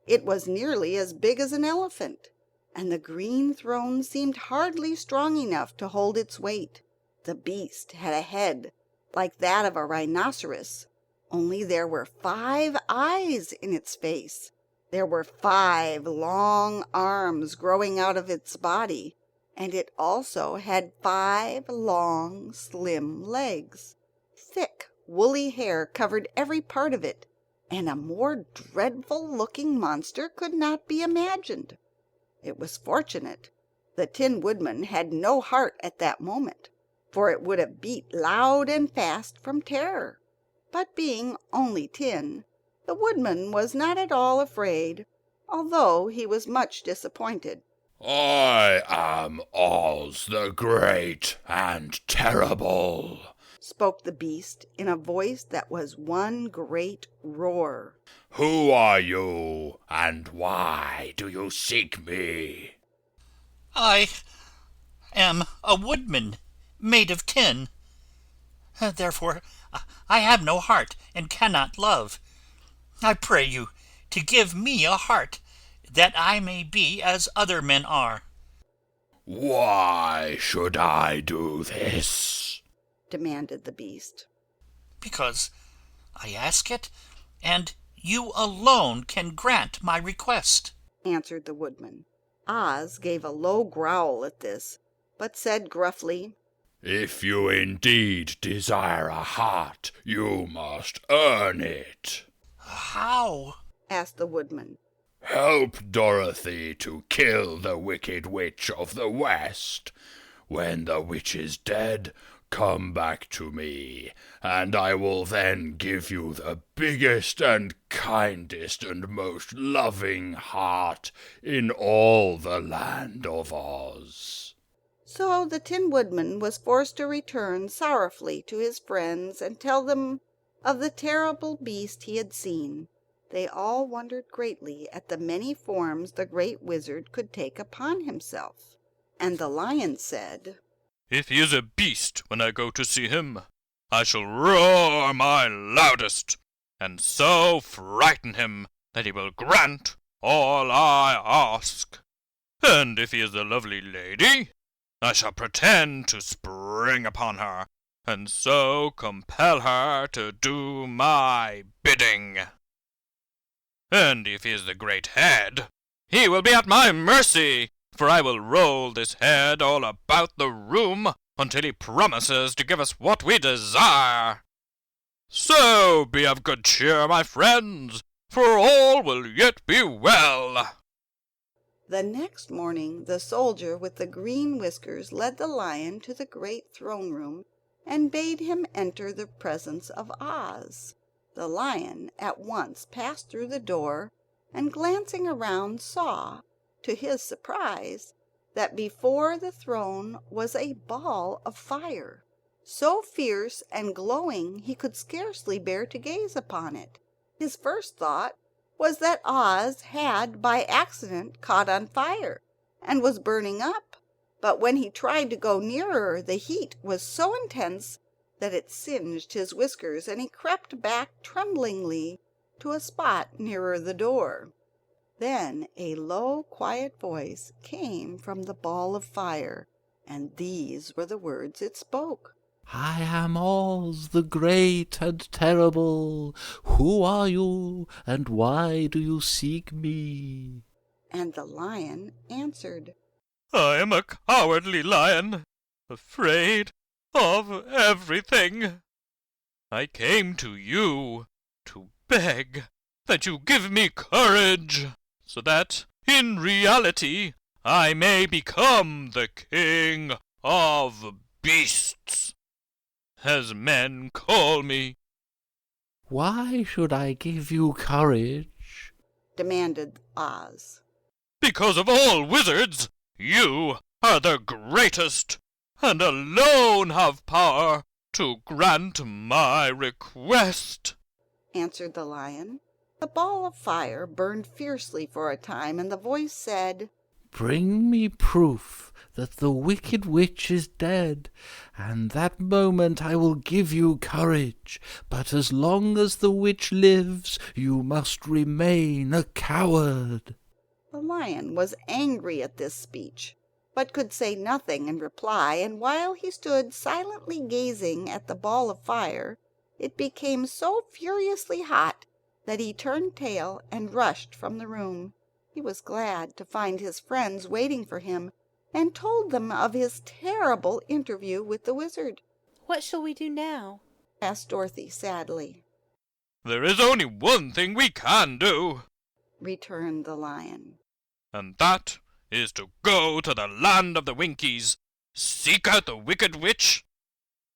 It was nearly as big as an elephant, and the green throne seemed hardly strong enough to hold its weight. The beast had a head like that of a rhinoceros, only there were 5 eyes in its face. There were 5 long arms growing out of its body, and it also had 5 long, slim legs. Thick, woolly hair covered every part of it, and a more dreadful-looking monster could not be imagined. It was fortunate the Tin Woodman had no heart at that moment, for it would have beat loud and fast from terror. But being only tin, the Woodman was not at all afraid, although he was much disappointed. "I am Oz, the great and terrible," spoke the beast in a voice that was one great roar. "Who are you, and why do you seek me?" I am a woodman, made of tin. Therefore I have no heart, and cannot love. I pray you to give me a heart, that I may be as other men are. "Why should I do this?" demanded the beast. Because I ask it, and you alone can grant my request, answered the woodman. Oz gave a low growl at this, but said gruffly, "If you indeed desire a heart, you must earn it." How? asked the woodman. "Help Dorothy to kill the Wicked Witch of the West. When the witch is dead, come back to me, and I will then give you the biggest and kindest and most loving heart in all the land of Oz." So the Tin Woodman was forced to return sorrowfully to his friends and tell them of the terrible beast he had seen. They all wondered greatly at the many forms the great wizard could take upon himself. And the lion said, "If he is a beast when I go to see him, I shall roar my loudest, and so frighten him that he will grant all I ask. And if he is a lovely lady, I shall pretend to spring upon her, and so compel her to do my bidding. And if he is the great head, he will be at my mercy, for I will roll this head all about the room until he promises to give us what we desire. So be of good cheer, my friends, for all will yet be well." The next morning the soldier with the green whiskers led the lion to the great throne room and bade him enter the presence of Oz. The lion at once passed through the door, and glancing around saw, to his surprise, that before the throne was a ball of fire, so fierce and glowing he could scarcely bear to gaze upon it. His first thought was that Oz had by accident caught on fire and was burning up, but when he tried to go nearer the heat was so intense that it singed his whiskers, and he crept back tremblingly to a spot nearer the door. Then a low, quiet voice came from the ball of fire, and these were the words it spoke. "I am Oz, the great and terrible. Who are you, and why do you seek me?" And the lion answered, "I am a cowardly lion, afraid of everything. I came to you to beg that you give me courage, so that, in reality, I may become the king of beasts, as men call me." "Why should I give you courage?" demanded Oz. "Because of all wizards, you are the greatest, and alone have power to grant my request," answered the lion. The ball of fire burned fiercely for a time, and the voice said, "Bring me proof that the wicked witch is dead, and that moment I will give you courage. But as long as the witch lives, you must remain a coward." The lion was angry at this speech, but could say nothing in reply, and while he stood silently gazing at the ball of fire, it became so furiously hot that he turned tail and rushed from the room. He was glad to find his friends waiting for him, and told them of his terrible interview with the wizard. "What shall we do now?" asked Dorothy sadly. "There is only one thing we can do," returned the lion, "and that is to go to the land of the Winkies, seek out the wicked witch,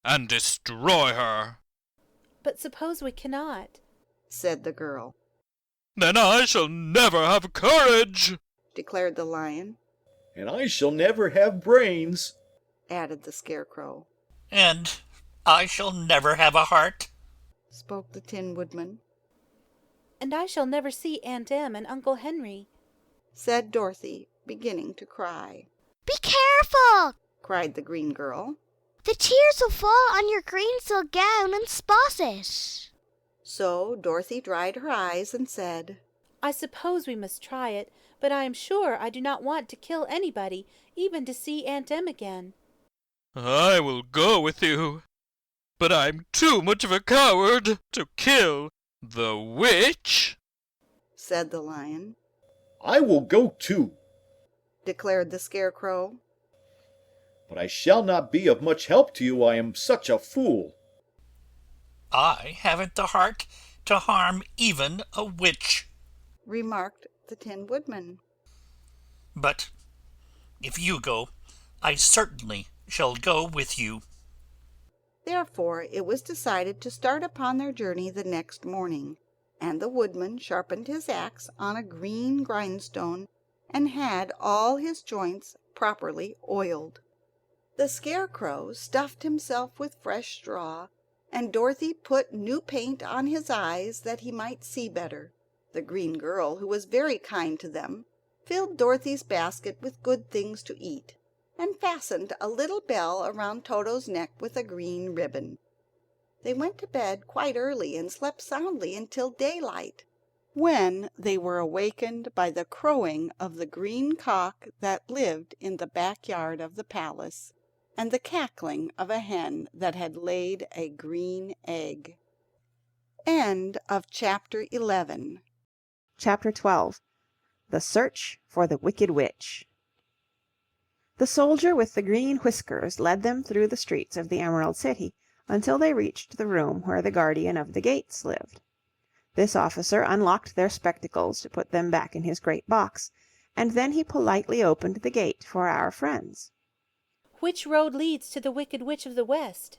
and destroy her." "But suppose we cannot?" said the girl. "Then I shall never have courage," declared the lion. "And I shall never have brains," added the Scarecrow. And I shall never have a heart, spoke the Tin Woodman. And I shall never see Aunt Em and Uncle Henry, said Dorothy, beginning to cry. Be careful! cried the green girl. The tears will fall on your green silk gown and spot it. So Dorothy dried her eyes and said, I suppose we must try it, but I am sure I do not want to kill anybody, even to see Aunt Em again. I will go with you, but I'm too much of a coward to kill the witch, said the lion. I will go too, declared the Scarecrow. but I shall not be of much help to you. I am such a fool. I haven't the heart to harm even a witch, remarked the Tin Woodman. but if you go, I certainly shall go with you. Therefore it was decided to start upon their journey the next morning, and the Woodman sharpened his axe on a green grindstone and had all his joints properly oiled. The Scarecrow stuffed himself with fresh straw, and Dorothy put new paint on his eyes that he might see better. The green girl, who was very kind to them, filled Dorothy's basket with good things to eat, and fastened a little bell around Toto's neck with a green ribbon. They went to bed quite early and slept soundly until daylight, when they were awakened by the crowing of the green cock that lived in the backyard of the palace, and the cackling of a hen that had laid a green egg. Chapter 12. The Search for the Wicked Witch. The soldier with the green whiskers led them through the streets of the Emerald City until they reached the room where the guardian of the gates lived. This officer unlocked their spectacles to put them back in his great box, and then he politely opened the gate for our friends. Which road leads to the Wicked Witch of the West?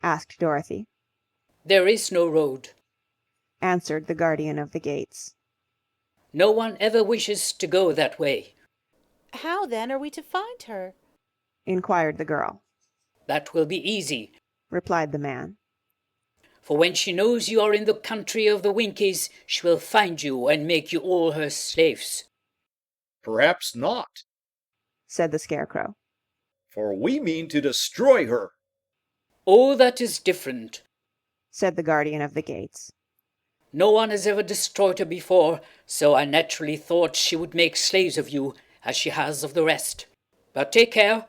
asked Dorothy. There is no road, answered the guardian of the gates. No one ever wishes to go that way. How, then, are we to find her? inquired the girl. That will be easy, replied the man. For when she knows you are in the country of the Winkies, she will find you and make you all her slaves. Perhaps not, said the Scarecrow. For we mean to destroy her. Oh, that is different, said the guardian of the gates. No one has ever destroyed her before, so I naturally thought she would make slaves of you, as she has of the rest. But take care,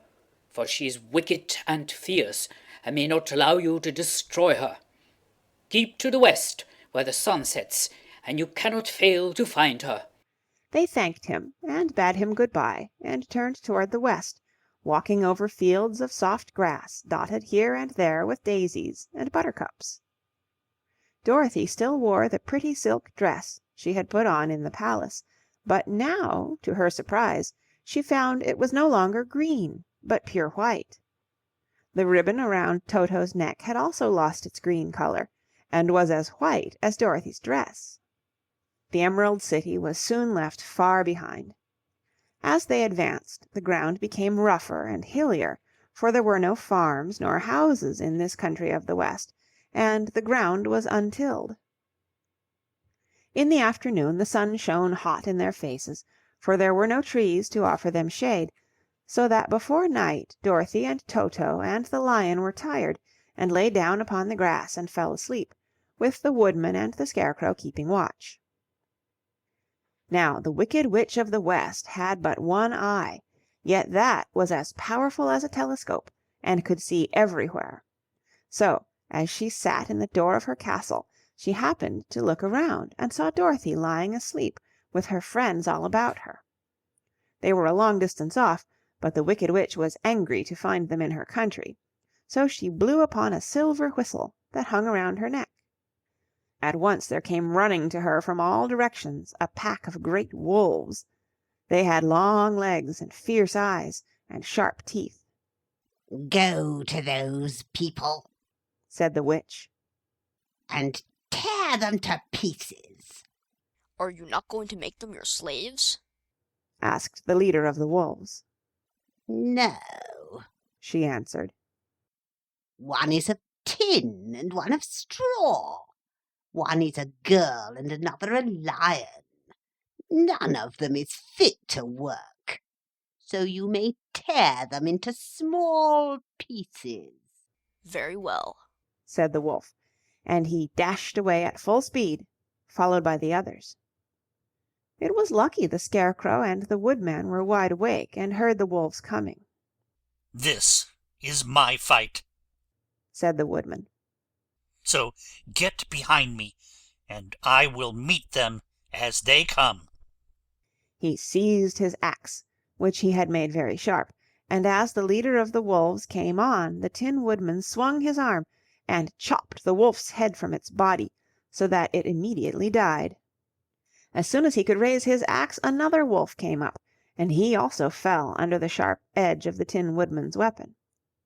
for she is wicked and fierce, and may not allow you to destroy her. Keep to the west, where the sun sets, and you cannot fail to find her. They thanked him, and bade him good-bye, and turned toward the west, walking over fields of soft grass, dotted here and there with daisies and buttercups. Dorothy still wore the pretty silk dress she had put on in the palace, but now, to her surprise, she found it was no longer green, but pure white. The ribbon around Toto's neck had also lost its green color, and was as white as Dorothy's dress. The Emerald City was soon left far behind. As they advanced, the ground became rougher and hillier, for there were no farms nor houses in this country of the West, and the ground was untilled. In the afternoon the sun shone hot in their faces, for there were no trees to offer them shade, so that before night Dorothy and Toto and the lion were tired, and lay down upon the grass and fell asleep, with the Woodman and the Scarecrow keeping watch. Now the Wicked Witch of the West had but one eye, yet that was as powerful as a telescope, and could see everywhere. So, as she sat in the door of her castle, she happened to look around, and saw Dorothy lying asleep, with her friends all about her. They were a long distance off, but the Wicked Witch was angry to find them in her country, so she blew upon a silver whistle that hung around her neck. At once there came running to her from all directions a pack of great wolves. They had long legs and fierce eyes and sharp teeth. "Go to those people," said the witch, "and tear them to pieces." "Are you not going to make them your slaves?" asked the leader of the wolves. "No," she answered. "One is a tin and one of straw. One is a girl and another a lion. None of them is fit to work, so you may tear them into small pieces." Very well, said the wolf, and he dashed away at full speed, followed by the others. It was lucky the Scarecrow and the Woodman were wide awake and heard the wolves coming. "This is my fight," said the Woodman. "So get behind me, and I will meet them as they come." He seized his axe, which he had made very sharp, and as the leader of the wolves came on, the Tin Woodman swung his arm and chopped the wolf's head from its body, so that it immediately died. As soon as he could raise his axe, another wolf came up, and he also fell under the sharp edge of the Tin Woodman's weapon.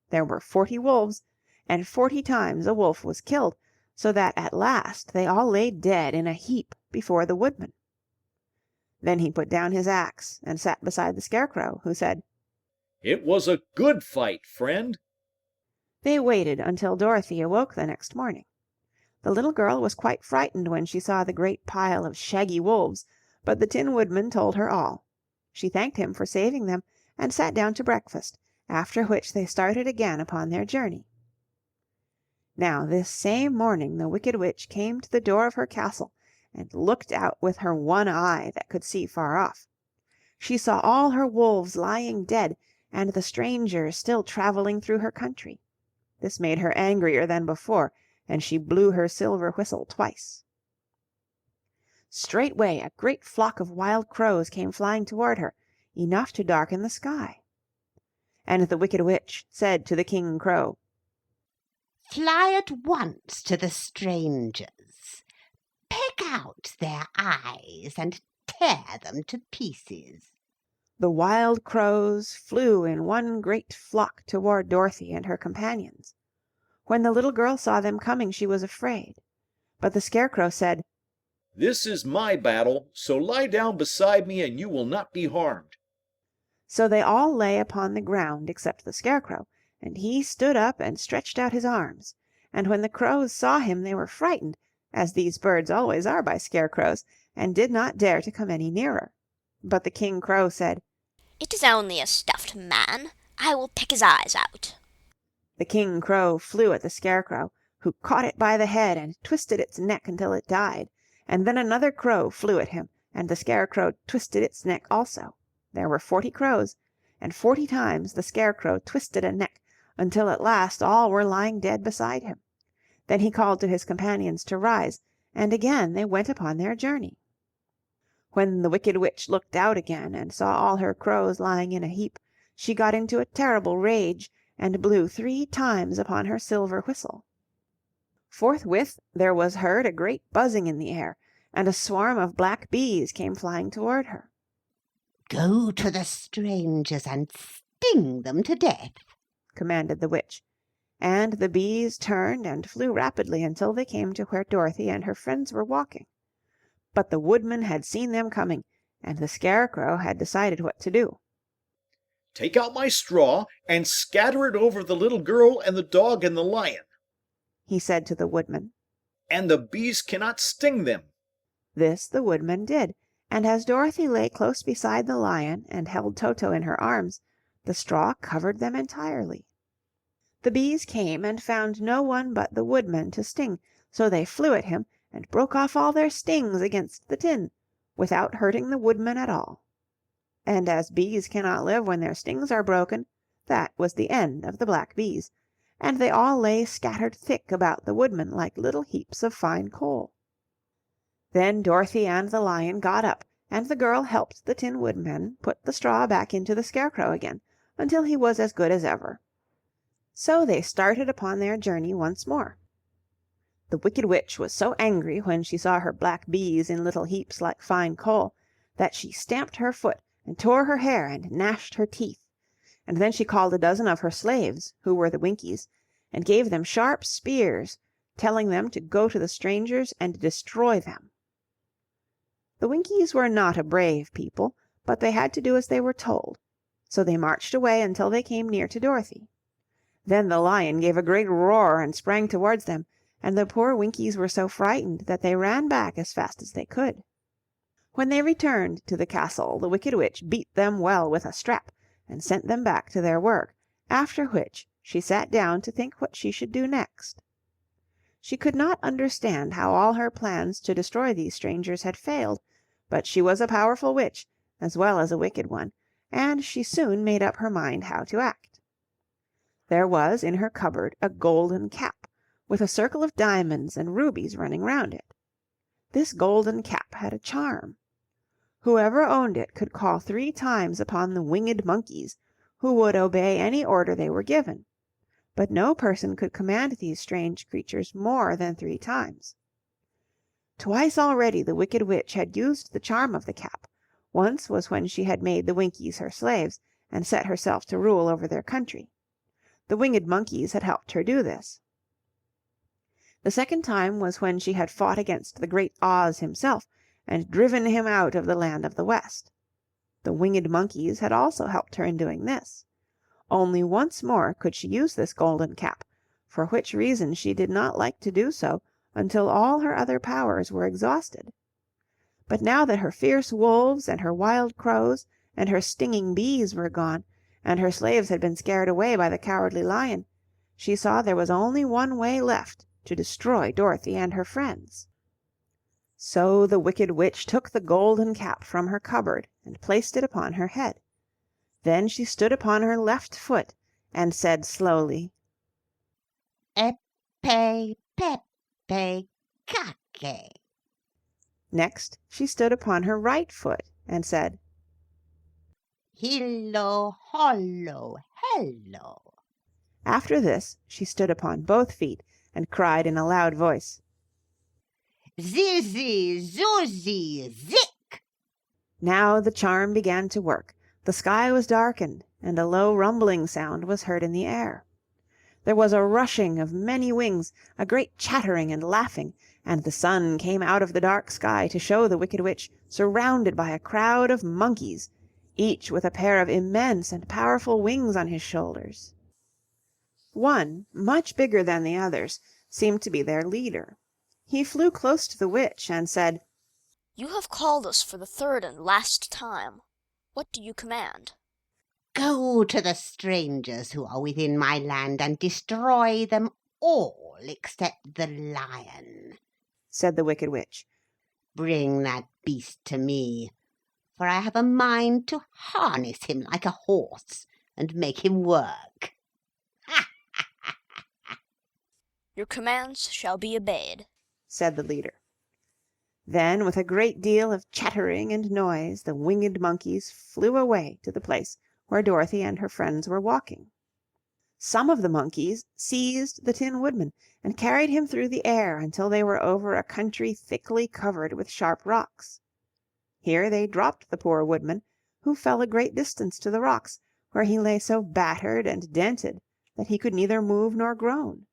There were 40 wolves, and 40 times a wolf was killed, so that at last they all lay dead in a heap before the Woodman. Then he put down his axe and sat beside the Scarecrow, who said, "It was a good fight, friend." They waited until Dorothy awoke the next morning. The little girl was quite frightened when she saw the great pile of shaggy wolves, but the Tin Woodman told her all. She thanked him for saving them, and sat down to breakfast, after which they started again upon their journey. Now this same morning the Wicked Witch came to the door of her castle, and looked out with her one eye that could see far off. She saw all her wolves lying dead, and the strangers still travelling through her country. This made her angrier than before, and she blew her silver whistle twice. Straightway a great flock of wild crows came flying toward her, enough to darken the sky. And the Wicked Witch said to the King Crow, "Fly at once to the strangers. Peck out their eyes and tear them to pieces." The wild crows flew in one great flock toward Dorothy and her companions. When the little girl saw them coming, she was afraid. But the Scarecrow said, "This is my battle, so lie down beside me and you will not be harmed." So they all lay upon the ground except the Scarecrow, and he stood up and stretched out his arms. And when the crows saw him, they were frightened, as these birds always are by Scarecrows, and did not dare to come any nearer. But the King Crow said, it is only a stuffed man. I will pick his eyes out. The King Crow flew at the Scarecrow, who caught it by the head and twisted its neck until it died. And then another crow flew at him, and the Scarecrow twisted its neck also. There were 40 crows, and 40 times the Scarecrow twisted a neck, until at last all were lying dead beside him. Then he called to his companions to rise, and again they went upon their journey. When the Wicked Witch looked out again and saw all her crows lying in a heap, she got into a terrible rage, and blew 3 times upon her silver whistle. Forthwith there was heard a great buzzing in the air, and a swarm of black bees came flying toward her. "Go to the strangers and sting them to death," commanded the witch, and the bees turned and flew rapidly until they came to where Dorothy and her friends were walking. But the Woodman had seen them coming, and the Scarecrow had decided what to do. "Take out my straw and scatter it over the little girl and the dog and the lion," he said to the Woodman. "and the bees cannot sting them." This the Woodman did, and as Dorothy lay close beside the lion and held Toto in her arms, the straw covered them entirely. The bees came and found no one but the Woodman to sting, so they flew at him and broke off all their stings against the tin, without hurting the Woodman at all. And as bees cannot live when their stings are broken, that was the end of the black bees, and they all lay scattered thick about the Woodman like little heaps of fine coal. Then Dorothy and the lion got up, and the girl helped the Tin Woodman put the straw back into the Scarecrow again, until he was as good as ever. So they started upon their journey once more. The Wicked Witch was so angry when she saw her black bees in little heaps like fine coal, that she stamped her foot and tore her hair and gnashed her teeth. And then she called a dozen of her slaves, who were the Winkies, and gave them sharp spears, telling them to go to the strangers and destroy them. The Winkies were not a brave people, but they had to do as they were told, so they marched away until they came near to Dorothy. Then the lion gave a great roar and sprang towards them, and the poor Winkies were so frightened that they ran back as fast as they could. When they returned to the castle, the Wicked Witch beat them well with a strap, and sent them back to their work, after which she sat down to think what she should do next. She could not understand how all her plans to destroy these strangers had failed, but she was a powerful witch, as well as a wicked one, and she soon made up her mind how to act. There was in her cupboard a golden cap, with a circle of diamonds and rubies running round it. This golden cap had a charm. Whoever owned it could call 3 times upon the winged monkeys, who would obey any order they were given. But no person could command these strange creatures more than 3 times. Twice already the Wicked Witch had used the charm of the cap. Once was when she had made the Winkies her slaves, and set herself to rule over their country. The winged monkeys had helped her do this. The second time was when she had fought against the great Oz himself, and driven him out of the land of the West. The winged monkeys had also helped her in doing this. Only once more could she use this golden cap, for which reason she did not like to do so until all her other powers were exhausted. But now that her fierce wolves and her wild crows and her stinging bees were gone, and her slaves had been scared away by the cowardly lion, she saw there was only one way left to destroy Dorothy and her friends. So the Wicked Witch took the golden cap from her cupboard and placed it upon her head. Then she stood upon her left foot and said slowly, Epe pepe kake. Next she stood upon her right foot and said, Hillo hollo hello. After this she stood upon both feet and cried in a loud voice, Zizi zuzi zik. Now the charm began to work. The sky was darkened, and a low rumbling sound was heard in the air. There was a rushing of many wings, a great chattering and laughing, and the sun came out of the dark sky to show the Wicked Witch surrounded by a crowd of monkeys, each with a pair of immense and powerful wings on his shoulders. One, much bigger than the others, seemed to be their leader. He flew close to the witch and said, You have called us for the 3rd and last time. What do you command? Go to the strangers who are within my land and destroy them all except the lion, said the Wicked Witch. Bring that beast to me, for I have a mind to harness him like a horse and make him work. Your commands shall be obeyed, said the leader. Then, with a great deal of chattering and noise, the winged monkeys flew away to the place where Dorothy and her friends were walking. Some of the monkeys seized the Tin Woodman and carried him through the air until they were over a country thickly covered with sharp rocks. Here they dropped the poor Woodman, who fell a great distance to the rocks, where he lay so battered and dented that he could neither move nor groan.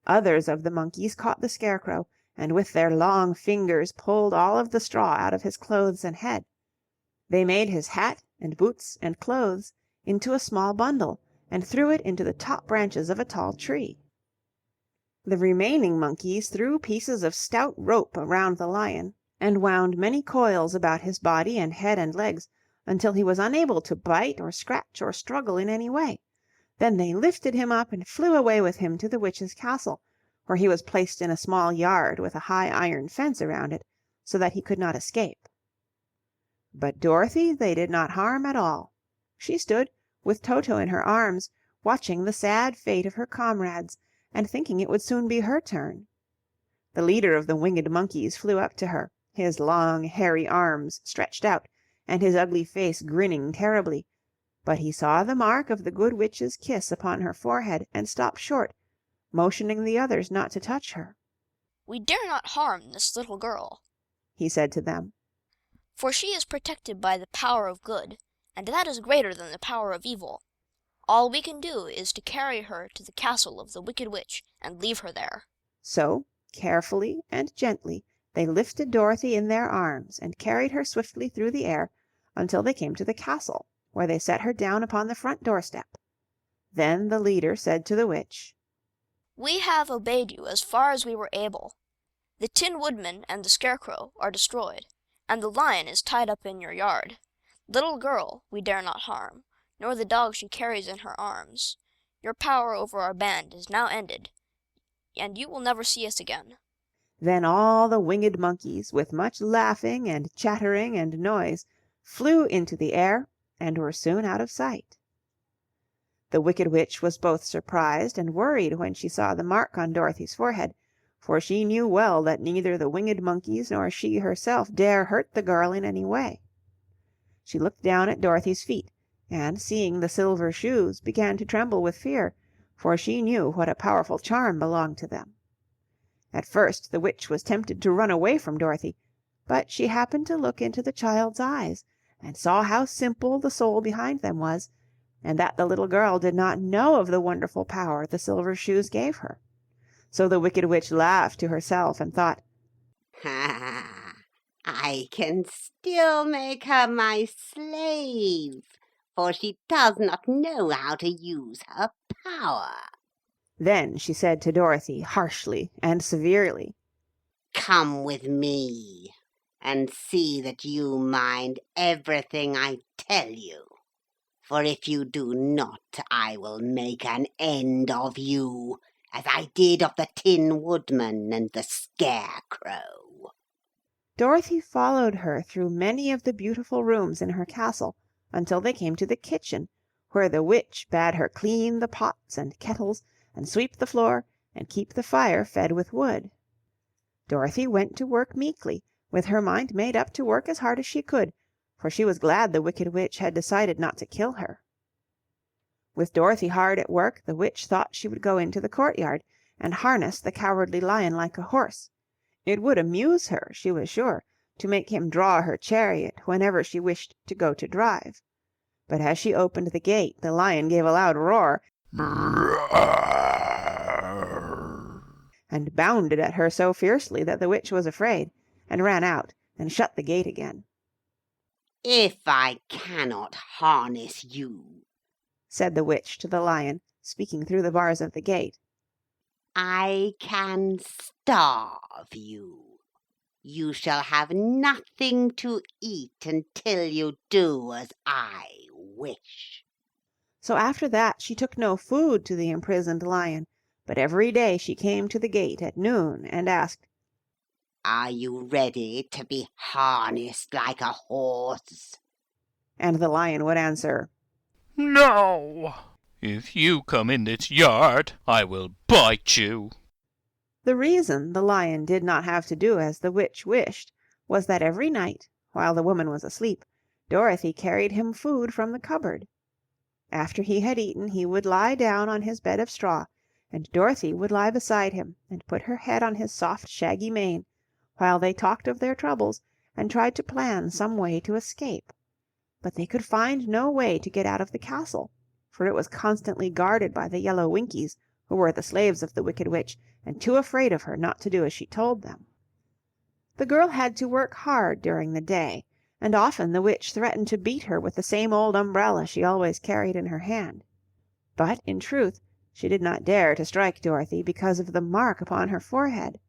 Others of the monkeys caught the Scarecrow, and with their long fingers pulled all of the straw out of his clothes and head. They made his hat and boots and clothes into a small bundle, and threw it into the top branches of a tall tree. The remaining monkeys threw pieces of stout rope around the lion, and wound many coils about his body and head and legs, until he was unable to bite or scratch or struggle in any way. Then they lifted him up and flew away with him to the witch's castle, where he was placed in a small yard with a high iron fence around it, so that he could not escape. But Dorothy they did not harm at all. She stood, with Toto in her arms, watching the sad fate of her comrades, and thinking it would soon be her turn. The leader of the winged monkeys flew up to her, his long, hairy arms stretched out, and his ugly face grinning terribly. But he saw the mark of the good witch's kiss upon her forehead, and stopped short, motioning the others not to touch her. We dare not harm this little girl, he said to them, for she is protected by the power of good, and that is greater than the power of evil. All we can do is to carry her to the castle of the Wicked Witch and leave her there. So, carefully and gently, they lifted Dorothy in their arms and carried her swiftly through the air until they came to the castle, where they set her down upon the front doorstep. Then the leader said to the witch, We have obeyed you as far as we were able. The Tin Woodman and the Scarecrow are destroyed, and the lion is tied up in your yard. The little girl we dare not harm, nor the dog she carries in her arms. Your power over our band is now ended, and you will never see us again. Then all the winged monkeys, with much laughing and chattering and noise, flew into the air and were soon out of sight. The Wicked Witch was both surprised and worried when she saw the mark on Dorothy's forehead, for she knew well that neither the winged monkeys nor she herself dare hurt the girl in any way. She looked down at Dorothy's feet, and, seeing the silver shoes, began to tremble with fear, for she knew what a powerful charm belonged to them. At first the witch was tempted to run away from Dorothy, but she happened to look into the child's eyes, and saw how simple the soul behind them was, and that the little girl did not know of the wonderful power the silver shoes gave her. So the Wicked Witch laughed to herself and thought, "Ha! I can still make her my slave, for she does not know how to use her power." Then she said to Dorothy harshly and severely, "Come with me, and see that you mind everything I tell you. For if you do not, I will make an end of you, as I did of the Tin Woodman and the Scarecrow." Dorothy followed her through many of the beautiful rooms in her castle until they came to the kitchen, where the witch bade her clean the pots and kettles and sweep the floor and keep the fire fed with wood. Dorothy went to work meekly, with her mind made up to work as hard as she could, for she was glad the Wicked Witch had decided not to kill her. With Dorothy hard at work, the witch thought she would go into the courtyard and harness the Cowardly Lion like a horse. It would amuse her, she was sure, to make him draw her chariot whenever she wished to go to drive. But as she opened the gate, the lion gave a loud roar and bounded at her so fiercely that the witch was afraid, and ran out and shut the gate again. "If I cannot harness you," said the witch to the lion, speaking through the bars of the gate, "I can starve you. You shall have nothing to eat until you do as I wish." So after that she took no food to the imprisoned lion, but every day she came to the gate at noon and asked, "Are you ready to be harnessed like a horse?" And the lion would answer, "No! If you come in this yard, I will bite you." The reason the lion did not have to do as the witch wished was that every night, while the woman was asleep, Dorothy carried him food from the cupboard. After he had eaten, he would lie down on his bed of straw, and Dorothy would lie beside him and put her head on his soft shaggy mane, while they talked of their troubles and tried to plan some way to escape. But they could find no way to get out of the castle, for it was constantly guarded by the yellow Winkies, who were the slaves of the Wicked Witch, and too afraid of her not to do as she told them. The girl had to work hard during the day, and often the witch threatened to beat her with the same old umbrella she always carried in her hand. But, in truth, she did not dare to strike Dorothy because of the mark upon her forehead.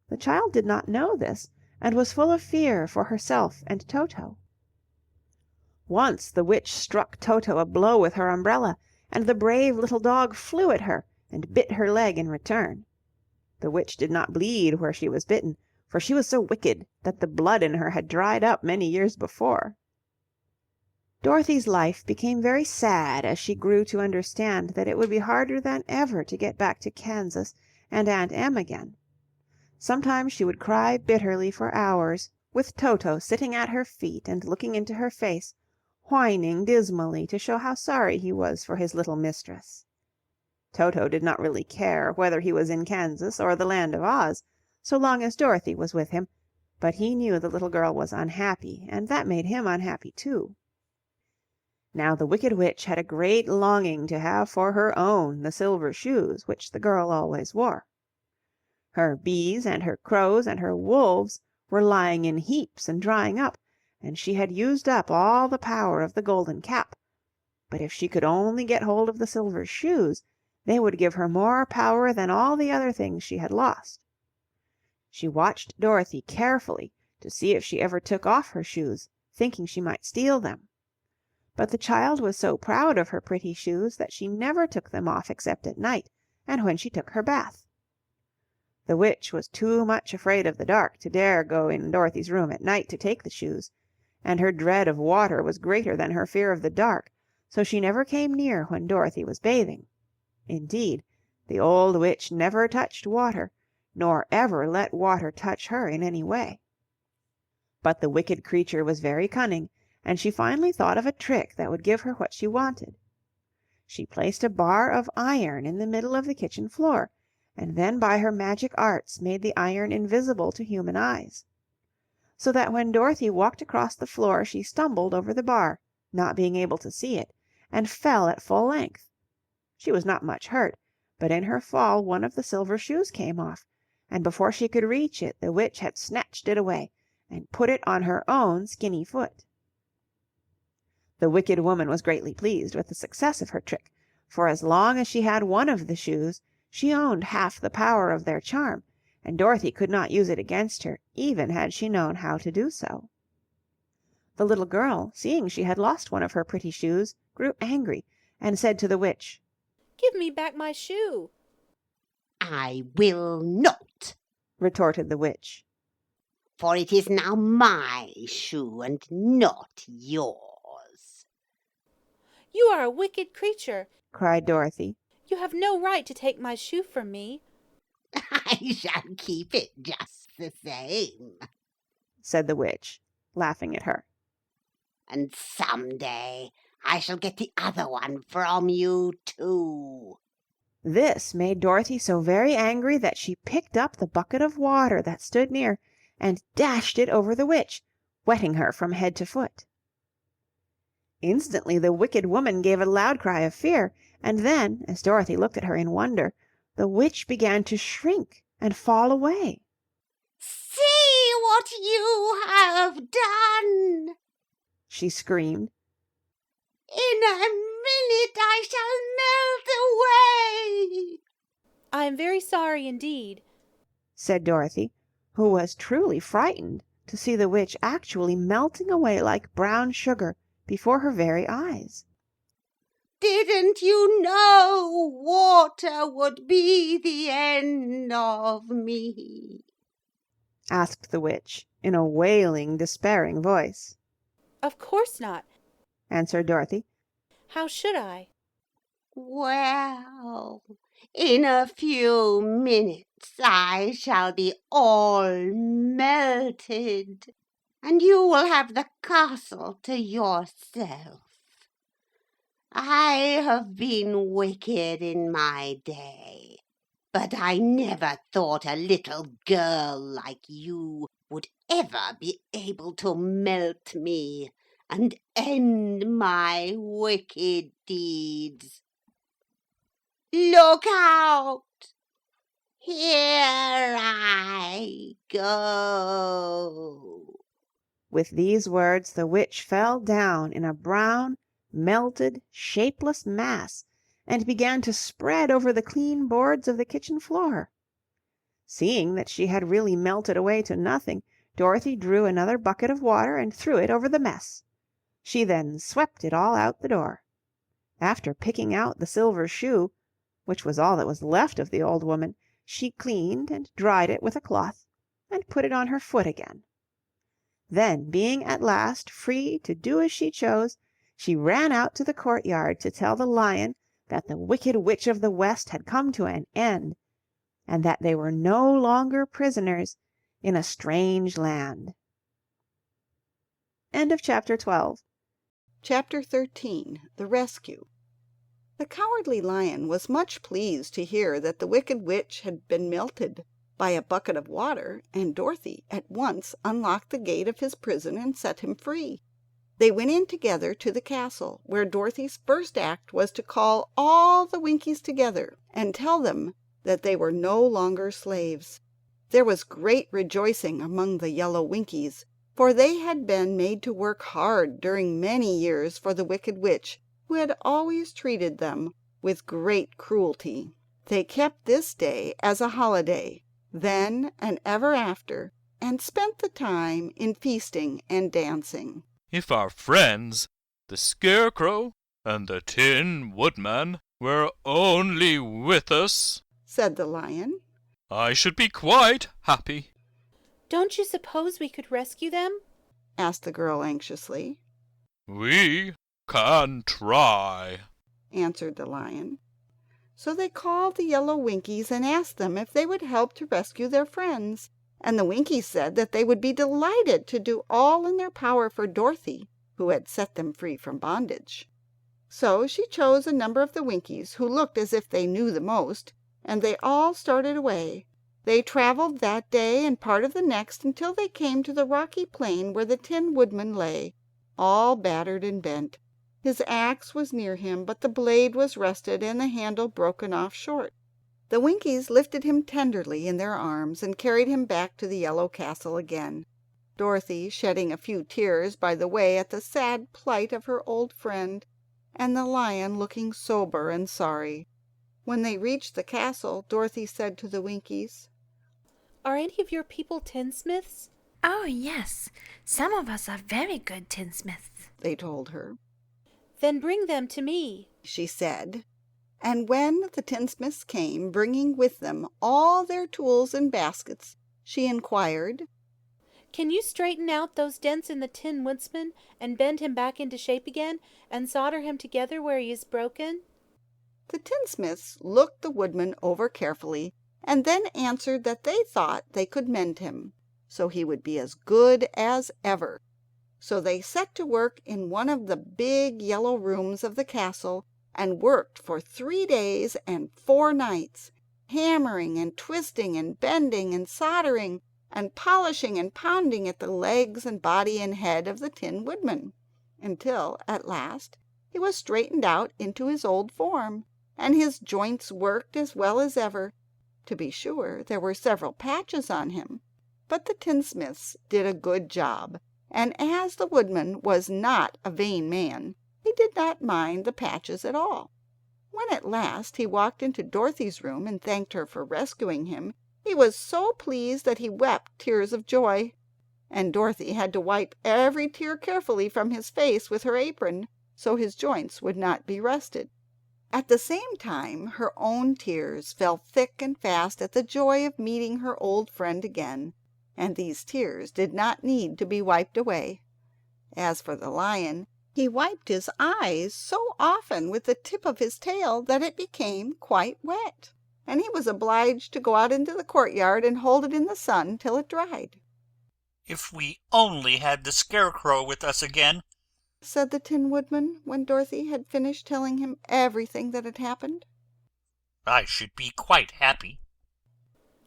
The child did not know this, and was full of fear for herself and Toto. Once the witch struck Toto a blow with her umbrella, and the brave little dog flew at her and bit her leg in return. The witch did not bleed where she was bitten, for she was so wicked that the blood in her had dried up many years before. Dorothy's life became very sad as she grew to understand that it would be harder than ever to get back to Kansas and Aunt Em again. Sometimes she would cry bitterly for hours, with Toto sitting at her feet and looking into her face, whining dismally to show how sorry he was for his little mistress. Toto did not really care whether he was in Kansas or the Land of Oz, so long as Dorothy was with him, but he knew the little girl was unhappy, and that made him unhappy too. Now the Wicked Witch had a great longing to have for her own the silver shoes which the girl always wore. Her bees and her crows and her wolves were lying in heaps and drying up, and she had used up all the power of the golden cap. but if she could only get hold of the silver shoes, they would give her more power than all the other things she had lost. She watched Dorothy carefully to see if she ever took off her shoes, thinking she might steal them. But the child was so proud of her pretty shoes that she never took them off except at night and when she took her bath. The witch was too much afraid of the dark to dare go in Dorothy's room at night to take the shoes, and her dread of water was greater than her fear of the dark, so she never came near when Dorothy was bathing. Indeed, the old witch never touched water, nor ever let water touch her in any way. But the wicked creature was very cunning, and she finally thought of a trick that would give her what she wanted. She placed a bar of iron in the middle of the kitchen floor, and then by her magic arts made the iron invisible to human eyes, so that when Dorothy walked across the floor she stumbled over the bar, not being able to see it, and fell at full length. She was not much hurt, but in her fall one of the silver shoes came off, and before she could reach it the witch had snatched it away and put it on her own skinny foot. The wicked woman was greatly pleased with the success of her trick, for as long as she had one of the shoes, she owned half the power of their charm, and Dorothy could not use it against her, even had she known how to do so. The little girl, seeing she had lost one of her pretty shoes, grew angry, and said to the witch, "Give me back my shoe." "I will not," retorted the witch, "for it is now my shoe and not yours." "You are a wicked creature," cried Dorothy. "You have no right to take my shoe from me." "I shall keep it just the same," said the witch, laughing at her. "And some day I shall get the other one from you too." This made Dorothy so very angry that she picked up the bucket of water that stood near and dashed it over the witch, wetting her from head to foot. Instantly the wicked woman gave a loud cry of fear, and then, as Dorothy looked at her in wonder, the witch began to shrink and fall away. "See what you have done!" she screamed. "In a minute I shall melt away." "I am very sorry indeed," said Dorothy, who was truly frightened to see the witch actually melting away like brown sugar before her very eyes. "Didn't you know water would be the end of me?" asked the witch in a wailing, despairing voice. "Of course not," answered Dorothy. "How should I?" "Well, in a few minutes I shall be all melted, and you will have the castle to yourself. I have been wicked in my day, but I never thought a little girl like you would ever be able to melt me and end my wicked deeds. Look out! Here I go." With these words the witch fell down in a brown, melted, shapeless mass, and began to spread over the clean boards of the kitchen floor. Seeing that she had really melted away to nothing, Dorothy drew another bucket of water and threw it over the mess. She then swept it all out the door. After picking out the silver shoe, which was all that was left of the old woman, she cleaned and dried it with a cloth, and put it on her foot again. Then, being at last free to do as she chose, she ran out to the courtyard to tell the lion that the Wicked Witch of the West had come to an end, and that they were no longer prisoners in a strange land. End of chapter 12. Chapter 13. The Rescue. The Cowardly Lion was much pleased to hear that the Wicked Witch had been melted by a bucket of water, and Dorothy at once unlocked the gate of his prison and set him free. They went in together to the castle, where Dorothy's first act was to call all the Winkies together and tell them that they were no longer slaves. There was great rejoicing among the yellow Winkies, for they had been made to work hard during many years for the Wicked Witch, who had always treated them with great cruelty. They kept this day as a holiday, then and ever after, and spent the time in feasting and dancing. If our friends, the Scarecrow and the Tin Woodman, were only with us, said the lion, I should be quite happy. Don't you suppose we could rescue them? asked the girl anxiously. We can try, answered the lion. So they called the yellow Winkies and asked them if they would help to rescue their friends, and the Winkies said that they would be delighted to do all in their power for Dorothy, who had set them free from bondage. So she chose a number of the Winkies who looked as if they knew the most, and they all started away. They travelled that day and part of the next until they came to the rocky plain where the Tin Woodman lay, all battered and bent. His axe was near him, but the blade was rusted and the handle broken off short. The Winkies lifted him tenderly in their arms and carried him back to the yellow castle again, Dorothy shedding a few tears by the way at the sad plight of her old friend, and the lion looking sober and sorry. When they reached the castle, Dorothy said to the Winkies, Are any of your people tinsmiths? Oh, yes. Some of us are very good tinsmiths, they told her. Then bring them to me, she said. And when the tinsmiths came, bringing with them all their tools and baskets, she inquired, Can you straighten out those dents in the Tin Woodsman and bend him back into shape again and solder him together where he is broken? The tinsmiths looked the woodman over carefully and then answered that they thought they could mend him, so he would be as good as ever. So they set to work in one of the big yellow rooms of the castle and worked for 3 days and 4 nights, hammering and twisting and bending and soldering and polishing and pounding at the legs and body and head of the Tin Woodman, until at last he was straightened out into his old form, and his joints worked as well as ever. To be sure, there were several patches on him, but the tinsmiths did a good job, and as the woodman was not a vain man, he did not mind the patches at all. When at last he walked into Dorothy's room and thanked her for rescuing him, he was so pleased that he wept tears of joy, and Dorothy had to wipe every tear carefully from his face with her apron, so his joints would not be rusted. At the same time her own tears fell thick and fast at the joy of meeting her old friend again, and these tears did not need to be wiped away. As for the lion, he wiped his eyes so often with the tip of his tail that it became quite wet, and he was obliged to go out into the courtyard and hold it in the sun till it dried. If we only had the Scarecrow with us again, said the Tin Woodman when Dorothy had finished telling him everything that had happened, I should be quite happy.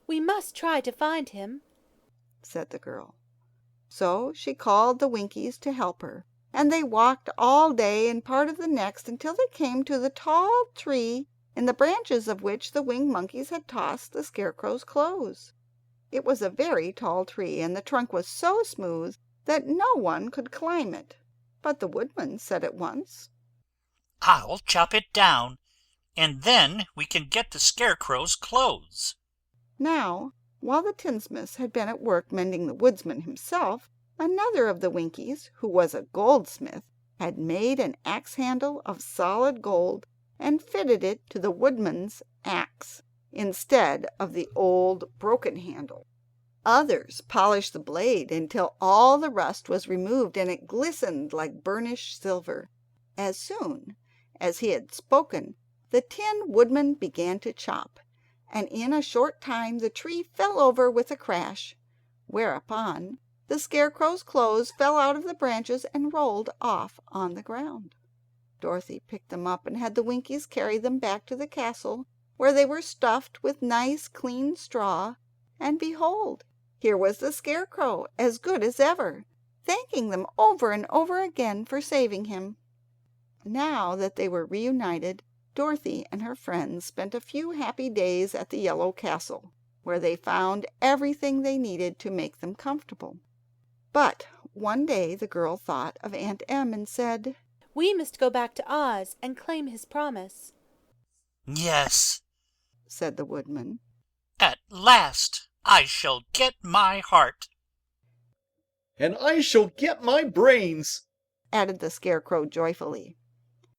We must try to find him, said the girl. So she called the Winkies to help her, and they walked all day and part of the next until they came to the tall tree in the branches of which the winged monkeys had tossed the Scarecrow's clothes. It was a very tall tree, and the trunk was so smooth that no one could climb it. But the woodman said at once, I'll chop it down, and then we can get the Scarecrow's clothes. Now, while the tinsmiths had been at work mending the woodsman himself, another of the Winkies, who was a goldsmith, had made an axe handle of solid gold and fitted it to the woodman's axe instead of the old broken handle. Others polished the blade until all the rust was removed and it glistened like burnished silver. As soon as he had spoken, the Tin Woodman began to chop, and in a short time the tree fell over with a crash, whereupon the Scarecrow's clothes fell out of the branches and rolled off on the ground. Dorothy picked them up and had the Winkies carry them back to the castle, where they were stuffed with nice clean straw, and behold, here was the Scarecrow as good as ever, thanking them over and over again for saving him. Now that they were reunited, Dorothy and her friends spent a few happy days at the Yellow Castle, where they found everything they needed to make them comfortable. But one day the girl thought of Aunt Em and said, We must go back to Oz and claim his promise. Yes, said the Woodman. At last I shall get my heart. And I shall get my brains, added the Scarecrow joyfully.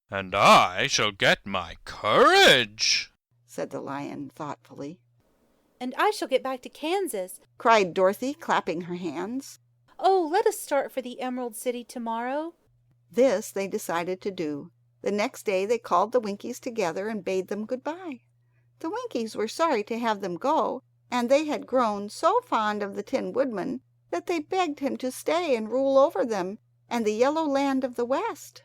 And I shall get my courage, said the Lion thoughtfully. And I shall get back to Kansas, cried Dorothy, clapping her hands. Oh, let us start for the Emerald City tomorrow. This they decided to do. The next day they called the Winkies together and bade them goodbye. The Winkies were sorry to have them go, and they had grown so fond of the Tin Woodman that they begged him to stay and rule over them and the yellow land of the West.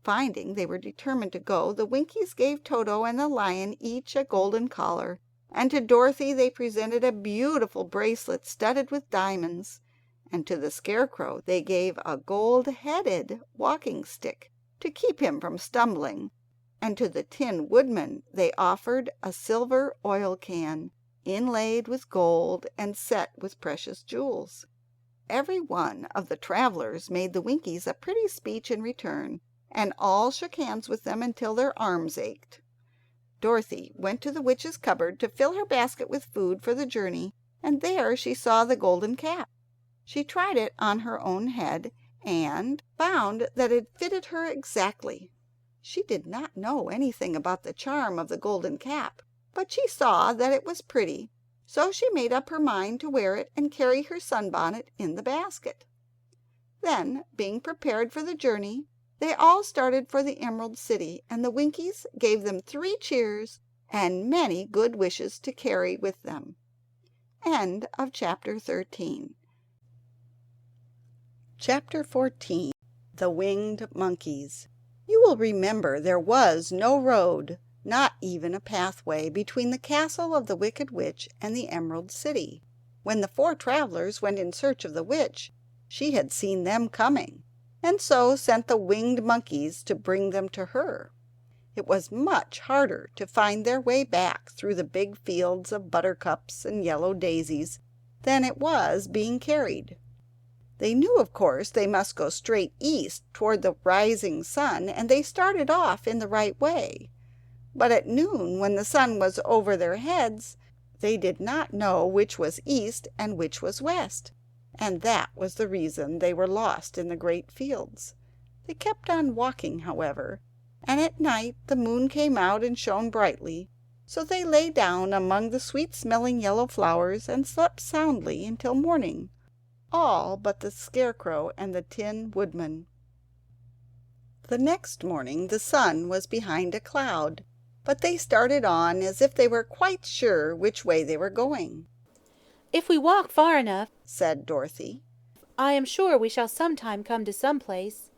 Finding they were determined to go, the Winkies gave Toto and the Lion each a golden collar, and to Dorothy they presented a beautiful bracelet studded with diamonds, and to the Scarecrow they gave a gold-headed walking stick to keep him from stumbling, and to the Tin Woodman they offered a silver oil can, inlaid with gold and set with precious jewels. Every one of the travellers made the Winkies a pretty speech in return, and all shook hands with them until their arms ached. Dorothy went to the witch's cupboard to fill her basket with food for the journey, and there she saw the golden cap. She tried it on her own head, and found that it fitted her exactly. She did not know anything about the charm of the golden cap, but she saw that it was pretty, so she made up her mind to wear it and carry her sunbonnet in the basket. Then, being prepared for the journey, they all started for the Emerald City, and the Winkies gave them 3 cheers and many good wishes to carry with them. End of Chapter 13. Chapter 14. The Winged Monkeys. You will remember there was no road, not even a pathway, between the castle of the Wicked Witch and the Emerald City. When the 4 travellers went in search of the witch, she had seen them coming, and so sent the winged monkeys to bring them to her. It was much harder to find their way back through the big fields of buttercups and yellow daisies than it was being carried. They knew, of course, they must go straight east toward the rising sun, and they started off in the right way. But at noon, when the sun was over their heads, they did not know which was east and which was west, and that was the reason they were lost in the great fields. They kept on walking, however, and at night the moon came out and shone brightly, so they lay down among the sweet-smelling yellow flowers and slept soundly until morning, all but the Scarecrow and the Tin Woodman. The next morning the sun was behind a cloud, but they started on as if they were quite sure which way they were going. If we walk far enough, said Dorothy, I am sure we shall sometime come to some place.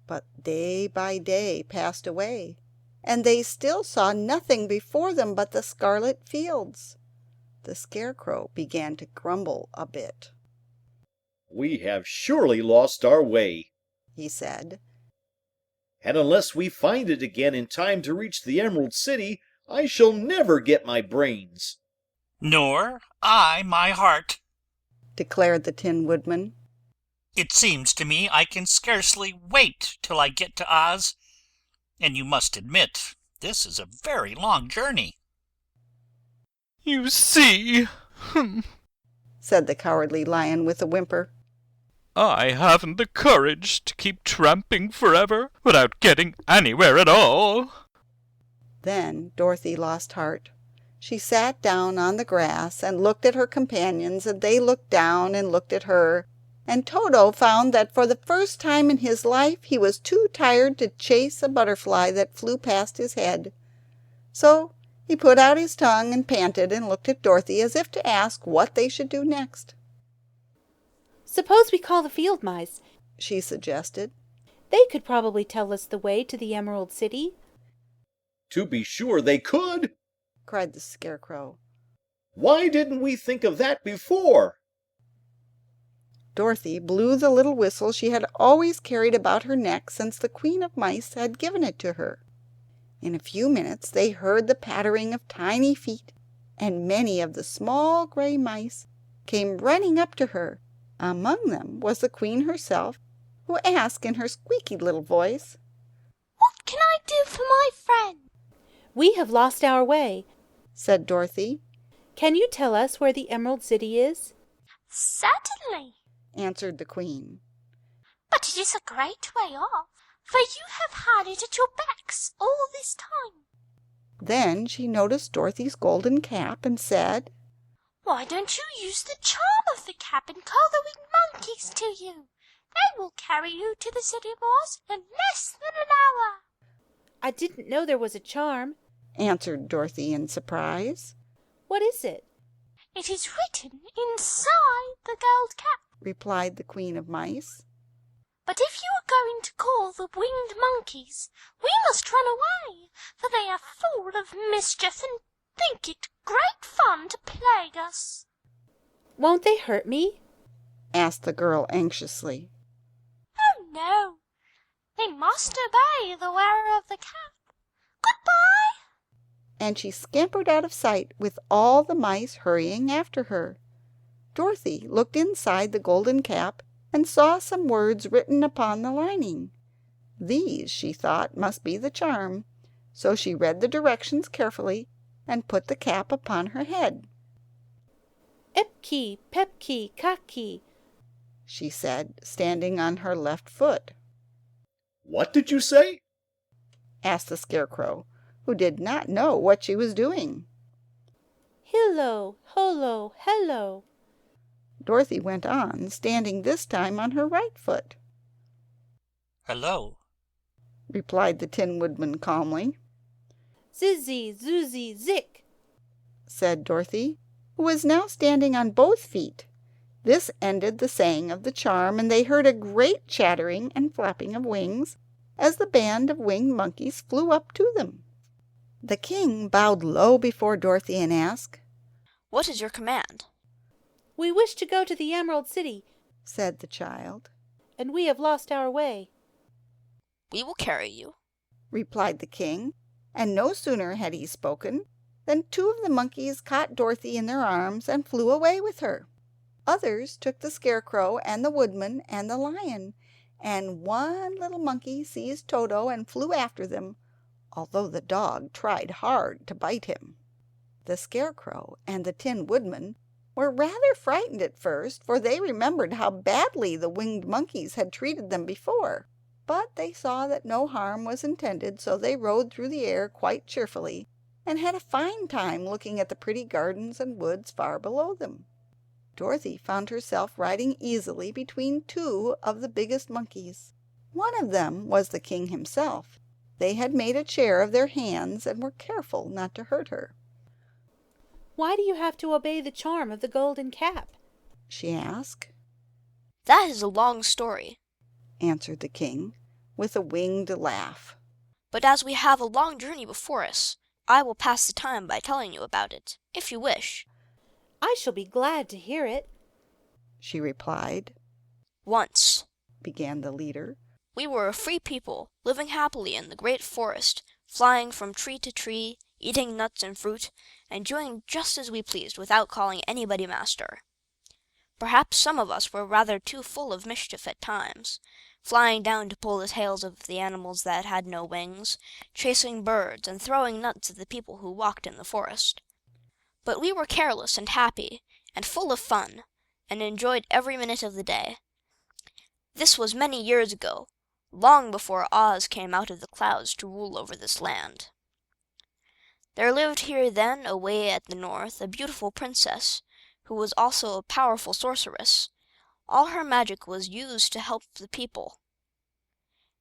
But day by day passed away, and they still saw nothing before them but the scarlet fields. The Scarecrow began to grumble a bit. We have surely lost our way, he said. And unless we find it again in time to reach the Emerald City, I shall never get my brains. Nor I my heart, declared the Tin Woodman. It seems to me I can scarcely wait till I get to Oz, and you must admit this is a very long journey. You see, said the Cowardly Lion with a whimper, I haven't the courage to keep tramping forever without getting anywhere at all. Then Dorothy lost heart. She sat down on the grass and looked at her companions, and they looked down and looked at her, and Toto found that for the first time in his life he was too tired to chase a butterfly that flew past his head. So he put out his tongue and panted and looked at Dorothy as if to ask what they should do next. Suppose we call the field mice, she suggested. They could probably tell us the way to the Emerald City. To be sure they could, cried the Scarecrow. Why didn't we think of that before? Dorothy blew the little whistle she had always carried about her neck since the Queen of Mice had given it to her. In a few minutes they heard the pattering of tiny feet, and many of the small gray mice came running up to her. Among them was the Queen herself, who asked in her squeaky little voice, "What can I do for my friend?" "We have lost our way," said Dorothy. "Can you tell us where the Emerald City is?" "Certainly," answered the Queen. "but it is a great way off, for you have had it at your backs all this time." Then she noticed Dorothy's golden cap and said, "Why don't you use the charm of the cap and call the winged monkeys to you? They will carry you to the city walls in less than an hour." "I didn't know there was a charm," answered Dorothy in surprise. "What is it?" "It is written inside the gold cap," replied the Queen of Mice. "but if you are going to call the winged monkeys, we must run away, for they are full of mischief and think it great fun to plague us." "Won't they hurt me?" asked the girl anxiously. "Oh, no. They must obey the wearer of the cap. Goodbye." And she scampered out of sight with all the mice hurrying after her. Dorothy looked inside the golden cap and saw some words written upon the lining. These, she thought, must be the charm, so she read the directions carefully and put the cap upon her head. "Epki, pepki, kaki," she said, standing on her left foot. "What did you say?" asked the Scarecrow, who did not know what she was doing. "Hillo, holo, hello." Dorothy went on, standing this time on her right foot. "Hello," replied the Tin Woodman calmly. "Zizzy, zoozy, zick," said Dorothy, who was now standing on both feet. This ended the saying of the charm, and they heard a great chattering and flapping of wings as the band of winged monkeys flew up to them. The king bowed low before Dorothy and asked, "What is your command?" "We wish to go to the Emerald City," said the child. "and we have lost our way." "We will carry you," replied the king, and no sooner had he spoken than two of the monkeys caught Dorothy in their arms and flew away with her. Others took the Scarecrow and the Woodman and the Lion, and one little monkey seized Toto and flew after them, although the dog tried hard to bite him. The Scarecrow and the Tin Woodman were rather frightened at first, for they remembered how badly the winged monkeys had treated them before. But they saw that no harm was intended, so they rode through the air quite cheerfully, and had a fine time looking at the pretty gardens and woods far below them. Dorothy found herself riding easily between two of the biggest monkeys. One of them was the king himself. They had made a chair of their hands and were careful not to hurt her. "Why do you have to obey the charm of the golden cap?" she asked. "That is a long story," answered the king, with a winged laugh. "but as we have a long journey before us, I will pass the time by telling you about it, if you wish." "I shall be glad to hear it," she replied. "Once," began the leader, "we were a free people, living happily in the great forest, flying from tree to tree, eating nuts and fruit, and doing just as we pleased without calling anybody master. Perhaps some of us were rather too full of mischief at times, flying down to pull the tails of the animals that had no wings, chasing birds, and throwing nuts at the people who walked in the forest. But we were careless and happy, and full of fun, and enjoyed every minute of the day. This was many years ago, long before Oz came out of the clouds to rule over this land. There lived here then, away at the north, a beautiful princess, who was also a powerful sorceress. All her magic was used to help the people,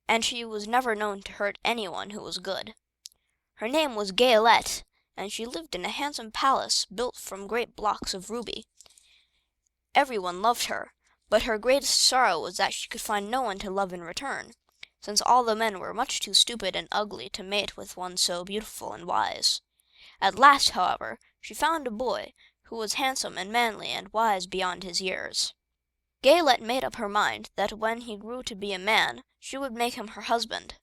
and she was never known to hurt anyone who was good. Her name was Gayelette, and she lived in a handsome palace built from great blocks of ruby. Everyone loved her, but her greatest sorrow was that she could find no one to love in return, since all the men were much too stupid and ugly to mate with one so beautiful and wise. At last, however, she found a boy who was handsome and manly and wise beyond his years. Gayelette made up her mind that when he grew to be a man, she would make him her husband.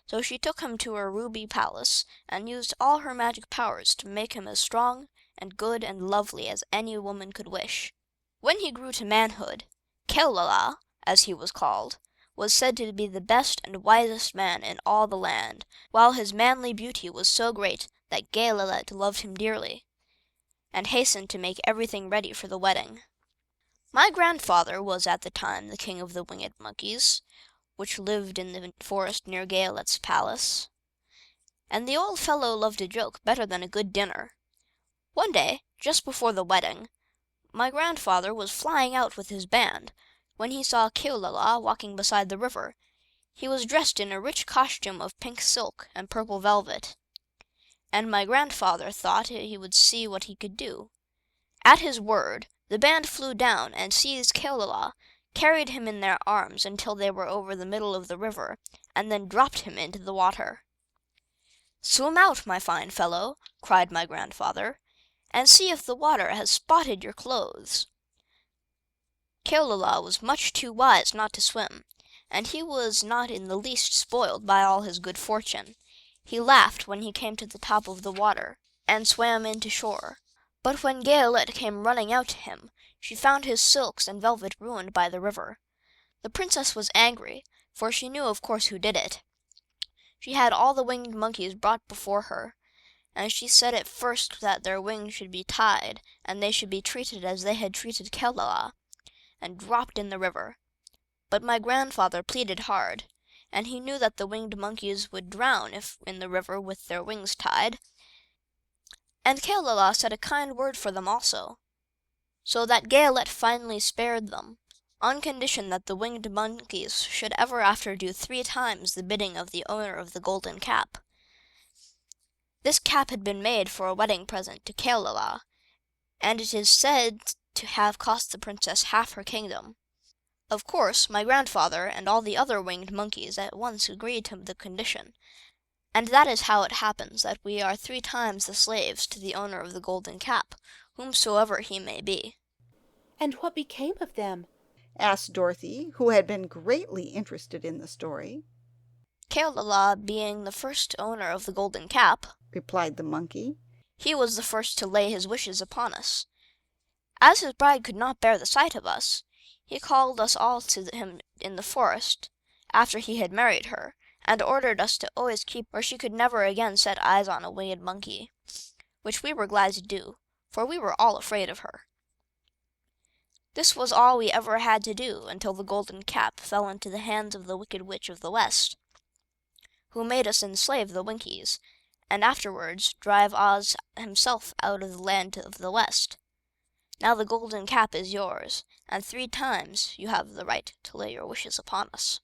So she took him to her ruby palace and used all her magic powers to make him as strong and good and lovely as any woman could wish. When he grew to manhood, Kelola, as he was called, was said to be the best and wisest man in all the land, while his manly beauty was so great that Gay Lillet loved him dearly, and hastened to make everything ready for the wedding. My grandfather was at the time the king of the winged monkeys, which lived in the forest near Gay Lillet's palace, and the old fellow loved a joke better than a good dinner. One day, just before the wedding, my grandfather was flying out with his band, when he saw Keolala walking beside the river. He was dressed in a rich costume of pink silk and purple velvet, and my grandfather thought he would see what he could do. At his word, the band flew down and seized Keolala, carried him in their arms until they were over the middle of the river, and then dropped him into the water. "Swim out, my fine fellow," cried my grandfather, "and see if the water has spotted your clothes." Keolala was much too wise not to swim, and he was not in the least spoiled by all his good fortune. He laughed when he came to the top of the water, and swam in to shore. But when Gay Lillet came running out to him, she found his silks and velvet ruined by the river. The princess was angry, for she knew of course who did it. She had all the winged monkeys brought before her, and she said at first that their wings should be tied, and they should be treated as they had treated Keolala, and dropped in the river. But my grandfather pleaded hard, and he knew that the winged monkeys would drown if in the river with their wings tied, and Keolala said a kind word for them also, so that Gay Lillet finally spared them, on condition that the winged monkeys should ever after do 3 times the bidding of the owner of the golden cap. This cap had been made for a wedding present to Keolala, and it is said to have cost the princess half her kingdom. Of course, my grandfather and all the other winged monkeys at once agreed to the condition, and that is how it happens that we are 3 times the slaves to the owner of the golden cap, whomsoever he may be. And what became of them? asked Dorothy, who had been greatly interested in the story. Keolala being the first owner of the golden cap, replied the monkey, he was the first to lay his wishes upon us. As his bride could not bear the sight of us, he called us all to him in the forest, after he had married her, and ordered us to always keep where she could never again set eyes on a winged monkey, which we were glad to do, for we were all afraid of her. This was all we ever had to do until the golden cap fell into the hands of the Wicked Witch of the West, who made us enslave the Winkies, and afterwards drive Oz himself out of the land of the West. Now the golden cap is yours, and 3 times you have the right to lay your wishes upon us.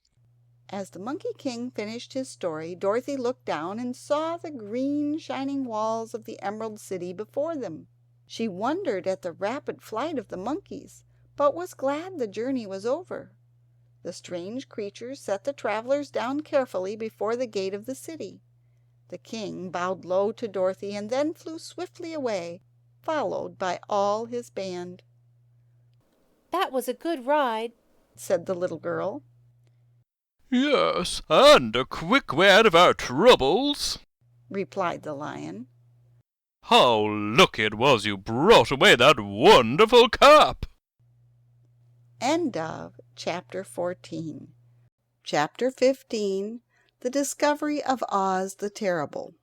As the Monkey King finished his story, Dorothy looked down and saw the green shining walls of the Emerald City before them. She wondered at the rapid flight of the monkeys, but was glad the journey was over. The strange creatures set the travelers down carefully before the gate of the city. The king bowed low to Dorothy and then flew swiftly away, followed by all his band. "That was a good ride," said the little girl. "Yes, and a quick way out of our troubles," replied the lion. "How lucky it was you brought away that wonderful cap!" End of Chapter 14. Chapter 15. The Discovery of Oz the Terrible.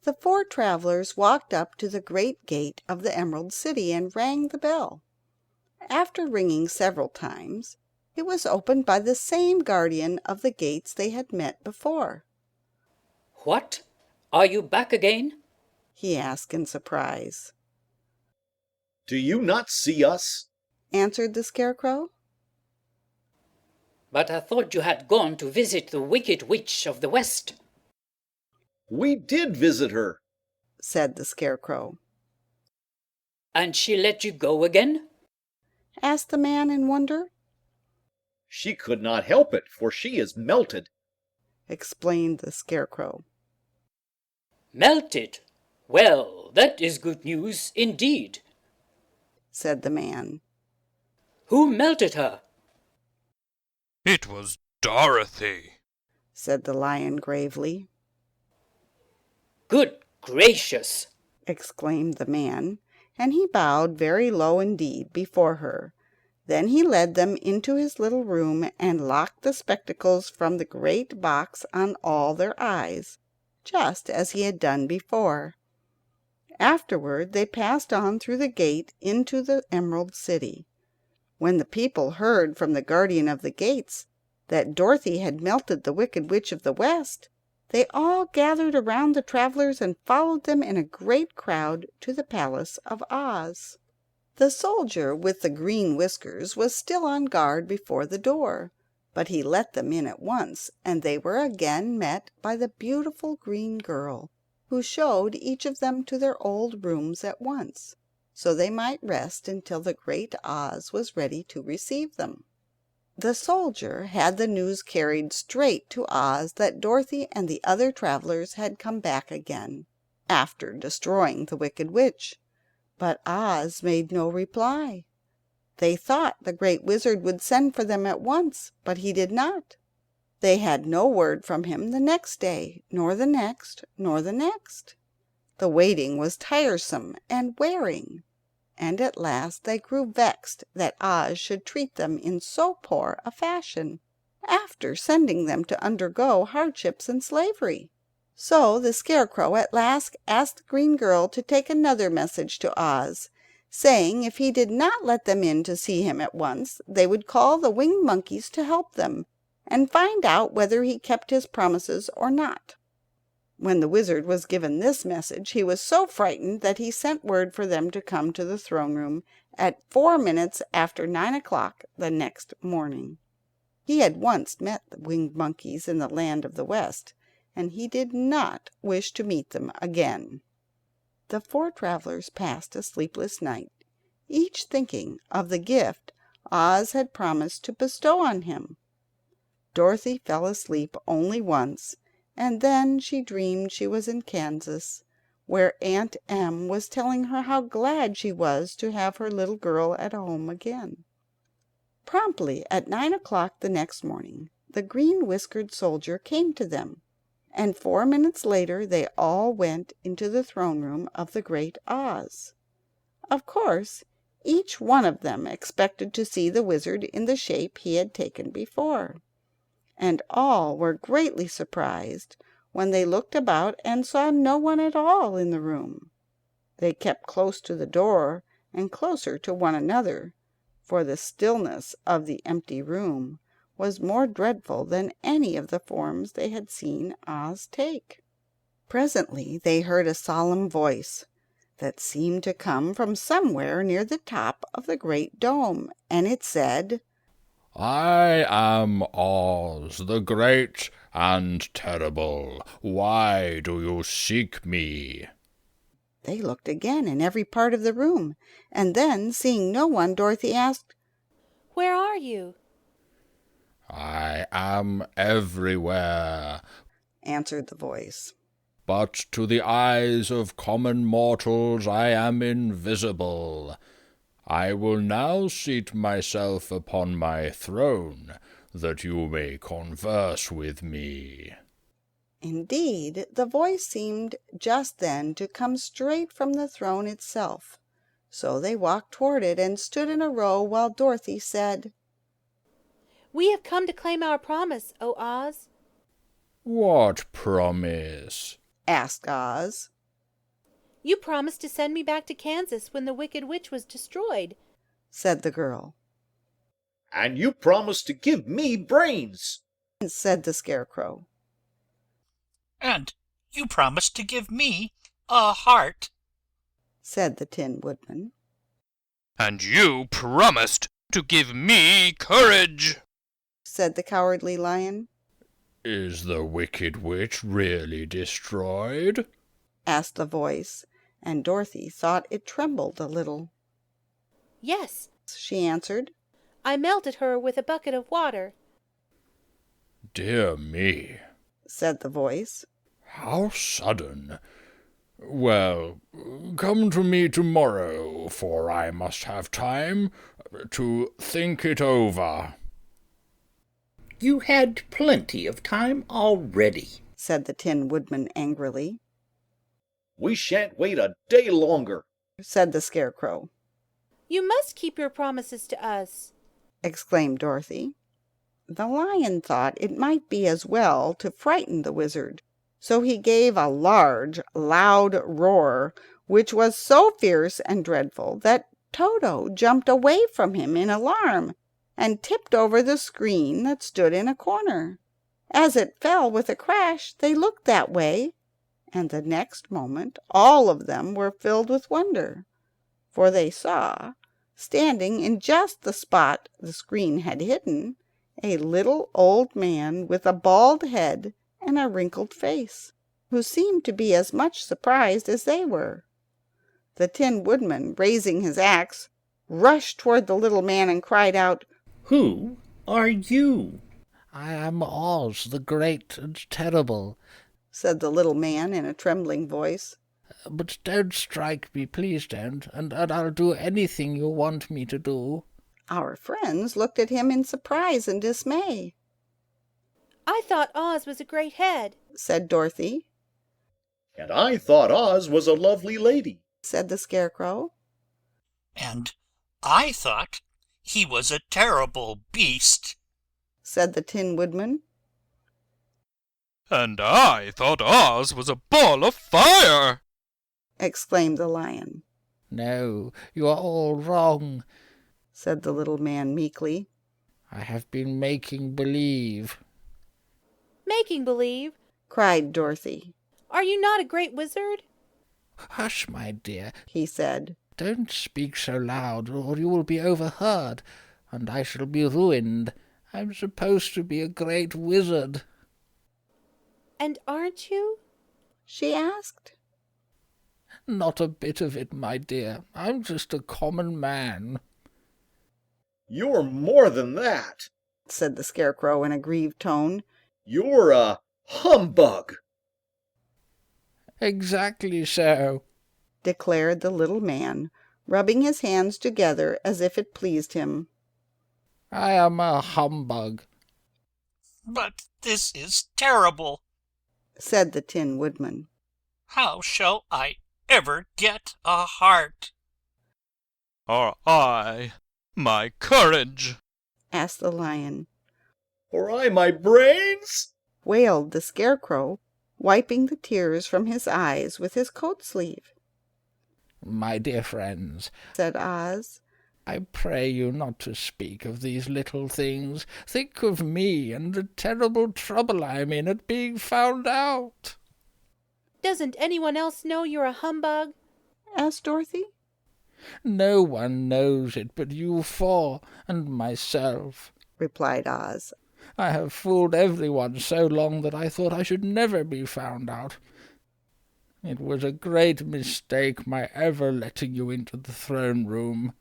The 4 travelers walked up to the great gate of the Emerald City and rang the bell. After ringing several times, it was opened by the same guardian of the gates they had met before. "What? Are you back again?" he asked in surprise. "Do you not see us?" answered the Scarecrow. "But I thought you had gone to visit the Wicked Witch of the West." "We did visit her," said the Scarecrow. "And she let you go again?" asked the man in wonder. "She could not help it, for she is melted," explained the Scarecrow. "Melted? Well, that is good news indeed," said the man. "Who melted her?" "It was Dorothy," said the lion gravely. "Good gracious!" exclaimed the man, and he bowed very low indeed before her. Then he led them into his little room and locked the spectacles from the great box on all their eyes, just as he had done before. Afterward they passed on through the gate into the Emerald City. When the people heard from the guardian of the gates that Dorothy had melted the Wicked Witch of the West, they all gathered around the travelers and followed them in a great crowd to the palace of Oz. The soldier with the green whiskers was still on guard before the door, but he let them in at once, and they were again met by the beautiful green girl, who showed each of them to their old rooms at once, so they might rest until the great Oz was ready to receive them. The soldier had the news carried straight to Oz that Dorothy and the other travelers had come back again, after destroying the Wicked Witch. But Oz made no reply. They thought the great wizard would send for them at once, but he did not. They had no word from him the next day, nor the next, nor the next. The waiting was tiresome and wearing, and at last they grew vexed that Oz should treat them in so poor a fashion, after sending them to undergo hardships and slavery. So the Scarecrow at last asked the green girl to take another message to Oz, saying if he did not let them in to see him at once, they would call the winged monkeys to help them, and find out whether he kept his promises or not. When the wizard was given this message, he was so frightened that he sent word for them to come to the throne room at 4 minutes after 9 o'clock the next morning. He had once met the winged monkeys in the land of the West, and he did not wish to meet them again. The 4 travelers passed a sleepless night, each thinking of the gift Oz had promised to bestow on him. Dorothy fell asleep only once, and then she dreamed she was in Kansas, where Aunt Em was telling her how glad she was to have her little girl at home again. Promptly at 9 o'clock the next morning, the green-whiskered soldier came to them, and 4 minutes later they all went into the throne room of the great Oz. Of course, each one of them expected to see the wizard in the shape he had taken before, and all were greatly surprised when they looked about and saw no one at all in the room. They kept close to the door and closer to one another, for the stillness of the empty room was more dreadful than any of the forms they had seen Oz take. Presently they heard a solemn voice that seemed to come from somewhere near the top of the great dome, and it said, "I am Oz, the great and terrible. Why do you seek me?" They looked again in every part of the room, and then, seeing no one, Dorothy asked, "Where are you?" "I am everywhere," answered the voice. "but to the eyes of common mortals I am invisible. I will now seat myself upon my throne, that you may converse with me." Indeed, the voice seemed just then to come straight from the throne itself, so they walked toward it and stood in a row while Dorothy said, "We have come to claim our promise, O Oz." "What promise?" asked Oz. "You promised to send me back to Kansas when the Wicked Witch was destroyed," said the girl. "And you promised to give me brains," said the Scarecrow. "And you promised to give me a heart," said the Tin Woodman. "And you promised to give me courage," said the Cowardly Lion. "Is the Wicked Witch really destroyed?" asked the voice, and Dorothy thought it trembled a little. "Yes," she answered. "I melted her with a bucket of water." "Dear me," said the voice. "How sudden! Well, come to me tomorrow, for I must have time to think it over." "You had plenty of time already," said the Tin Woodman angrily. "We shan't wait a day longer," said the Scarecrow. "You must keep your promises to us," exclaimed Dorothy. The lion thought it might be as well to frighten the wizard, so he gave a large, loud roar, which was so fierce and dreadful that Toto jumped away from him in alarm and tipped over the screen that stood in a corner. As it fell with a crash, they looked that way, and the next moment all of them were filled with wonder, for they saw, standing in just the spot the screen had hidden, a little old man with a bald head and a wrinkled face, who seemed to be as much surprised as they were. The Tin Woodman, raising his axe, rushed toward the little man and cried out, "Who are you?" "I am Oz, the Great and Terrible," said the little man in a trembling voice. "But don't strike me, please don't, and I'll do anything you want me to do." Our friends looked at him in surprise and dismay. "I thought Oz was a great head," said Dorothy. "And I thought Oz was a lovely lady," said the Scarecrow. "And I thought he was a terrible beast," said the Tin Woodman. "And I thought Oz was a ball of fire!" exclaimed the lion. "No, you are all wrong," said the little man meekly. "I have been making believe." "Making believe?" cried Dorothy. "Are you not a great wizard?" "Hush, my dear," he said. "Don't speak so loud, or you will be overheard, and I shall be ruined. I'm supposed to be a great wizard." "And aren't you?" she asked. "Not a bit of it, my dear. I'm just a common man." "You're more than that," said the Scarecrow in a grieved tone. "You're a humbug." "Exactly so," declared the little man, rubbing his hands together as if it pleased him. "I am a humbug." "But this is terrible," said the Tin Woodman. "How shall I ever get a heart?" "Or I my courage?" asked the lion. "Or I my brains?" wailed the Scarecrow, wiping the tears from his eyes with his coat sleeve. "My dear friends," said Oz, "I pray you not to speak of these little things. Think of me and the terrible trouble I'm in at being found out." "Doesn't anyone else know you're a humbug?" asked Dorothy. "No one knows it but you four and myself," replied Oz. "I have fooled everyone so long that I thought I should never be found out. It was a great mistake my ever letting you into the throne room.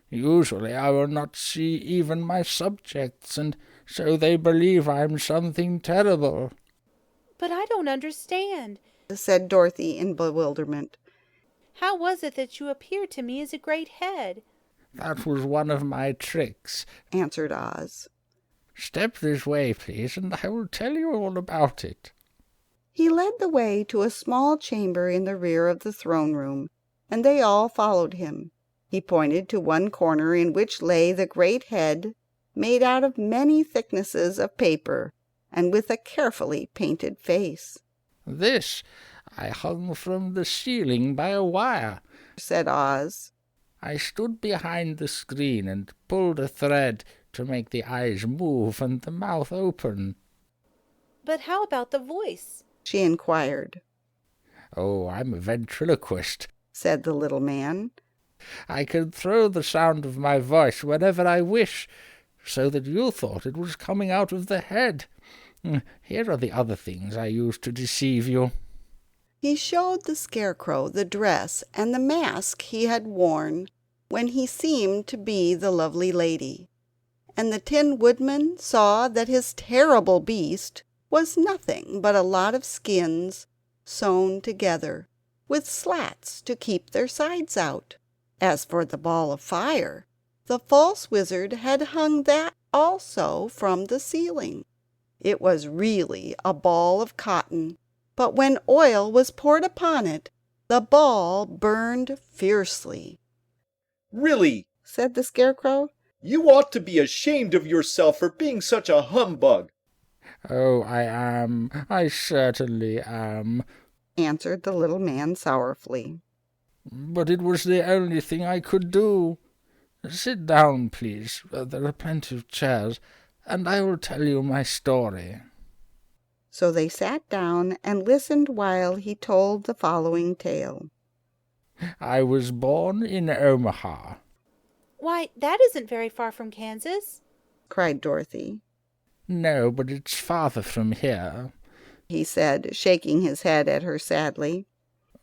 Usually I will not see even my subjects, and so they believe I'm something terrible." "But I don't understand," said Dorothy in bewilderment. "How was it that you appeared to me as a great head?" "That was one of my tricks," answered Oz. "Step this way, please, and I will tell you all about it." He led the way to a small chamber in the rear of the throne room, and they all followed him. He pointed to one corner in which lay the great head, made out of many thicknesses of paper, and with a carefully painted face. "This I hung from the ceiling by a wire," said Oz. "I stood behind the screen and pulled a thread to make the eyes move and the mouth open." "But how about the voice?" she inquired. "Oh, I'm a ventriloquist," said the little man. "I can throw the sound of my voice wherever I wish, so that you thought it was coming out of the head. Here are the other things I used to deceive you." He showed the Scarecrow the dress and the mask he had worn when he seemed to be the lovely lady, and the Tin Woodman saw that his terrible beast was nothing but a lot of skins sewn together, with slats to keep their sides out. As for the ball of fire, the false wizard had hung that also from the ceiling. It was really a ball of cotton, but when oil was poured upon it, the ball burned fiercely. "Really," said the Scarecrow, You ought to be ashamed of yourself for being such a humbug. Oh, I am. I certainly am, answered the little man sorrowfully. But it was the only thing I could do. Sit down, please. There are plenty of chairs, and I will tell you my story. So they sat down and listened while he told the following tale. I was born in Omaha. Why, that isn't very far from Kansas, cried Dorothy. No, but it's farther from here, he said, shaking his head at her sadly.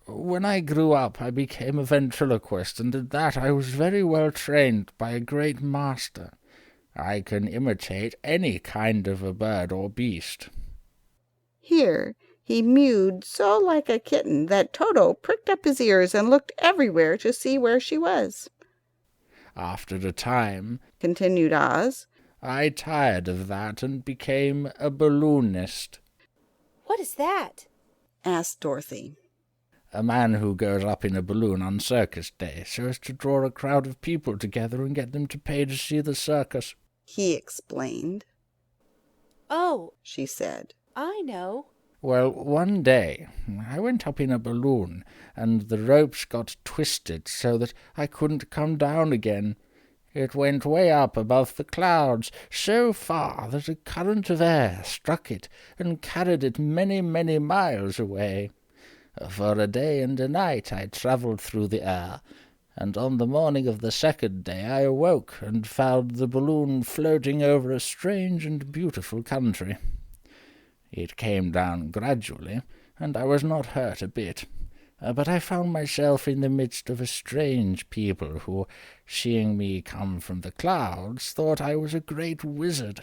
When I grew up, I became a ventriloquist, and at that I was very well trained by a great master. I can imitate any kind of a bird or beast. Here he mewed so like a kitten that Toto pricked up his ears and looked everywhere to see where she was. After a time, continued Oz, I tired of that and became a balloonist. What is that? asked Dorothy. A man who goes up in a balloon on circus day so as to draw a crowd of people together and get them to pay to see the circus, he explained. Oh, she said. I know. Well, one day I went up in a balloon, and the ropes got twisted so that I couldn't come down again. It went way up above the clouds, so far that a current of air struck it and carried it many, many miles away. For a day and a night I travelled through the air, and on the morning of the second day I awoke and found the balloon floating over a strange and beautiful country. It came down gradually, and I was not hurt a bit, but I found myself in the midst of a strange people who, seeing me come from the clouds, thought I was a great wizard.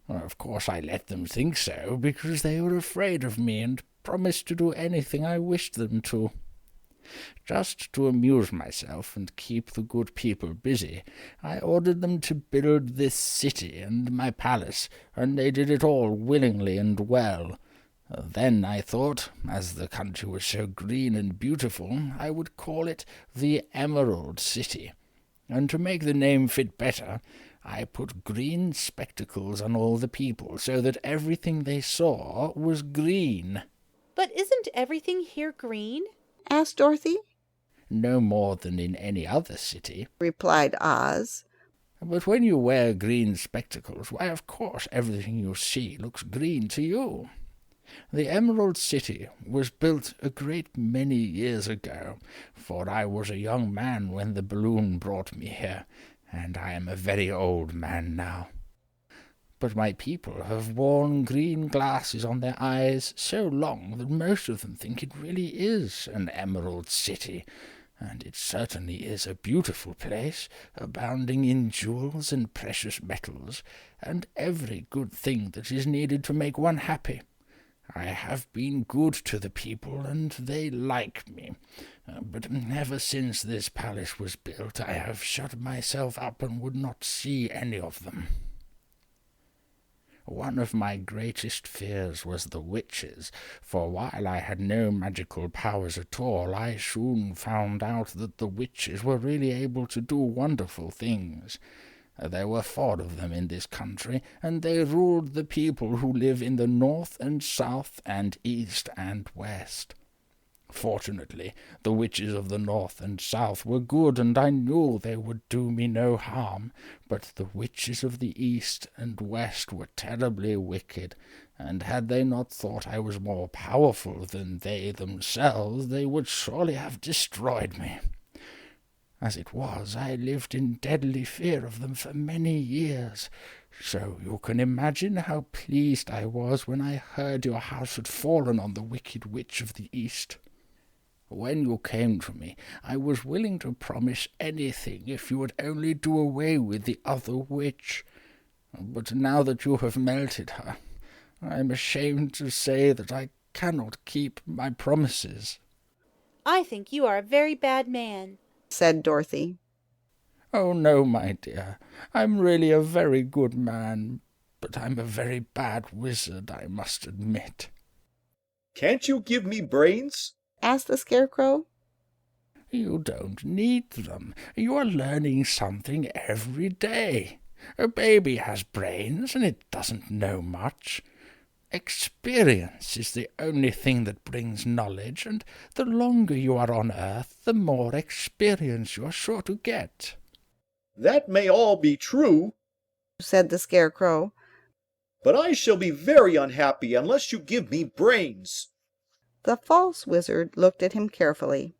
Of course I let them think so, because they were afraid of me and promised to do anything I wished them to. Just to amuse myself and keep the good people busy, I ordered them to build this city and my palace, and they did it all willingly and well. Then I thought, as the country was so green and beautiful, I would call it the Emerald City. And to make the name fit better, I put green spectacles on all the people, so that everything they saw was green. But isn't everything here green? asked Dorothy. No more than in any other city, replied Oz. But when you wear green spectacles, why, of course, everything you see looks green to you. The Emerald City was built a great many years ago, for I was a young man when the balloon brought me here, and I am a very old man now. But my people have worn green glasses on their eyes so long that most of them think it really is an Emerald City, and it certainly is a beautiful place, abounding in jewels and precious metals, and every good thing that is needed to make one happy. I have been good to the people, and they like me. But ever since this palace was built, I have shut myself up and would not see any of them. One of my greatest fears was the witches, for while I had no magical powers at all, I soon found out that the witches were really able to do wonderful things. There were 4 of them in this country, and they ruled the people who live in the north and south and east and west. Fortunately, the witches of the north and south were good, and I knew they would do me no harm, but the witches of the east and west were terribly wicked, and had they not thought I was more powerful than they themselves, they would surely have destroyed me. As it was, I lived in deadly fear of them for many years, so you can imagine how pleased I was when I heard your house had fallen on the wicked witch of the east. When you came to me, I was willing to promise anything if you would only do away with the other witch. But now that you have melted her, I am ashamed to say that I cannot keep my promises. I think you are a very bad man, said Dorothy. Oh, no, my dear. I'm really a very good man, but I'm a very bad wizard, I must admit. Can't you give me brains? asked the Scarecrow. You don't need them. You are learning something every day. A baby has brains, and it doesn't know much. Experience is the only thing that brings knowledge, and the longer you are on earth, the more experience you are sure to get. That may all be true, said the Scarecrow, but I shall be very unhappy unless you give me brains. The false wizard looked at him carefully.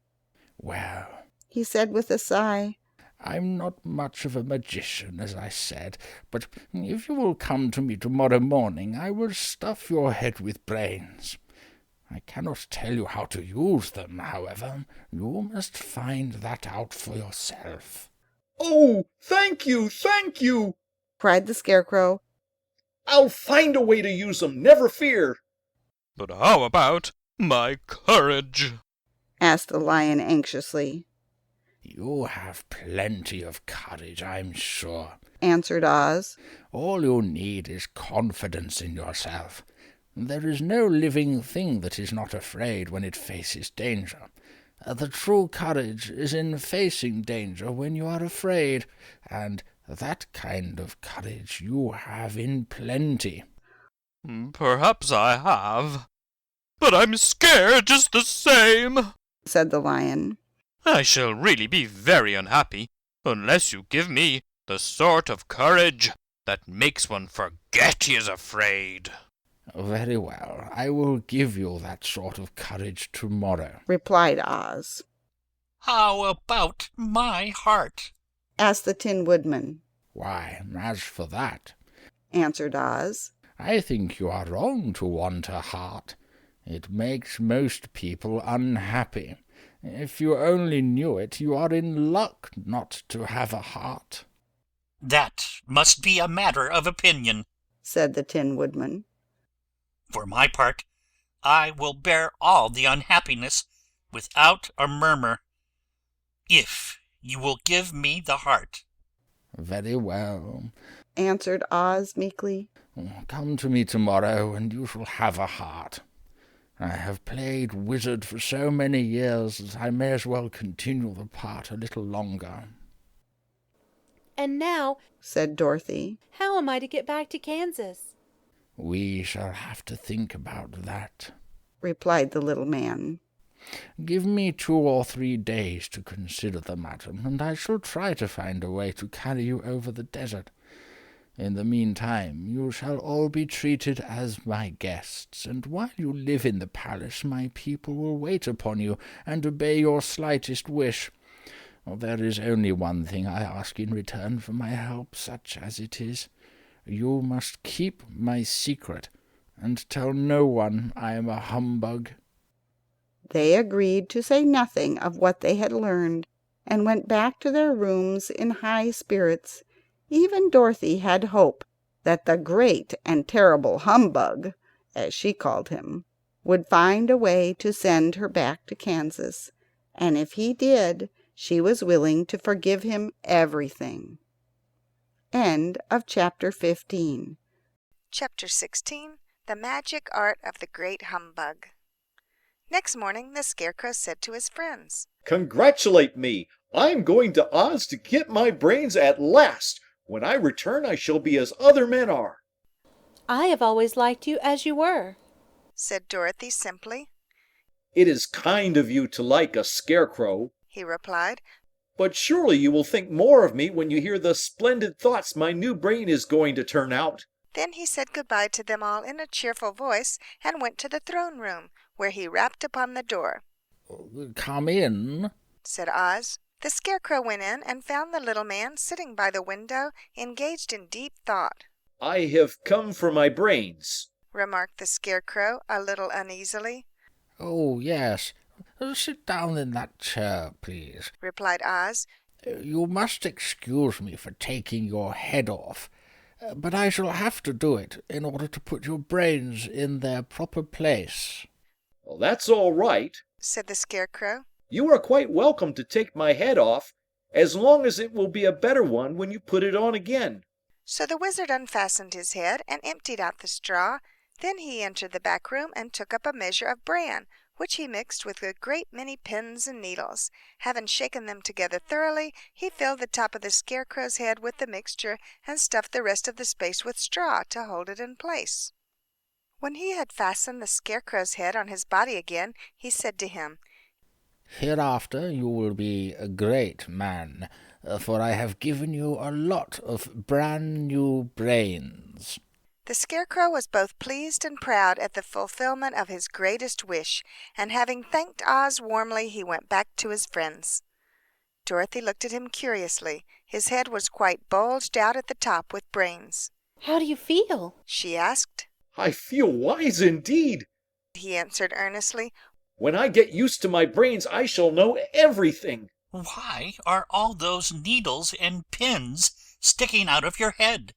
Well, he said with a sigh, I'm not much of a magician, as I said, but if you will come to me tomorrow morning, I will stuff your head with brains. I cannot tell you how to use them, however. You must find that out for yourself. Oh, thank you, cried the Scarecrow. I'll find a way to use them, never fear. But how about my courage? asked the Lion anxiously. You have plenty of courage, I'm sure, answered Oz. All you need is confidence in yourself. There is no living thing that is not afraid when it faces danger. The true courage is in facing danger when you are afraid, and that kind of courage you have in plenty. Perhaps I have, but I'm scared just the same, said the Lion. I shall really be very unhappy unless you give me the sort of courage that makes one forget he is afraid. Very well, I will give you that sort of courage tomorrow, replied Oz. How about my heart? asked the Tin Woodman. Why, as for that, answered Oz, I think you are wrong to want a heart. It makes most people unhappy. If you only knew it, you are in luck not to have a heart. That must be a matter of opinion, said the Tin Woodman. For my part, I will bear all the unhappiness without a murmur, if you will give me the heart. Very well, answered Oz meekly. Come to me tomorrow, and you shall have a heart. I have played wizard for so many years that I may as well continue the part a little longer. And now, said Dorothy, how am I to get back to Kansas? We shall have to think about that, replied the little man. Give me 2 or 3 days to consider the matter, and I shall try to find a way to carry you over the desert. In the meantime, you shall all be treated as my guests, and while you live in the palace, my people will wait upon you and obey your slightest wish. There is only one thing I ask in return for my help, such as it is. You must keep my secret, and tell no one I am a humbug. They agreed to say nothing of what they had learned, and went back to their rooms in high spirits. Even Dorothy had hope that the great and terrible Humbug, as she called him, would find a way to send her back to Kansas, and if he did, she was willing to forgive him everything. End of Chapter 15. Chapter 16. The Magic Art of the Great Humbug. Next morning, the Scarecrow said to his friends, Congratulate me! I'm going to Oz to get my brains at last! When I return, I shall be as other men are. I have always liked you as you were, said Dorothy simply. It is kind of you to like a scarecrow, he replied. But surely you will think more of me when you hear the splendid thoughts my new brain is going to turn out. Then he said goodbye to them all in a cheerful voice and went to the throne room, where he rapped upon the door. Come in, said Oz. The Scarecrow went in and found the little man sitting by the window, engaged in deep thought. I have come for my brains, remarked the Scarecrow a little uneasily. Oh, yes. Sit down in that chair, please, replied Oz. You must excuse me for taking your head off, but I shall have to do it in order to put your brains in their proper place. Well, that's all right, said the Scarecrow. You are quite welcome to take my head off, as long as it will be a better one when you put it on again. So the wizard unfastened his head and emptied out the straw. Then he entered the back room and took up a measure of bran, which he mixed with a great many pins and needles. Having shaken them together thoroughly, he filled the top of the Scarecrow's head with the mixture and stuffed the rest of the space with straw to hold it in place. When he had fastened the Scarecrow's head on his body again, he said to him, "Hereafter you will be a great man, for I have given you a lot of brand new brains." The Scarecrow was both pleased and proud at the fulfillment of his greatest wish, and having thanked Oz warmly, he went back to his friends. Dorothy looked at him curiously. His head was quite bulged out at the top with brains. "How do you feel?" she asked. I feel wise indeed. He answered earnestly. When I get used to my brains, I shall know everything. Why are all those needles and pins sticking out of your head?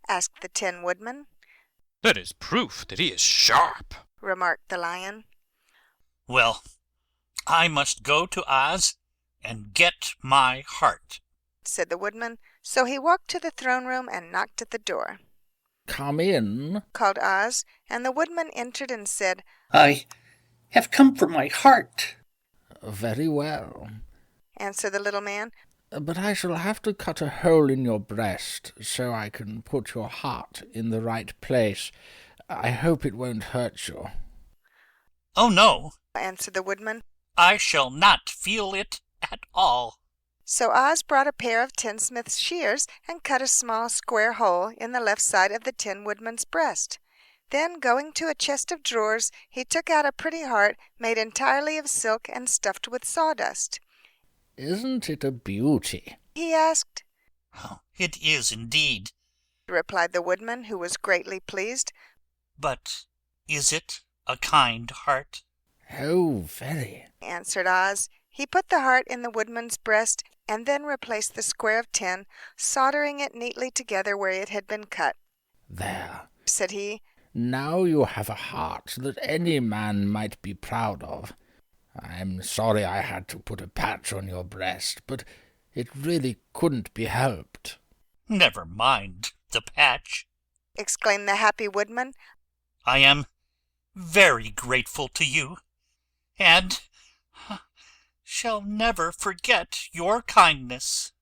Asked the Tin Woodman. That is proof that he is sharp, remarked the Lion. Well, I must go to Oz and get my heart, said the Woodman. So he walked to the throne room and knocked at the door. "Come in," called Oz, and the Woodman entered and said, I have come for my heart. "Very well. answered the little man. But I shall have to cut a hole in your breast so I can put your heart in the right place. I hope it won't hurt you." Oh, no, answered the Woodman. I shall not feel it at all. So Oz brought a pair of tinsmith's shears and cut a small square hole in the left side of the Tin Woodman's breast. Then, going to a chest of drawers, he took out a pretty heart made entirely of silk and stuffed with sawdust. "Isn't it a beauty?" he asked. Oh, it is indeed, replied the Woodman, who was greatly pleased. But is it a kind heart? "Oh, very," answered Oz. He put the heart in the Woodman's breast and then replaced the square of tin, soldering it neatly together where it had been cut. "There," said he. "Now you have a heart that any man might be proud of. I'm sorry I had to put a patch on your breast, but it really couldn't be helped." Never mind the patch, exclaimed the happy Woodman. I am very grateful to you, and shall never forget your kindness.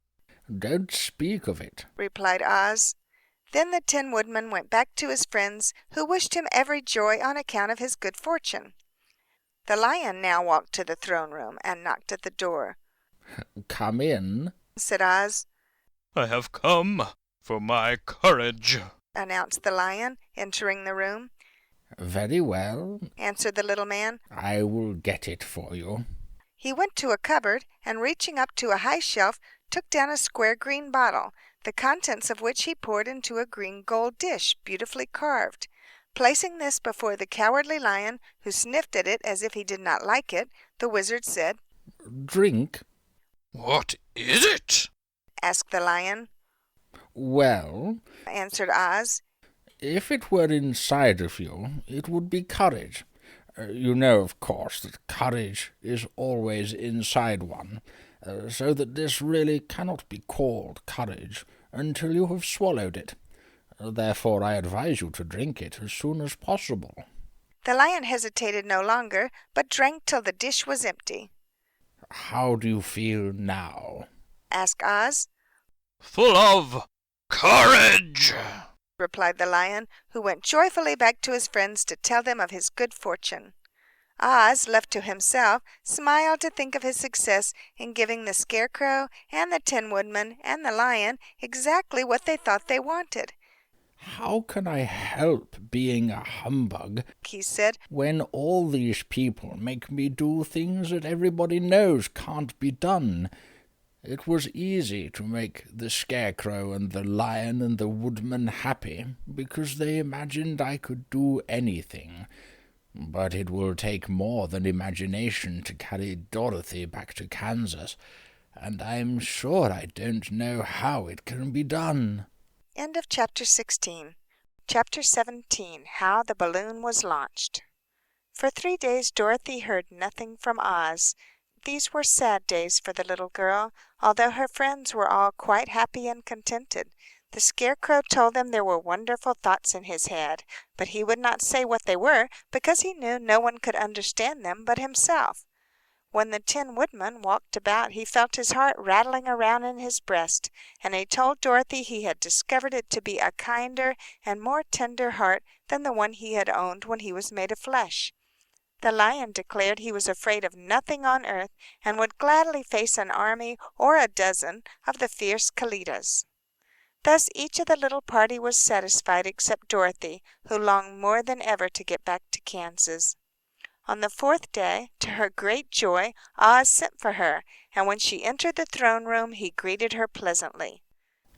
"Don't speak of it," replied Oz. Then the Tin Woodman went back to his friends, who wished him every joy on account of his good fortune. The Lion now walked to the throne room and knocked at the door. "Come in," said Oz. "I have come for my courage," announced the Lion, entering the room. "Very well," answered the little man. "I will get it for you." He went to a cupboard, and reaching up to a high shelf, took down a square green bottle, the contents of which he poured into a green gold dish, beautifully carved. Placing this before the Cowardly Lion, who sniffed at it as if he did not like it, the Wizard said, "Drink." "What is it?" asked the Lion. "Well," answered Oz, "if it were inside of you, it would be courage. You know, of course, that courage is always inside one, so that this really cannot be called courage until you have swallowed it. Therefore I advise you to drink it as soon as possible." The Lion hesitated no longer, but drank till the dish was empty. "How do you feel now?" asked Oz. "Full of courage," replied the Lion, who went joyfully back to his friends to tell them of his good fortune. Oz, left to himself, smiled to think of his success in giving the Scarecrow and the Tin Woodman and the Lion exactly what they thought they wanted. "How can I help being a humbug," he said, "when all these people make me do things that everybody knows can't be done? It was easy to make the Scarecrow and the Lion and the Woodman happy, because they imagined I could do anything. But it will take more than imagination to carry Dorothy back to Kansas, and I'm sure I don't know how it can be done." End of Chapter 16. Chapter 17. How the Balloon Was Launched. For 3 days Dorothy heard nothing from Oz. These were sad days for the little girl, although her friends were all quite happy and contented. The Scarecrow told them there were wonderful thoughts in his head, but he would not say what they were because he knew no one could understand them but himself. When the Tin Woodman walked about he felt his heart rattling around in his breast, and he told Dorothy he had discovered it to be a kinder and more tender heart than the one he had owned when he was made of flesh. The Lion declared he was afraid of nothing on earth, and would gladly face an army or a dozen of the fierce Kalidas. Thus each of the little party was satisfied except Dorothy, who longed more than ever to get back to Kansas. On the fourth day, to her great joy, Oz sent for her, and when she entered the throne room he greeted her pleasantly.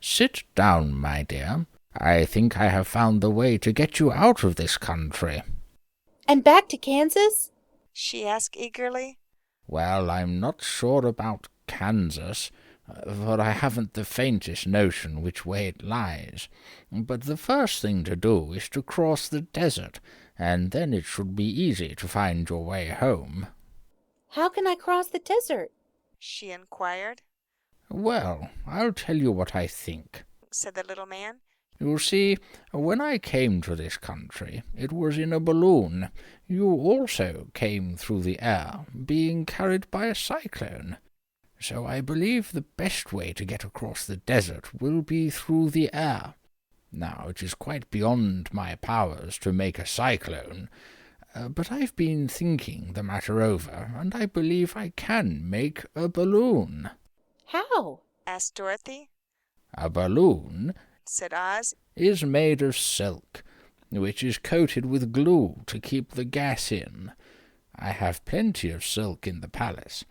"Sit down, my dear. I think I have found the way to get you out of this country." "And back to Kansas?" she asked eagerly. "Well, I'm not sure about Kansas, for I haven't the faintest notion which way it lies. But the first thing to do is to cross the desert, and then it should be easy to find your way home." "How can I cross the desert?" she inquired. "Well, I'll tell you what I think," said the little man. "You see, when I came to this country, it was in a balloon. You also came through the air, being carried by a cyclone. So I believe the best way to get across the desert will be through the air. Now, it is quite beyond my powers to make a cyclone, but I've been thinking the matter over, and I believe I can make a balloon." "How?" asked Dorothy. "A balloon," said Oz, "is made of silk, which is coated with glue to keep the gas in. I have plenty of silk in the palace,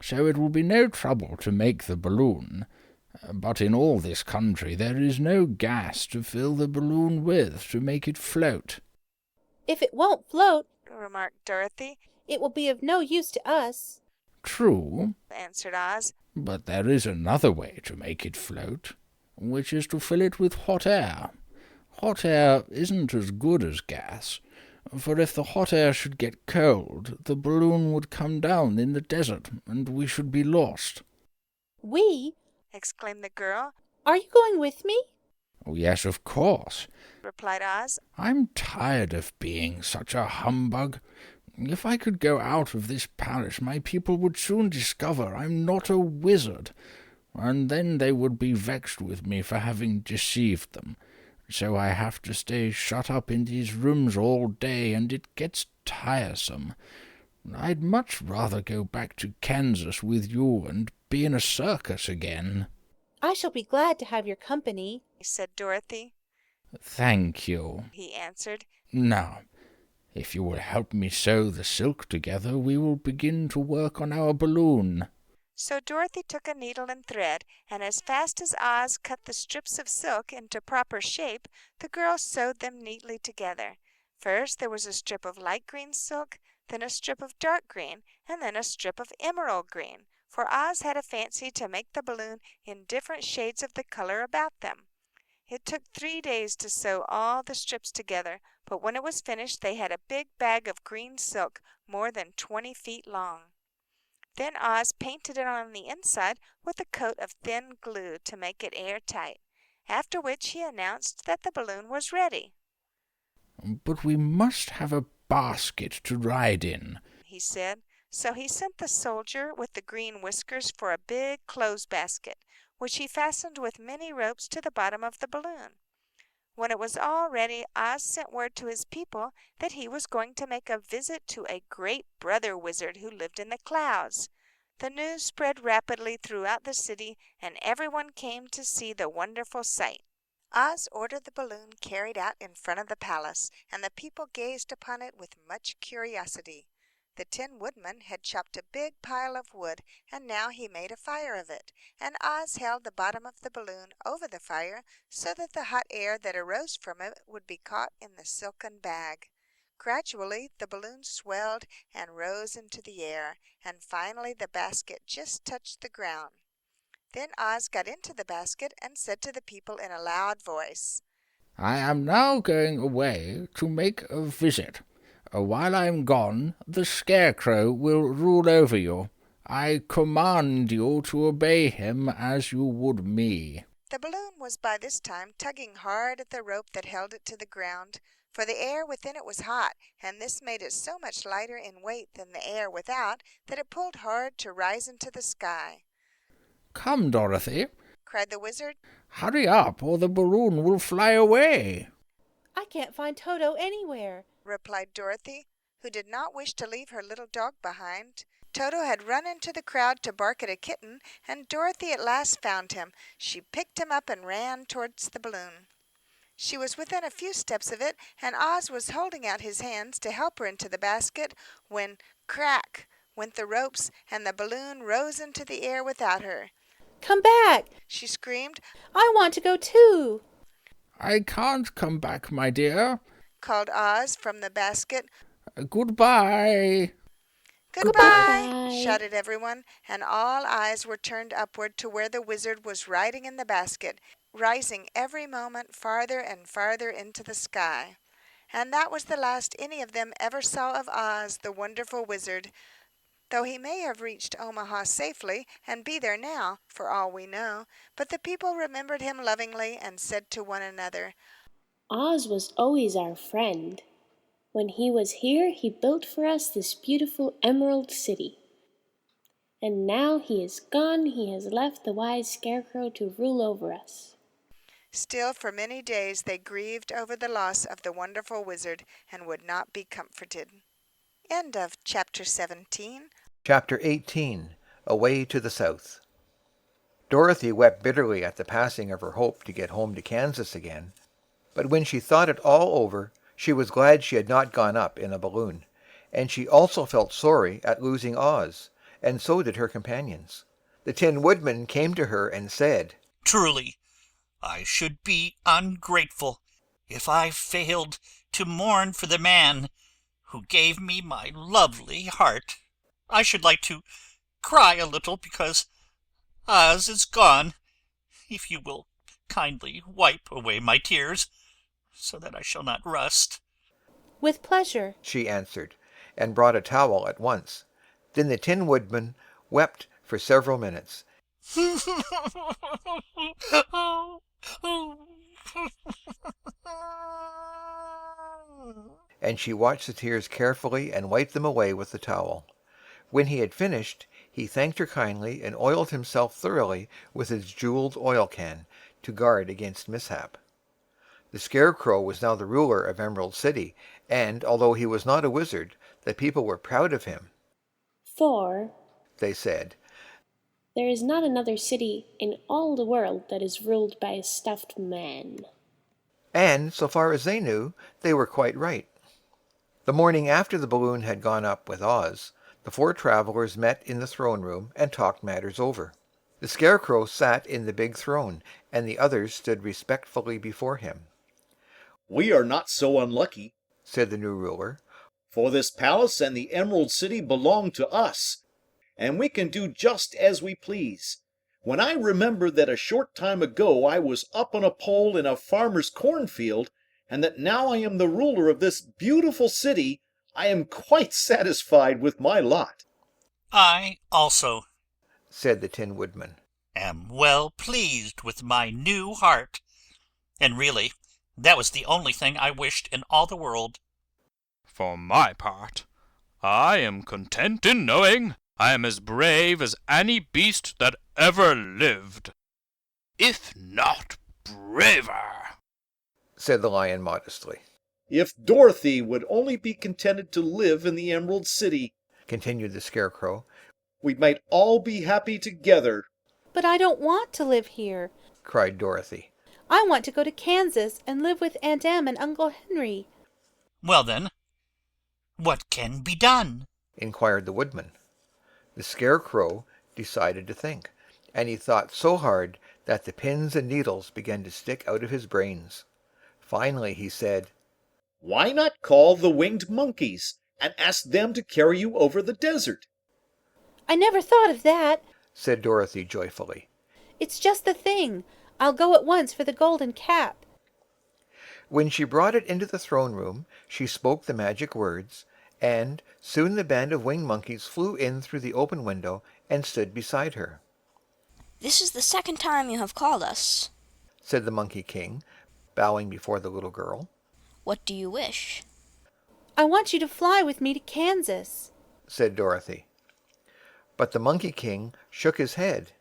so it will be no trouble to make the balloon. But in all this country there is no gas to fill the balloon with to make it float." "If it won't float," remarked Dorothy, "it will be of no use to us." "True," answered Oz, "but there is another way to make it float, which is to fill it with hot air. Hot air isn't as good as gas, for if the hot air should get cold, the balloon would come down in the desert, and we should be lost." "We?" exclaimed the girl. "Are you going with me?" "Oh, yes, of course," replied Oz. "I'm tired of being such a humbug. If I could go out of this palace, my people would soon discover I'm not a wizard, and then they would be vexed with me for having deceived them. So I have to stay shut up in these rooms all day, and it gets tiresome. I'd much rather go back to Kansas with you and be in a circus again." "I shall be glad to have your company," said Dorothy. "Thank you," he answered. "Now, if you will help me sew the silk together, we will begin to work on our balloon." So Dorothy took a needle and thread, and as fast as Oz cut the strips of silk into proper shape, the girl sewed them neatly together. First there was a strip of light green silk, then a strip of dark green, and then a strip of emerald green, for Oz had a fancy to make the balloon in different shades of the color about them. It took 3 days to sew all the strips together, but when it was finished they had a big bag of green silk more than 20 feet long. Then Oz painted it on the inside with a coat of thin glue to make it airtight, after which he announced that the balloon was ready. "But we must have a basket to ride in," he said. So he sent the soldier with the green whiskers for a big clothes basket, which he fastened with many ropes to the bottom of the balloon. When it was all ready, Oz sent word to his people that he was going to make a visit to a great brother wizard who lived in the clouds. The news spread rapidly throughout the city, and everyone came to see the wonderful sight. Oz ordered the balloon carried out in front of the palace, and the people gazed upon it with much curiosity. The Tin Woodman had chopped a big pile of wood, and now he made a fire of it, and Oz held the bottom of the balloon over the fire so that the hot air that arose from it would be caught in the silken bag. Gradually the balloon swelled and rose into the air, and finally the basket just touched the ground. Then Oz got into the basket and said to the people in a loud voice, "I am now going away to make a visit. While I am gone, the Scarecrow will rule over you. I command you to obey him as you would me." The balloon was by this time tugging hard at the rope that held it to the ground, for the air within it was hot, and this made it so much lighter in weight than the air without that it pulled hard to rise into the sky. Come, Dorothy, cried the wizard. hurry up, or the balloon will fly away. I can't find Toto anywhere, replied Dorothy, who did not wish to leave her little dog behind. Toto had run into the crowd to bark at a kitten, and Dorothy at last found him. She picked him up and ran towards the balloon. She was within a few steps of it, and Oz was holding out his hands to help her into the basket, when crack went the ropes, and the balloon rose into the air without her. Come back, she screamed. I want to go too. I can't come back, my dear, called Oz from the basket. Goodbye. Goodbye, shouted everyone, and all eyes were turned upward to where the wizard was riding in the basket, rising every moment farther and farther into the sky. And that was the last any of them ever saw of Oz, the wonderful wizard, though he may have reached Omaha safely and be there now, for all we know. But the people remembered him lovingly and said to one another, Oz was always our friend. When he was here, he built for us this beautiful Emerald City. And now he is gone, he has left the wise Scarecrow to rule over us. Still, for many days they grieved over the loss of the wonderful wizard and would not be comforted. End of Chapter 17. Chapter 18. Away to the South. Dorothy wept bitterly at the passing of her hope to get home to Kansas again, but when she thought it all over, she was glad she had not gone up in a balloon, and she also felt sorry at losing Oz, and so did her companions. The Tin Woodman came to her and said, Truly, I should be ungrateful if I failed to mourn for the man who gave me my lovely heart. I should like to cry a little because Oz is gone. If you will kindly wipe away my tears, so that I shall not rust. With pleasure, she answered, and brought a towel at once. Then the Tin Woodman wept for several minutes. And she watched the tears carefully and wiped them away with the towel. When he had finished, he thanked her kindly and oiled himself thoroughly with his jeweled oil can to guard against mishap. The Scarecrow was now the ruler of Emerald City, and although he was not a wizard, the people were proud of him. For, they said, there is not another city in all the world that is ruled by a stuffed man. And, so far as they knew, they were quite right. The morning after the balloon had gone up with Oz, the four travelers met in the throne room and talked matters over. The Scarecrow sat in the big throne, and the others stood respectfully before him. We are not so unlucky, said the new ruler, for this palace and the Emerald City belong to us, and we can do just as we please. When I remember that a short time ago I was up on a pole in a farmer's cornfield, and that now I am the ruler of this beautiful city, I am quite satisfied with my lot. I also, said the Tin Woodman, am well pleased with my new heart, and really, that was the only thing I wished in all the world. For my part, I am content in knowing I am as brave as any beast that ever lived, if not braver, said the Lion modestly. If Dorothy would only be contented to live in the Emerald City, continued the Scarecrow, we might all be happy together. But I don't want to live here, cried Dorothy. I want to go to Kansas and live with Aunt Em and Uncle Henry. Well then, what can be done? Inquired the Woodman. The Scarecrow decided to think, and he thought so hard that the pins and needles began to stick out of his brains. Finally he said, Why not call the winged monkeys and ask them to carry you over the desert? I never thought of that, said Dorothy joyfully. It's just the thing. I'll go at once for the golden cap. When she brought it into the throne room, she spoke the magic words, and soon the band of winged monkeys flew in through the open window and stood beside her. This is the second time you have called us, said the Monkey King, bowing before the little girl. What do you wish? I want you to fly with me to Kansas, said Dorothy. But the Monkey King shook his head.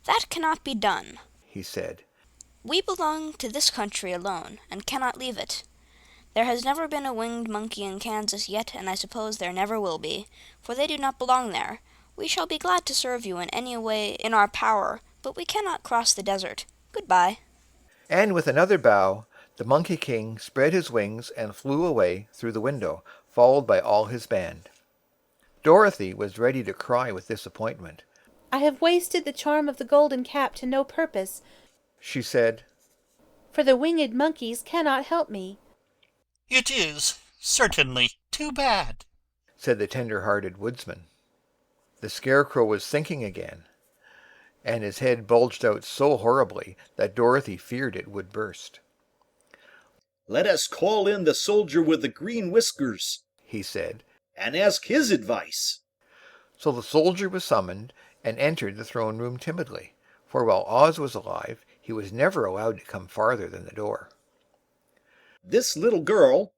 That cannot be done, he said. We belong to this country alone, and cannot leave it. There has never been a winged monkey in Kansas yet, and I suppose there never will be, for they do not belong there. We shall be glad to serve you in any way in our power, but we cannot cross the desert. Goodbye. And with another bow, the Monkey King spread his wings and flew away through the window, followed by all his band. Dorothy was ready to cry with disappointment. I have wasted the charm of the golden cap to no purpose, she said, for the winged monkeys cannot help me. It is certainly too bad, said the tender-hearted woodsman. The Scarecrow was thinking again, and his head bulged out so horribly that Dorothy feared it would burst. "Let us call in the soldier with the green whiskers," he said, "and ask his advice." So the soldier was summoned and entered the throne room timidly, for while Oz was alive, he was never allowed to come farther than the door. "This little girl,"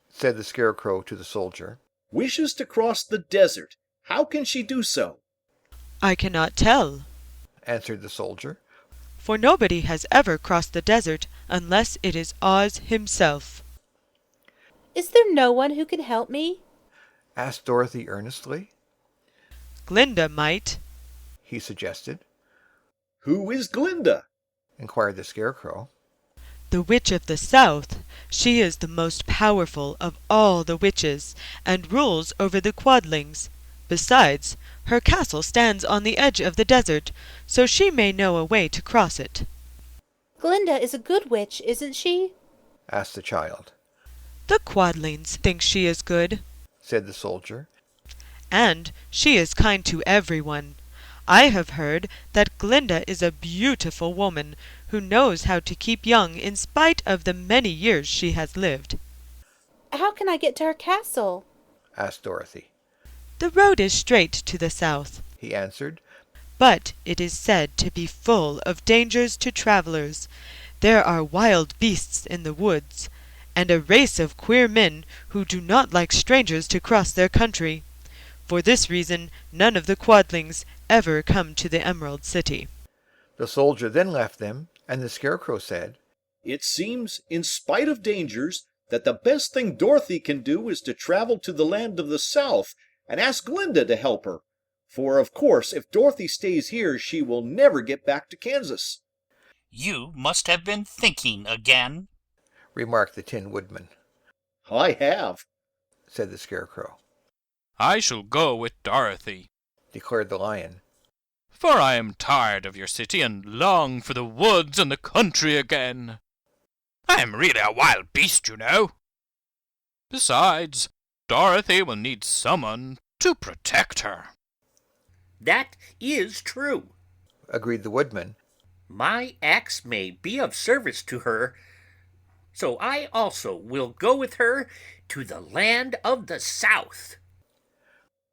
said the Scarecrow to the soldier, "wishes to cross the desert. How can she do so?" I cannot tell, answered the soldier, for nobody has ever crossed the desert unless it is Oz himself. Is there no one who can help me? asked Dorothy earnestly. Glinda might, he suggested. "Who is Glinda?" inquired the Scarecrow. The Witch of the South. She is the most powerful of all the witches, and rules over the Quadlings. Besides, her castle stands on the edge of the desert, so she may know a way to cross it. Glinda is a good witch, isn't she? asked the child. The Quadlings think she is good, said the soldier. And she is kind to everyone. I have heard that Glinda is a beautiful woman who knows how to keep young in spite of the many years she has lived. How can I get to her castle? asked Dorothy. The road is straight to the south, he answered. But it is said to be full of dangers to travelers. There are wild beasts in the woods, and a race of queer men who do not like strangers to cross their country. For this reason, none of the Quadlings ever come to the Emerald City. The soldier then left them, and the Scarecrow said, "It seems, in spite of dangers, that the best thing Dorothy can do is to travel to the land of the South and ask Glinda to help her. For, of course, if Dorothy stays here, she will never get back to Kansas." You must have been thinking again, remarked the Tin Woodman. "I have," said the Scarecrow. I shall go with Dorothy, declared the Lion. For I am tired of your city and long for the woods and the country again. I am really a wild beast, you know. Besides, Dorothy will need someone to protect her. That is true, agreed the Woodman. My axe may be of service to her, so I also will go with her to the land of the South.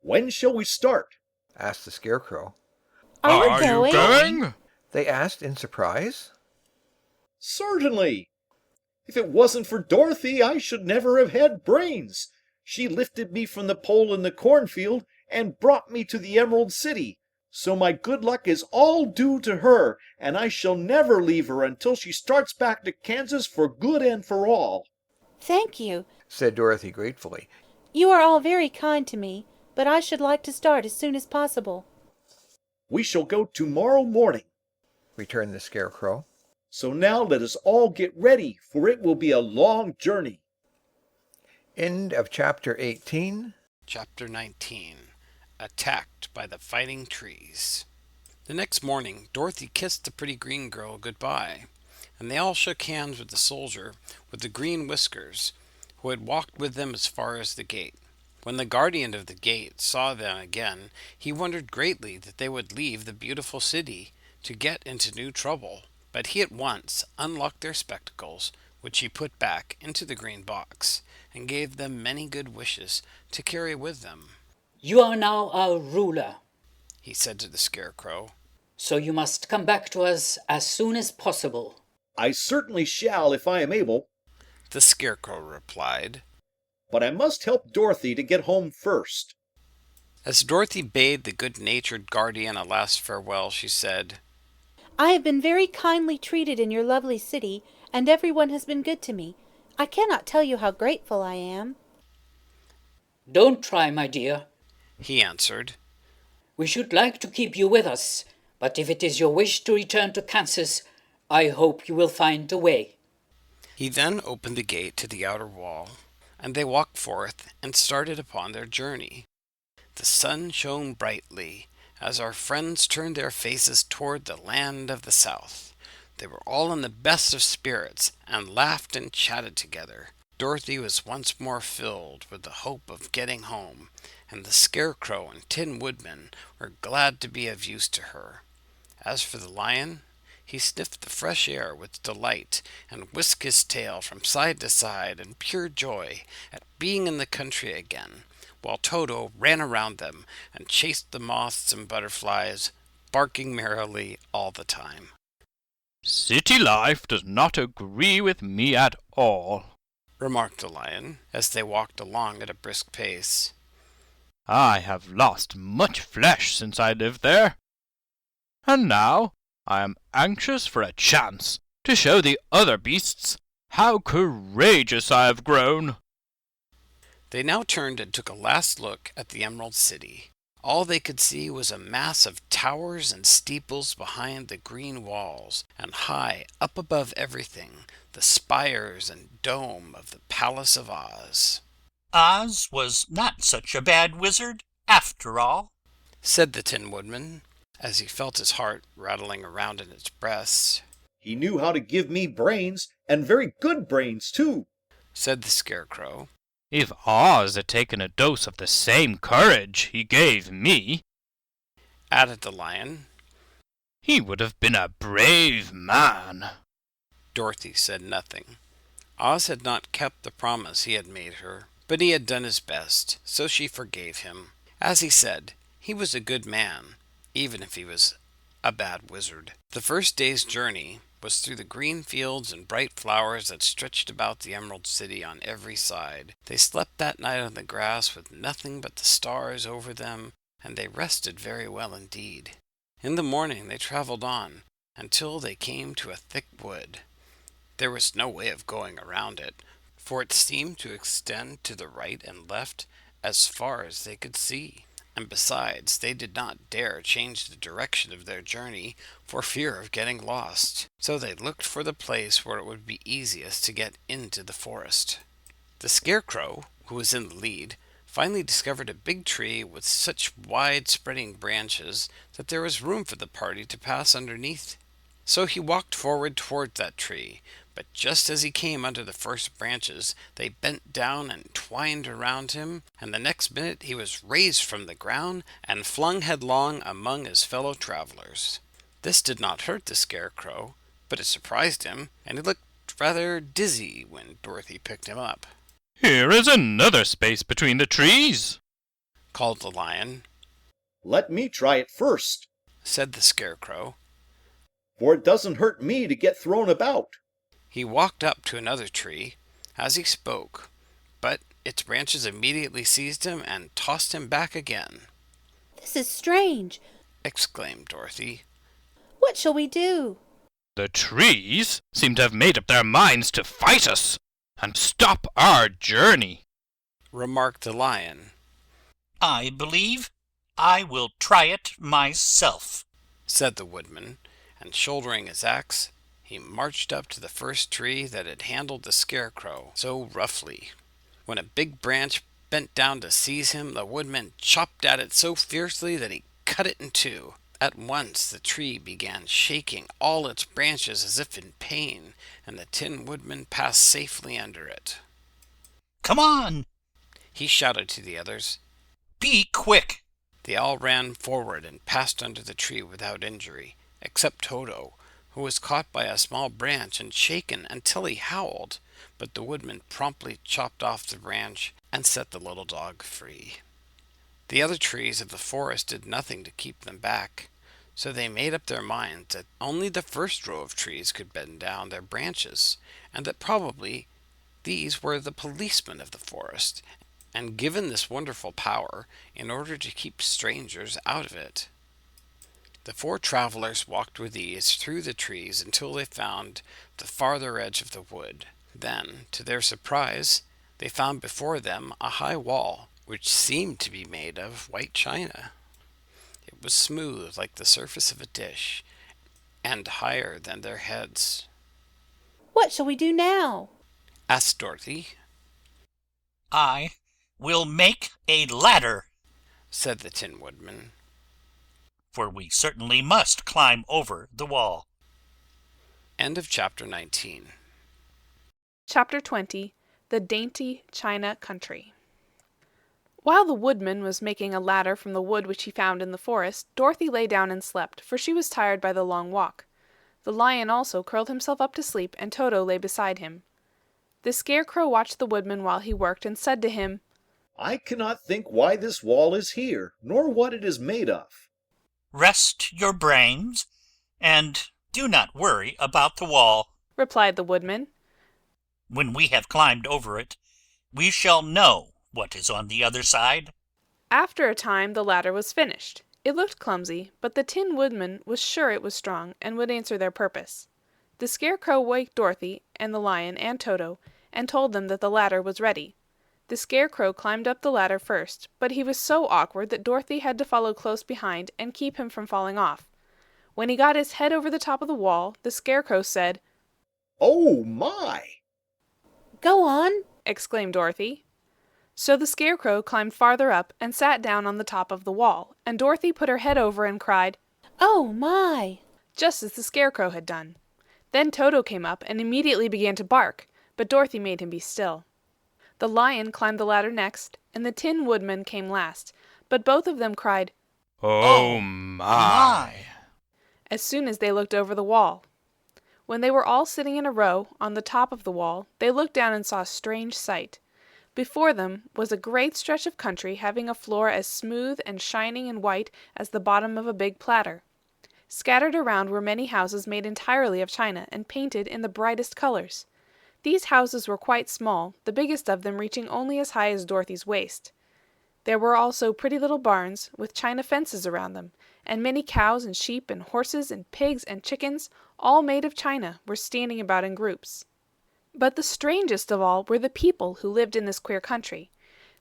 "When shall we start?" asked the Scarecrow. Are you going? They asked in surprise. "Certainly. If it wasn't for Dorothy, I should never have had brains. She lifted me from the pole in the cornfield and brought me to the Emerald City. So my good luck is all due to her, and I shall never leave her until she starts back to Kansas for good and for all." Thank you, said Dorothy gratefully. You are all very kind to me, but I should like to start as soon as possible. "We shall go tomorrow morning," returned the Scarecrow. "So now let us all get ready, for it will be a long journey." End of chapter 18. Chapter 19. Attacked by the Fighting Trees. The next morning, Dorothy kissed the pretty green girl goodbye, and they all shook hands with the soldier with the green whiskers, who had walked with them as far as the gate. When the guardian of the gate saw them again, he wondered greatly that they would leave the beautiful city to get into new trouble, but he at once unlocked their spectacles, which he put back into the green box, and gave them many good wishes to carry with them. You are now our ruler, he said to the Scarecrow. So you must come back to us as soon as possible. I certainly shall if I am able, the Scarecrow replied. But I must help Dorothy to get home first. As Dorothy bade the good-natured guardian a last farewell, she said, I have been very kindly treated in your lovely city, and everyone has been good to me. I cannot tell you how grateful I am. Don't try, my dear, he answered. We should like to keep you with us, but if it is your wish to return to Kansas, I hope you will find a way. He then opened the gate to the outer wall, and they walked forth and started upon their journey. The sun shone brightly as our friends turned their faces toward the land of the South. They were all in the best of spirits and laughed and chatted together. Dorothy was once more filled with the hope of getting home, and the Scarecrow and Tin Woodman were glad to be of use to her. As for the lion, he sniffed the fresh air with delight and whisked his tail from side to side in pure joy at being in the country again, while Toto ran around them and chased the moths and butterflies, barking merrily all the time. City life does not agree with me at all, remarked the lion, as they walked along at a brisk pace. I have lost much flesh since I lived there, and now I am anxious for a chance to show the other beasts how courageous I have grown. They now turned and took a last look at the Emerald City. All they could see was a mass of towers and steeples behind the green walls, and high up above everything, the spires and dome of the Palace of Oz. Oz was not such a bad wizard, after all, said the Tin Woodman, as he felt his heart rattling around in its breast. He knew how to give me brains, and very good brains, too, said the Scarecrow. If Oz had taken a dose of the same courage he gave me, added the lion, he would have been a brave man. Dorothy said nothing. Oz had not kept the promise he had made her, but he had done his best, so she forgave him. As he said, he was a good man, even if he was a bad wizard. The first day's journey was through the green fields and bright flowers that stretched about the Emerald City on every side. They slept that night on the grass with nothing but the stars over them, and they rested very well indeed. In the morning they traveled on until they came to a thick wood. There was no way of going around it, for it seemed to extend to the right and left as far as they could see. And besides, they did not dare change the direction of their journey for fear of getting lost. So they looked for the place where it would be easiest to get into the forest. The Scarecrow, who was in the lead, finally discovered a big tree with such wide-spreading branches that there was room for the party to pass underneath. So he walked forward toward that tree, but just as he came under the first branches, they bent down and twined around him, and the next minute he was raised from the ground and flung headlong among his fellow travelers. This did not hurt the Scarecrow, but it surprised him, and he looked rather dizzy when Dorothy picked him up. Here is another space between the trees, called the lion. Let me try it first, said the Scarecrow, for it doesn't hurt me to get thrown about. He walked up to another tree as he spoke, but its branches immediately seized him and tossed him back again. This is strange, exclaimed Dorothy. What shall we do? The trees seem to have made up their minds to fight us and stop our journey, remarked the lion. I believe I will try it myself, said the Woodman, and shouldering his axe, he marched up to the first tree that had handled the Scarecrow so roughly. When a big branch bent down to seize him, the Woodman chopped at it so fiercely that he cut it in two. At once the tree began shaking all its branches as if in pain, and the Tin Woodman passed safely under it. Come on, he shouted to the others. Be quick. They all ran forward and passed under the tree without injury, except Toto, who was caught by a small branch and shaken until he howled, but the Woodman promptly chopped off the branch and set the little dog free. The other trees of the forest did nothing to keep them back, So they made up their minds that only the first row of trees could bend down their branches, and that probably these were the policemen of the forest, and given this wonderful power in order to keep strangers out of it. The four travelers walked with ease through the trees until they found the farther edge of the wood. Then, to their surprise, they found before them a high wall, which seemed to be made of white china. It was smooth like the surface of a dish, and higher than their heads. What shall we do now? Asked Dorothy. I will make a ladder, said the Tin Woodman. For we certainly must climb over the wall. End of chapter 19. Chapter 20. The Dainty China Country. While the Woodman was making a ladder from the wood which he found in the forest, Dorothy lay down and slept, for she was tired by the long walk. The Lion also curled himself up to sleep, and Toto lay beside him. The Scarecrow watched the Woodman while he worked, and said to him, I cannot think why this wall is here, nor what it is made of. Rest your brains, and do not worry about the wall, replied the Woodman. When we have climbed over it, we shall know what is on the other side. After a time the ladder was finished. It looked clumsy, but the Tin Woodman was sure it was strong, and would answer their purpose. The Scarecrow waked Dorothy, and the Lion, and Toto, and told them that the ladder was ready. The Scarecrow climbed up the ladder first, but he was so awkward that Dorothy had to follow close behind and keep him from falling off. When he got his head over the top of the wall, the Scarecrow said, Oh, my! Go on, exclaimed Dorothy. So the Scarecrow climbed farther up and sat down on the top of the wall, and Dorothy put her head over and cried, Oh, my! just as the Scarecrow had done. Then Toto came up and immediately began to bark, but Dorothy made him be still. The Lion climbed the ladder next, and the Tin Woodman came last, but both of them cried, Oh, my! as soon as they looked over the wall. When they were all sitting in a row on the top of the wall, they looked down and saw a strange sight. Before them was a great stretch of country having a floor as smooth and shining and white as the bottom of a big platter. Scattered around were many houses made entirely of china and painted in the brightest colors. These houses were quite small, the biggest of them reaching only as high as Dorothy's waist. There were also pretty little barns with china fences around them, and many cows and sheep and horses and pigs and chickens, all made of china, were standing about in groups. But the strangest of all were the people who lived in this queer country.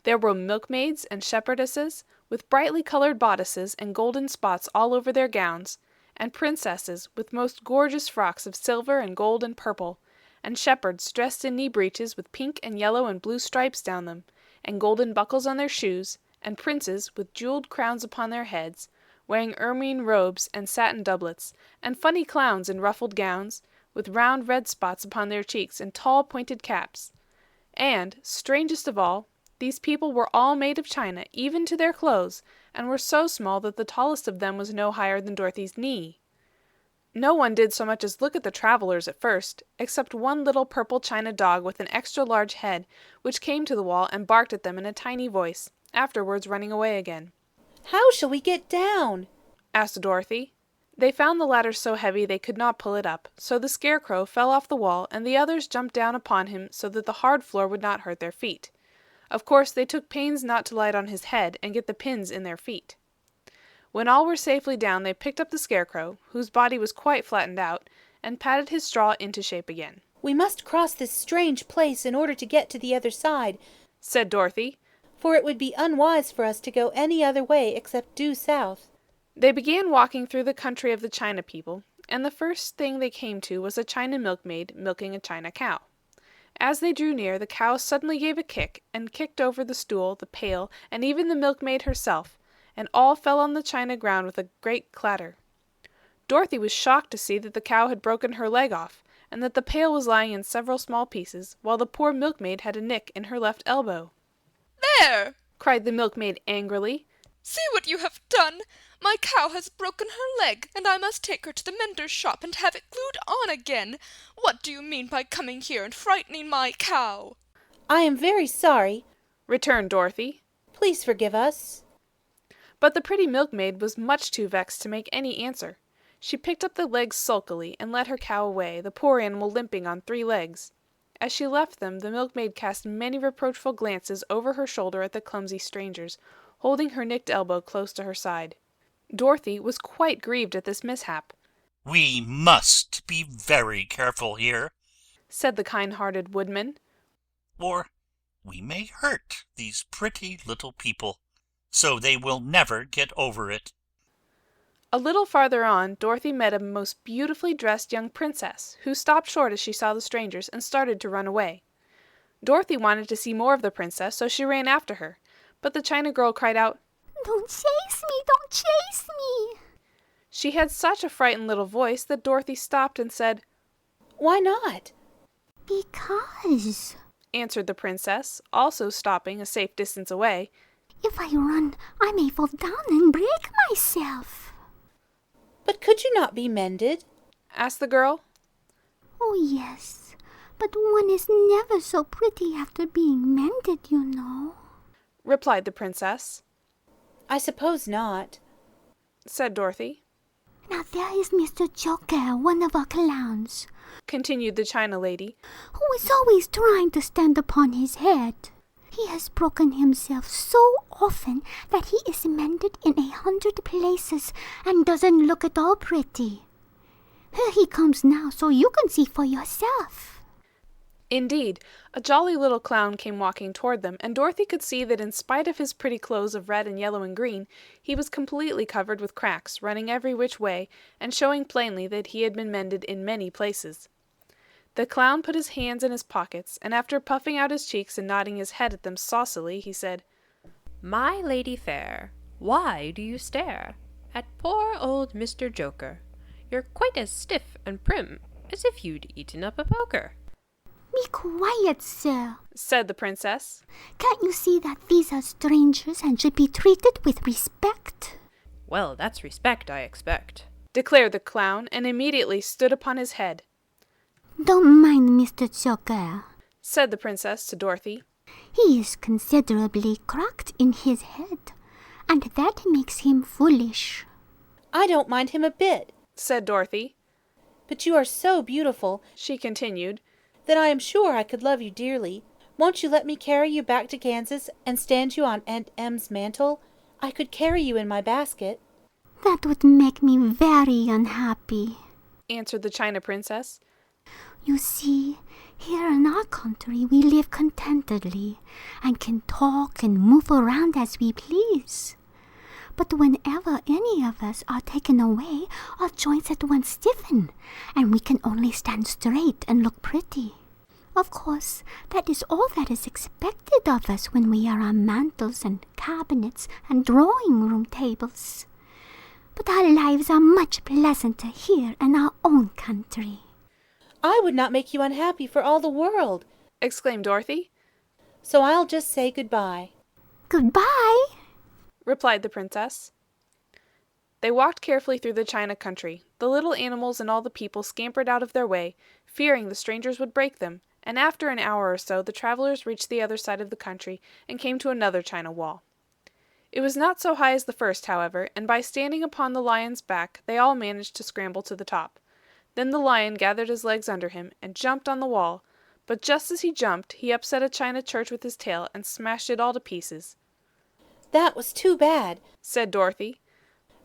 There were milkmaids and shepherdesses, with brightly colored bodices and golden spots all over their gowns, and princesses with most gorgeous frocks of silver and gold and purple, and shepherds dressed in knee breeches with pink and yellow and blue stripes down them, and golden buckles on their shoes, and princes with jeweled crowns upon their heads, wearing ermine robes and satin doublets, and funny clowns in ruffled gowns, with round red spots upon their cheeks and tall pointed caps. And, strangest of all, these people were all made of china, even to their clothes, and were so small that the tallest of them was no higher than Dorothy's knee. No one did so much as look at the travelers at first, except one little purple china dog with an extra large head, which came to the wall and barked at them in a tiny voice, afterwards running away again. How shall we get down? asked Dorothy. They found the ladder so heavy they could not pull it up, so the Scarecrow fell off the wall, and the others jumped down upon him so that the hard floor would not hurt their feet. Of course they took pains not to light on his head and get the pins in their feet. When all were safely down they picked up the Scarecrow, whose body was quite flattened out, and patted his straw into shape again. We must cross this strange place in order to get to the other side, said Dorothy, for it would be unwise for us to go any other way except due south. They began walking through the country of the China people, and the first thing they came to was a China milkmaid milking a China cow. As they drew near, the cow suddenly gave a kick, and kicked over the stool, the pail, and even the milkmaid herself, and all fell on the china ground with a great clatter. Dorothy was shocked to see that the cow had broken her leg off, and that the pail was lying in several small pieces, while the poor milkmaid had a nick in her left elbow. There! cried the milkmaid angrily. See what you have done! My cow has broken her leg, and I must take her to the mender's shop and have it glued on again. What do you mean by coming here and frightening my cow? I am very sorry, returned Dorothy. Please forgive us. But the pretty milkmaid was much too vexed to make any answer. She picked up the legs sulkily and led her cow away, the poor animal limping on 3 legs. As she left them, the milkmaid cast many reproachful glances over her shoulder at the clumsy strangers, holding her nicked elbow close to her side. Dorothy was quite grieved at this mishap. "We must be very careful here," said the kind-hearted Woodman, "or we may hurt these pretty little people, so they will never get over it." A little farther on, Dorothy met a most beautifully dressed young princess, who stopped short as she saw the strangers and started to run away. Dorothy wanted to see more of the princess, so she ran after her, but the China girl cried out, "Don't chase me! Don't chase me!" She had such a frightened little voice that Dorothy stopped and said, "Why not?" "Because," answered the princess, also stopping a safe distance away, "if I run, I may fall down and break myself." "But could you not be mended?" asked the girl. "Oh, yes, but one is never so pretty after being mended, you know," replied the princess. "I suppose not," said Dorothy. "Now there is Mr. Joker, one of our clowns," continued the China lady, "who is always trying to stand upon his head. He has broken himself so often that he is mended in 100 places and doesn't look at all pretty. Here he comes now, so you can see for yourself." Indeed, a jolly little clown came walking toward them, and Dorothy could see that in spite of his pretty clothes of red and yellow and green, he was completely covered with cracks, running every which way, and showing plainly that he had been mended in many places. The clown put his hands in his pockets, and after puffing out his cheeks and nodding his head at them saucily, he said, "My lady fair, why do you stare at poor old Mr. Joker? You're quite as stiff and prim as if you'd eaten up a poker." "Be quiet, sir," said the princess. "Can't you see that these are strangers and should be treated with respect?" "Well, that's respect, I expect," declared the clown, and immediately stood upon his head. "Don't mind Mr. Joker," said the princess to Dorothy. "He is considerably cracked in his head, and that makes him foolish." "I don't mind him a bit," said Dorothy. "But you are so beautiful," she continued, "that I am sure I could love you dearly. Won't you let me carry you back to Kansas and stand you on Aunt Em's mantle? I could carry you in my basket." "That would make me very unhappy," answered the China princess. "You see, here in our country we live contentedly and can talk and move around as we please. But whenever any of us are taken away, our joints at once stiffen, and we can only stand straight and look pretty. Of course, that is all that is expected of us when we are on mantels and cabinets and drawing-room tables. But our lives are much pleasanter here in our own country." "I would not make you unhappy for all the world," exclaimed Dorothy. "So I'll just say goodbye." "Goodbye," replied the princess. They walked carefully through the China country. The little animals and all the people scampered out of their way, fearing the strangers would break them, and after an hour or so the travelers reached the other side of the country and came to another China wall. It was not so high as the first, however, and by standing upon the lion's back they all managed to scramble to the top. Then the lion gathered his legs under him and jumped on the wall, but just as he jumped he upset a china church with his tail and smashed it all to pieces. "That was too bad," said Dorothy.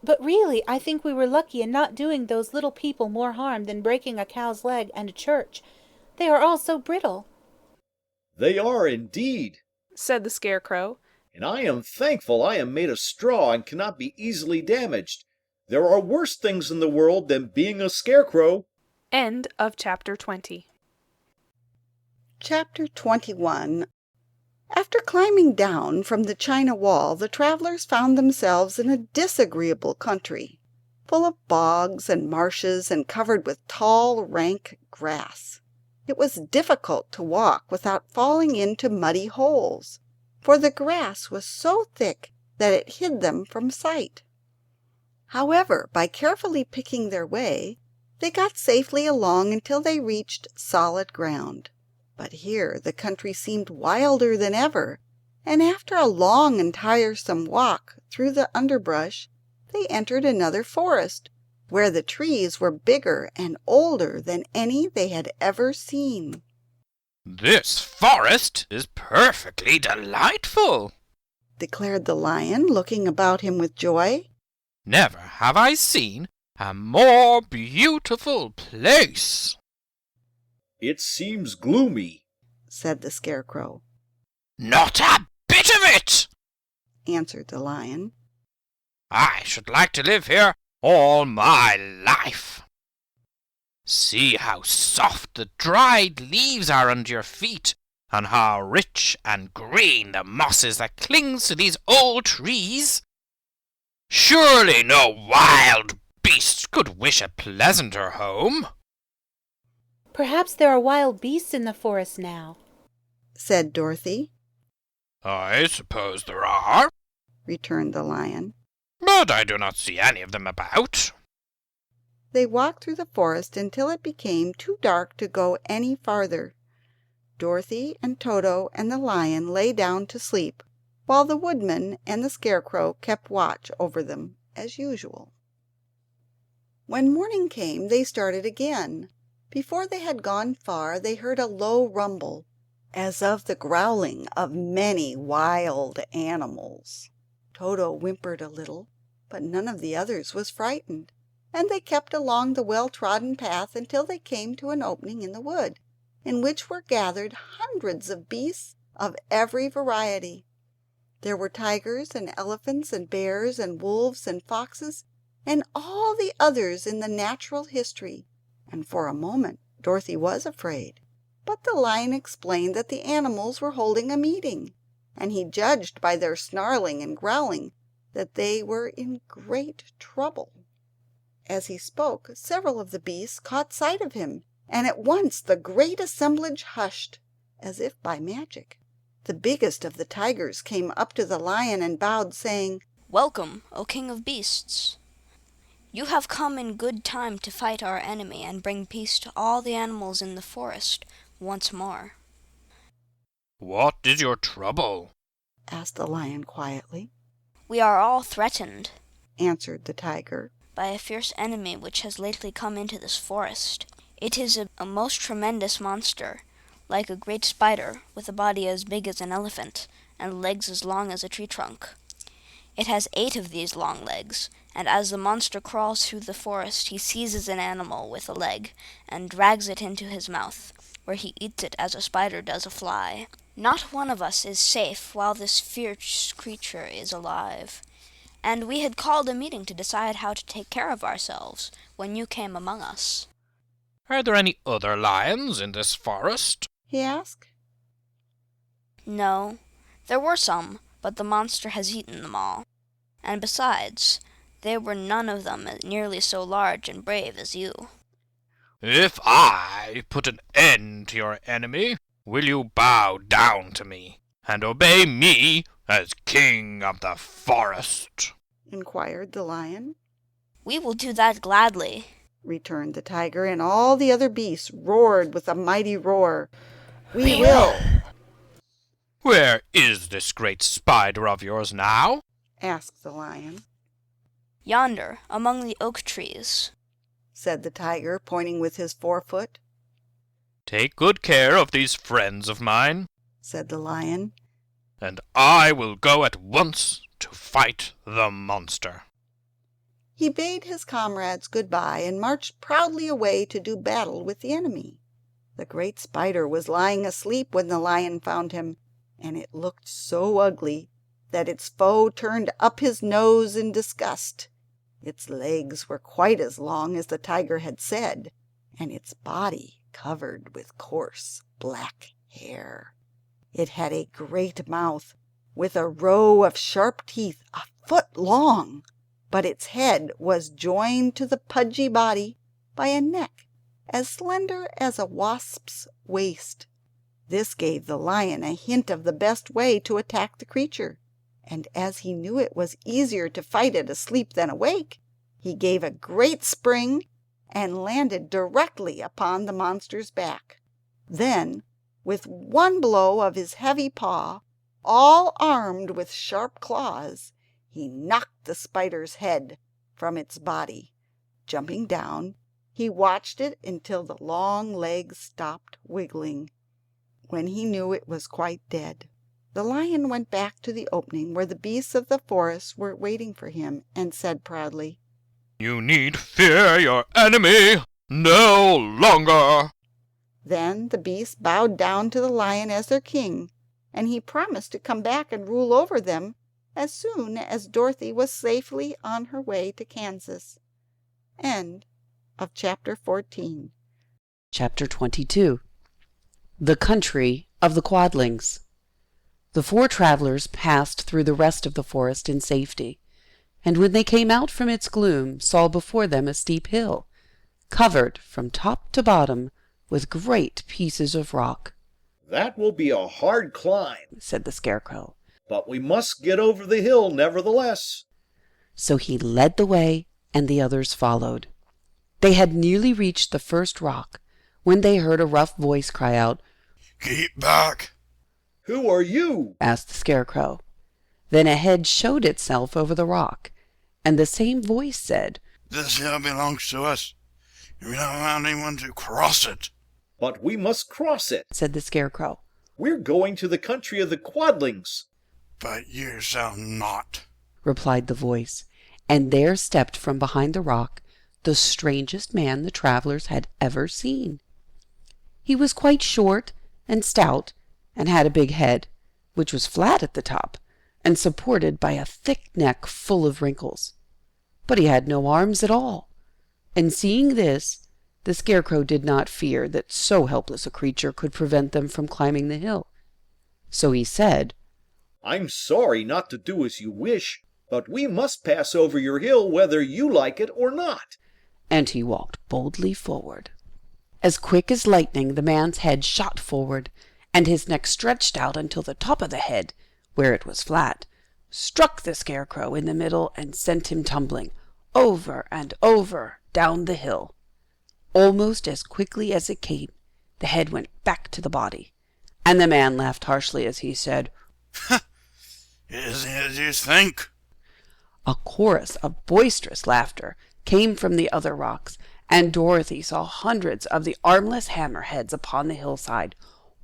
"But really, I think we were lucky in not doing those little people more harm than breaking a cow's leg and a church. They are all so brittle." "They are indeed," said the Scarecrow. "and I am thankful I am made of straw and cannot be easily damaged. There are worse things in the world than being a scarecrow." End of chapter 20. Chapter 21. After climbing down from the China wall, the travelers found themselves in a disagreeable country, full of bogs and marshes and covered with tall, rank grass. It was difficult to walk without falling into muddy holes, for the grass was so thick that it hid them from sight. However, by carefully picking their way, they got safely along until they reached solid ground. But here the country seemed wilder than ever, and after a long and tiresome walk through the underbrush, they entered another forest, where the trees were bigger and older than any they had ever seen. "This forest is perfectly delightful," declared the lion, looking about him with joy. "Never have I seen a more beautiful place." "It seems gloomy," said the Scarecrow. "Not a bit of it," answered the lion. "I should like to live here all my life. See how soft the dried leaves are under your feet, and how rich and green the moss is that clings to these old trees. Surely no wild beast could wish a pleasanter home." Perhaps there are wild beasts in the forest now, said Dorothy. "I suppose there are," returned the lion. "but I do not see any of them about." They walked through the forest until it became too dark to go any farther. Dorothy and Toto and the lion lay down to sleep, while the Woodman and the Scarecrow kept watch over them as usual. When morning came they started again. Before they had gone far they heard a low rumble, as of the growling of many wild animals. Toto whimpered a little, but none of the others was frightened, and they kept along the well-trodden path until they came to an opening in the wood, in which were gathered hundreds of beasts of every variety. There were tigers and elephants and bears and wolves and foxes and all the others in the natural history, and for a moment Dorothy was afraid. But the lion explained that the animals were holding a meeting, and he judged by their snarling and growling that they were in great trouble. As he spoke, several of the beasts caught sight of him, and at once the great assemblage hushed, as if by magic. The biggest of the tigers came up to the lion and bowed, saying, "Welcome, O King of Beasts. You have come in good time to fight our enemy and bring peace to all the animals in the forest once more." "What is your trouble?" asked the lion quietly. "We are all threatened," answered the tiger, "by a fierce enemy which has lately come into this forest. It is a most tremendous monster, like a great spider, with a body as big as an elephant, and legs as long as a tree trunk. It has 8 of these long legs, and as the monster crawls through the forest he seizes an animal with a leg, and drags it into his mouth, where he eats it as a spider does a fly. Not one of us is safe while this fierce creature is alive, and we had called a meeting to decide how to take care of ourselves when you came among us." "Are there any other lions in this forest?" he asked. "No, there were some, but the monster has eaten them all. And besides, there were none of them nearly so large and brave as you." "If I put an end to your enemy, will you bow down to me and obey me as king of the forest?" inquired the lion. "We will do that gladly," returned the tiger, and all the other beasts roared with a mighty roar. "We will!" "Where is this great spider of yours now?" asked the lion. "Yonder, among the oak trees," said the tiger, pointing with his forefoot. "Take good care of these friends of mine," said the lion, "and I will go at once to fight the monster." He bade his comrades good-bye and marched proudly away to do battle with the enemy. The great spider was lying asleep when the lion found him, and it looked so ugly that its foe turned up his nose in disgust. Its legs were quite as long as the tiger had said, and its body covered with coarse black hair. It had a great mouth, with a row of sharp teeth a foot long, but its head was joined to the pudgy body by a neck as slender as a wasp's waist. This gave the lion a hint of the best way to attack the creature, and as he knew it was easier to fight it asleep than awake, he gave a great spring and landed directly upon the monster's back. Then, with one blow of his heavy paw, All armed with sharp claws, he knocked the spider's head from its body. Jumping down, he watched it until the long legs stopped wiggling, when he knew it was quite dead. The lion went back to the opening where the beasts of the forest were waiting for him, and said proudly, You need fear your enemy no longer. Then the beasts bowed down to the lion as their king, and he promised to come back and rule over them as soon as Dorothy was safely on her way to Kansas. End of chapter 14. Chapter 22. The Country of the Quadlings. The four travelers passed through the rest of the forest in safety, and when they came out from its gloom saw before them a steep hill, covered from top to bottom with great pieces of rock. That will be a hard climb, said the Scarecrow, but we must get over the hill nevertheless. So he led the way, and the others followed. They had nearly reached the first rock when they heard a rough voice cry out, Keep back! Who are you? asked the Scarecrow. Then a head showed itself over the rock, and the same voice said, This hill belongs to us. We don't want anyone to cross it. But we must cross it, said the Scarecrow. We're going to the country of the Quadlings. But you shall not, replied the voice, and there stepped from behind the rock the strangest man the travelers had ever seen. He was quite short and stout, and had a big head, which was flat at the top, and supported by a thick neck full of wrinkles. But he had no arms at all, and seeing this, the Scarecrow did not fear that so helpless a creature could prevent them from climbing the hill. So he said, I'm sorry not to do as you wish, but we must pass over your hill whether you like it or not. And he walked boldly forward. As quick as lightning the man's head shot forward, and his neck stretched out until the top of the head, where it was flat, struck the Scarecrow in the middle and sent him tumbling over and over down the hill. Almost as quickly as it came, the head went back to the body, and the man laughed harshly as he said, Isn't it as you think? A chorus of boisterous laughter came from the other rocks, and Dorothy saw hundreds of the armless hammerheads upon the hillside,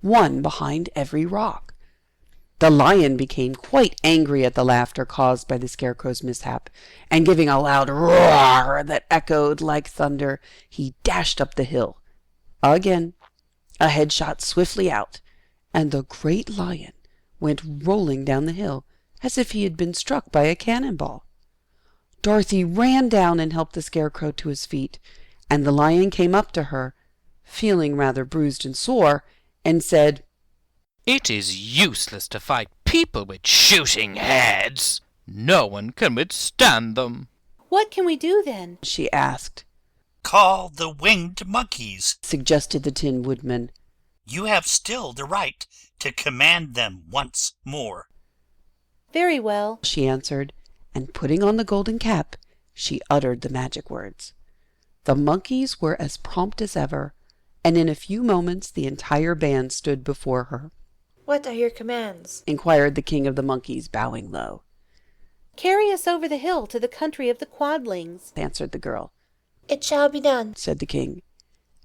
one behind every rock. The lion became quite angry at the laughter caused by the Scarecrow's mishap, and giving a loud roar that echoed like thunder, he dashed up the hill. Again, a head shot swiftly out, and the great lion went rolling down the hill as if he had been struck by a cannonball. Dorothy ran down and helped the Scarecrow to his feet, and the lion came up to her, feeling rather bruised and sore, and said, It is useless to fight people with shooting heads. No one can withstand them. What can we do then? she asked. Call the winged monkeys, suggested the Tin Woodman. You have still the right to command them once more. Very well, she answered, and putting on the golden cap, she uttered the magic words. The monkeys were as prompt as ever, and in a few moments the entire band stood before her. What are your commands? Inquired the king of the monkeys, bowing low. Carry us over the hill to the country of the Quadlings, answered the girl. It shall be done, said the king.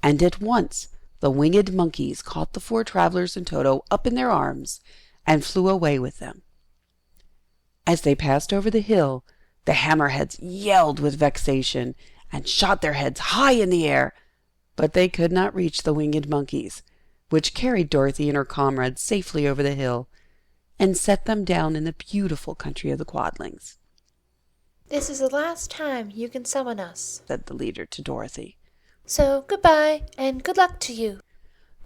And at once the winged monkeys caught the four travelers and Toto up in their arms and flew away with them. As they passed over the hill, the hammerheads yelled with vexation and shot their heads high in the air, but they could not reach the winged monkeys, which carried Dorothy and her comrades safely over the hill and set them down in the beautiful country of the Quadlings. This is the last time you can summon us, said the leader to Dorothy. So goodbye, and good luck to you.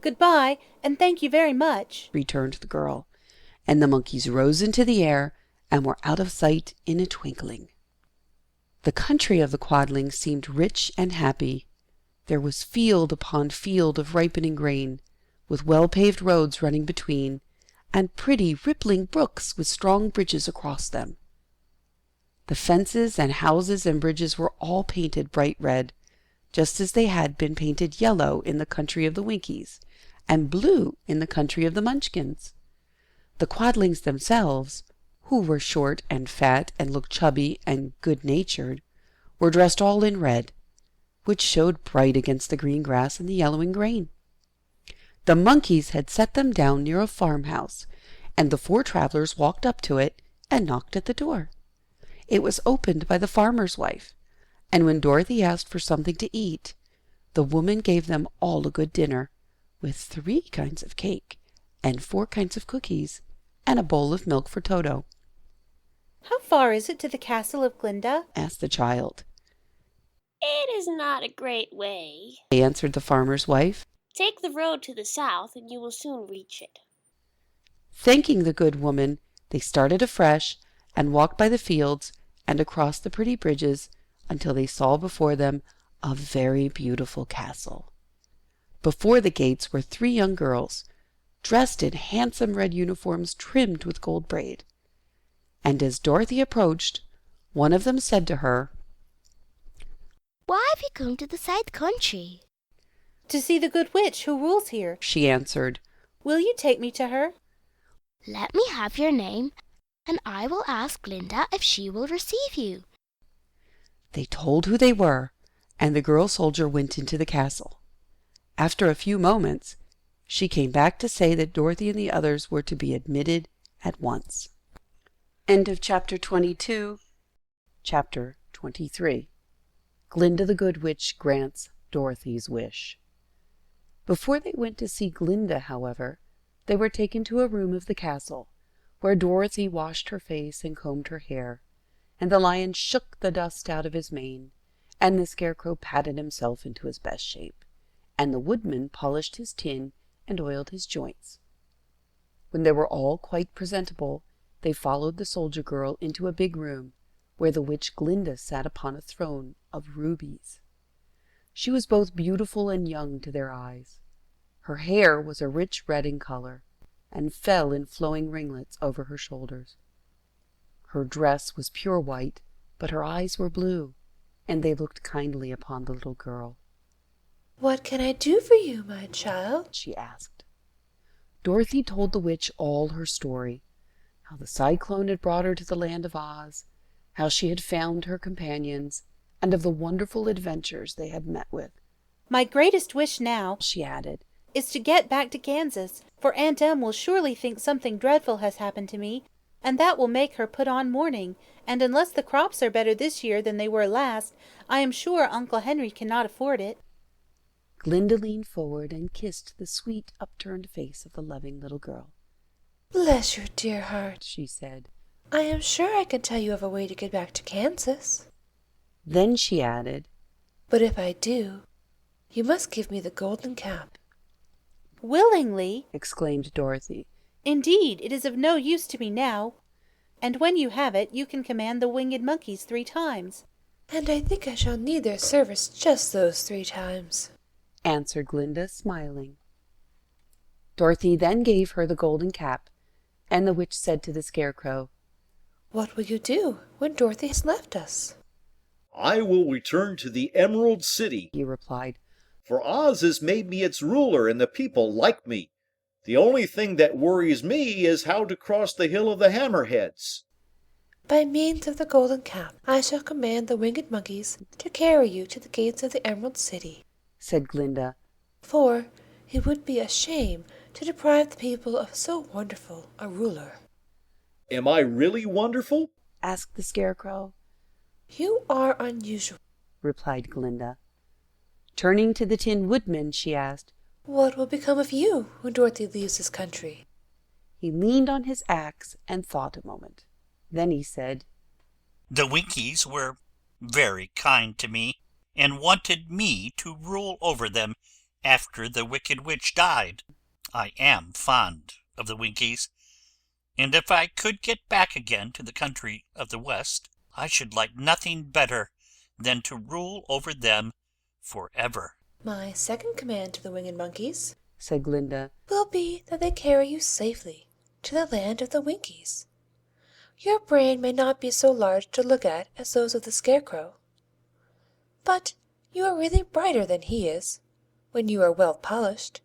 Goodbye, and thank you very much, returned the girl, and the monkeys rose into the air and were out of sight in a twinkling. The country of the Quadlings seemed rich and happy. There was field upon field of ripening grain, with well-paved roads running between, and pretty rippling brooks with strong bridges across them. The fences and houses and bridges were all painted bright red, just as they had been painted yellow in the country of the Winkies, and blue in the country of the Munchkins. The The Quadlings themselves, who were short and fat and looked chubby and good-natured, were dressed all in red, which showed bright against the green grass and the yellowing grain. The monkeys had set them down near a farmhouse, and the 4 travelers walked up to it and knocked at the door. It was opened by the farmer's wife, and when Dorothy asked for something to eat, the woman gave them all a good dinner, with 3 kinds of cake, and 4 kinds of cookies, and a bowl of milk for Toto. How far is it to the castle of Glinda? Asked the child. It is not a great way, Answered the farmer's wife. Take the road to the south, and you will soon reach it. Thanking the good woman, they started afresh and walked by the fields and across the pretty bridges until they saw before them a very beautiful castle. Before the gates were 3 young girls, dressed in handsome red uniforms trimmed with gold braid. And as Dorothy approached, one of them said to her, "Why have you come to the side country?" To see the good witch who rules here. She answered. Will you take me to her? "Let me have your name, and I will ask Glinda if she will receive you." They told who they were, and the girl soldier went into the castle. After a few moments, she came back to say that Dorothy and the others were to be admitted at once. End of Chapter 22. Chapter 23. Glinda the Good Witch grants Dorothy's wish. Before they went to see Glinda, however, they were taken to a room of the castle, where Dorothy washed her face and combed her hair, and the lion shook the dust out of his mane, and the Scarecrow patted himself into his best shape, and the Woodman polished his tin and oiled his joints. When they were all quite presentable, they followed the soldier girl into a big room, where the witch Glinda sat upon a throne of rubies. She was both beautiful and young to their eyes. Her hair was a rich red in color, and fell in flowing ringlets over her shoulders. Her dress was pure white, but her eyes were blue, and they looked kindly upon the little girl. "What can I do for you, my child?" she asked. Dorothy told the witch all her story, how the Cyclone had brought her to the land of Oz, how she had found her companions, and of the wonderful adventures they had met with. My greatest wish now, she added, is to get back to Kansas, for Aunt Em will surely think something dreadful has happened to me, and that will make her put on mourning, and unless the crops are better this year than they were last, I am sure Uncle Henry cannot afford it. Glinda leaned forward and kissed the sweet, upturned face of the loving little girl. "Bless your dear heart," she said. "I am sure I can tell you of a way to get back to Kansas. Then she added, But if I do, you must give me the golden cap." "Willingly," exclaimed Dorothy. "Indeed, it is of no use to me now. And when you have it, you can command the winged monkeys 3 times. "And I think I shall need their service just those 3 times," answered Glinda, smiling. Dorothy then gave her the golden cap, and the witch said to the Scarecrow, "What will you do when Dorothy has left us?" I will return to the Emerald City, he replied, for Oz has made me its ruler and the people like me. The only thing that worries me is how to cross the Hill of the Hammerheads. "By means of the golden cap, I shall command the winged monkeys to carry you to the gates of the Emerald City," said Glinda, "for it would be a shame to deprive the people of so wonderful a ruler." Am I really wonderful? asked the Scarecrow. "You are unusual," replied Glinda. Turning to the Tin Woodman, she asked, "What will become of you when Dorothy leaves this country?" He leaned on his axe and thought a moment. Then he said, "The Winkies were very kind to me, and wanted me to rule over them after the Wicked Witch died. I am fond of the Winkies, and if I could get back again to the country of the West, I should like nothing better than to rule over them forever." "My second command to the winged monkeys," said Glinda, "will be that they carry you safely to the land of the Winkies. Your brain may not be so large to look at as those of the Scarecrow, but you are really brighter than he is, when you are well polished,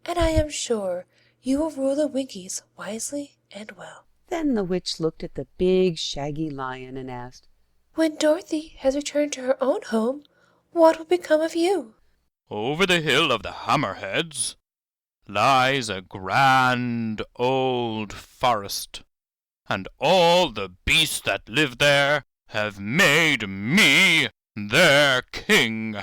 and I am sure you will rule the Winkies wisely and well. Then the witch looked at the big, shaggy lion and asked, When Dorothy has returned to her own home, what will become of you? Over the hill of the Hammerheads lies a grand old forest, and all the beasts that live there have made me their king.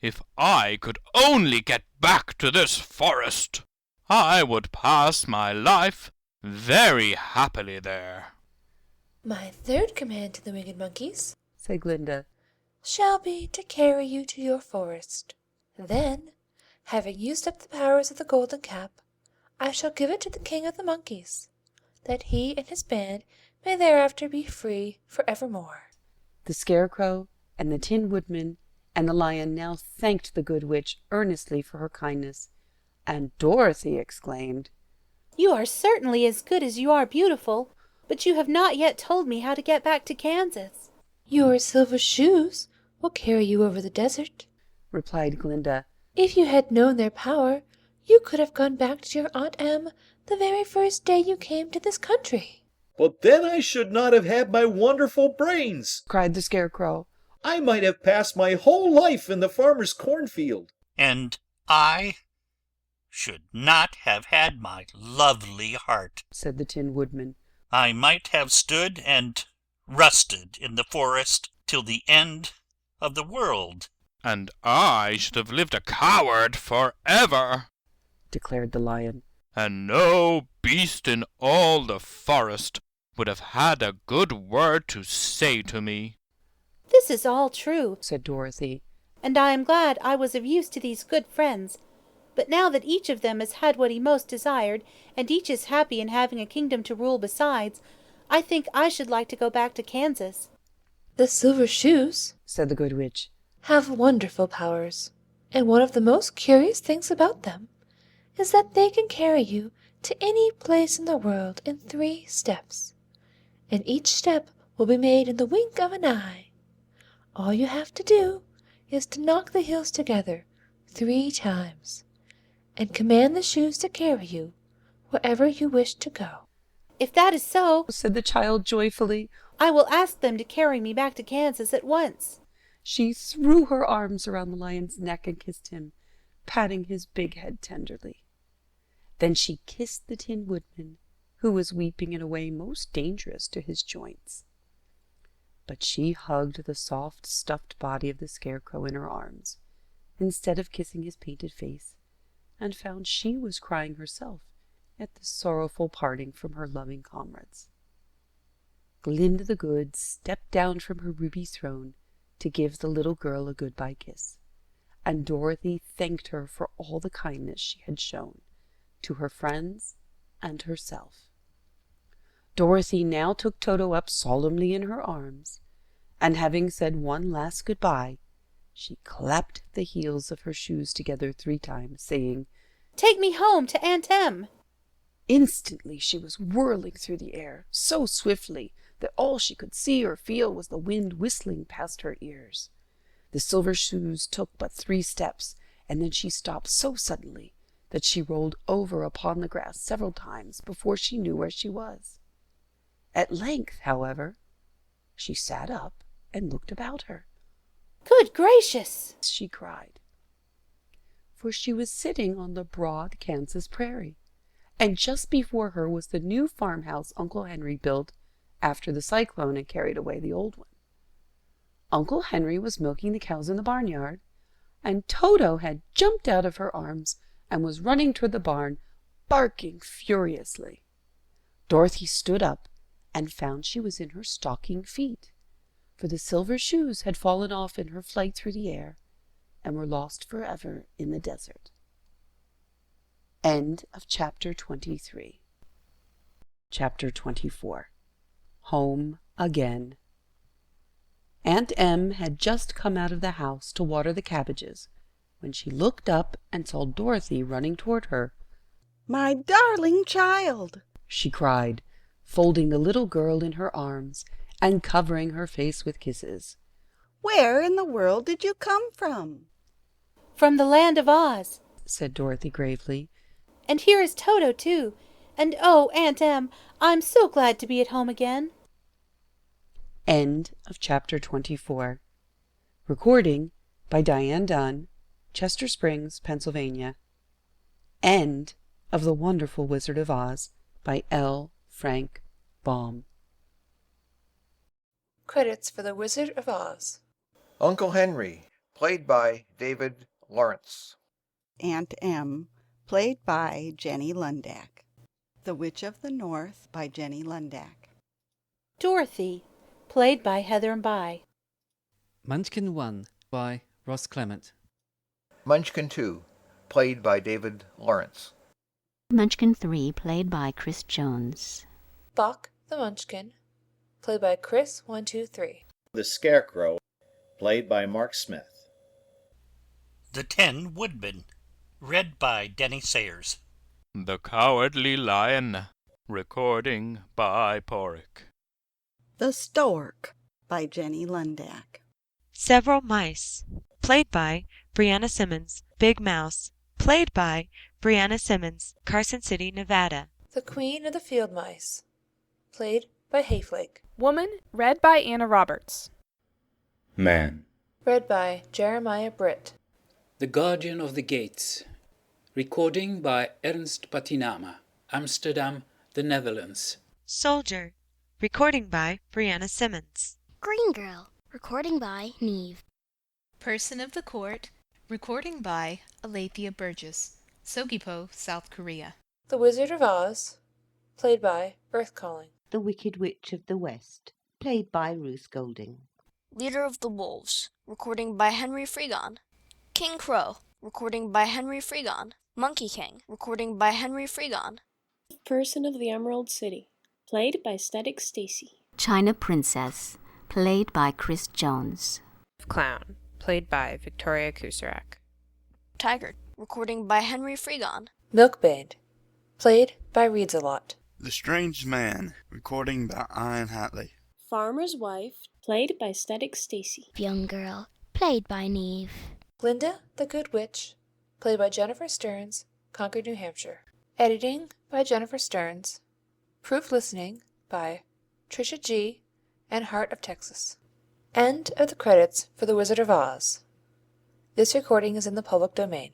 If I could only get back to this forest, I would pass my life very happily there. My third command to the winged monkeys, said Glinda, shall be to carry you to your forest. Then, having used up the powers of the golden cap, I shall give it to the king of the monkeys, that he and his band may thereafter be free for evermore. The Scarecrow and the Tin Woodman and the lion now thanked the good witch earnestly for her kindness, and Dorothy exclaimed, You are certainly as good as you are beautiful, but you have not yet told me how to get back to Kansas. Your silver shoes will carry you over the desert, replied Glinda. If you had known their power, you could have gone back to your Aunt Em the very first day you came to this country. But then I should not have had my wonderful brains, cried the Scarecrow. I might have passed my whole life in the farmer's cornfield. And I should not have had my lovely heart, said the Tin Woodman. I might have stood and rusted in the forest till the end of the world. And I should have lived a coward forever, declared the lion. And no beast in all the forest would have had a good word to say to me. This is all true, said Dorothy, and I am glad I was of use to these good friends. But now that each of them has had what he most desired, and each is happy in having a kingdom to rule besides, I think I should like to go back to Kansas. The silver shoes, said the good witch, have wonderful powers, and one of the most curious things about them is that they can carry you to any place in the world in 3 steps, and each step will be made in the wink of an eye. All you have to do is to knock the heels together 3 times, and command the shoes to carry you wherever you wish to go. If that is so, said the child joyfully, I will ask them to carry me back to Kansas at once. She threw her arms around the lion's neck and kissed him, patting his big head tenderly. Then she kissed the Tin Woodman, who was weeping in a way most dangerous to his joints. But she hugged the soft, stuffed body of the Scarecrow in her arms, instead of kissing his painted face, and found she was crying herself at the sorrowful parting from her loving comrades. Glinda the Good stepped down from her ruby throne to give the little girl a goodbye kiss, and Dorothy thanked her for all the kindness she had shown to her friends and herself. Dorothy now took Toto up solemnly in her arms, and having said one last goodbye, she clapped the heels of her shoes together 3 times, saying, Take me home to Aunt Em. Instantly she was whirling through the air, so swiftly that all she could see or feel was the wind whistling past her ears. The silver shoes took but 3 steps, and then she stopped so suddenly that she rolled over upon the grass several times before she knew where she was. At length, however, she sat up and looked about her. Good gracious! She cried. For she was sitting on the broad Kansas prairie, and just before her was the new farmhouse Uncle Henry built after the cyclone had carried away the old one. Uncle Henry was milking the cows in the barnyard, and Toto had jumped out of her arms and was running toward the barn, barking furiously. Dorothy stood up and found she was in her stocking feet, for the silver shoes had fallen off in her flight through the air and were lost forever in the desert. End of chapter 23. Chapter 24. Home again. Aunt Em had just come out of the house to water the cabbages when she looked up and saw Dorothy running toward her. My darling child, she cried, folding the little girl in her arms and covering her face with kisses. Where in the world did you come from? From the land of Oz, said Dorothy gravely. And here is Toto, too. And oh, Aunt Em, I'm so glad to be at home again. End of chapter 24. Recording by Diane Dunn, Chester Springs, Pennsylvania. End of The Wonderful Wizard of Oz by L. Frank Baum. Credits for The Wizard of Oz. Uncle Henry, played by David Lawrence. Aunt Em, played by Jenny Lundak. The Witch of the North by Jenny Lundak. Dorothy, played by Heather and By. Munchkin 1 by Ross Clement. Munchkin 2, played by David Lawrence. Munchkin 3, played by Chris Jones. Buck the Munchkin, played by Chris 123. The Scarecrow, played by Mark Smith. The Tin Woodman, read by DSayers. The Cowardly Lion, recording by Porrick. The Stork by Jenny Lundak. Several Mice, played by Brianna Simmons. Big Mouse, played by Brianna Simmons, Carson City, Nevada. The Queen of the Field Mice, played by Hayflake. Woman, read by Anna Roberts. Man, read by Jeremiah Britt. The Guardian of the Gates, recording by Ernst Patinama, Amsterdam, the Netherlands. Soldier, recording by Brianna Simmons. Green Girl, recording by Neve. Person of the Court, recording by Alethea Burgess, Sogipo, South Korea. The Wizard of Oz, played by Earth Calling. The Wicked Witch of the West, played by Ruth Golding. Leader of the Wolves, recording by Henry Freegon. King Crow, recording by Henry Freegon. Monkey King, recording by Henry Freegon. Person of the Emerald City, played by Static Stacy. China Princess, played by Chris Jones. Clown, played by Victoria Kusarak. Tiger, recording by Henry Freegon. Milkmaid, played by Reads-A-Lot. The Strange Man, recording by Ian Hatley. Farmer's Wife, played by Static Stacy. Young Girl, played by Neve. Glinda the Good Witch, played by Jennifer Stearns, Concord, New Hampshire. Editing by Jennifer Stearns. Proof listening by Trisha G. and Heart of Texas. End of the credits for The Wizard of Oz. This recording is in the public domain.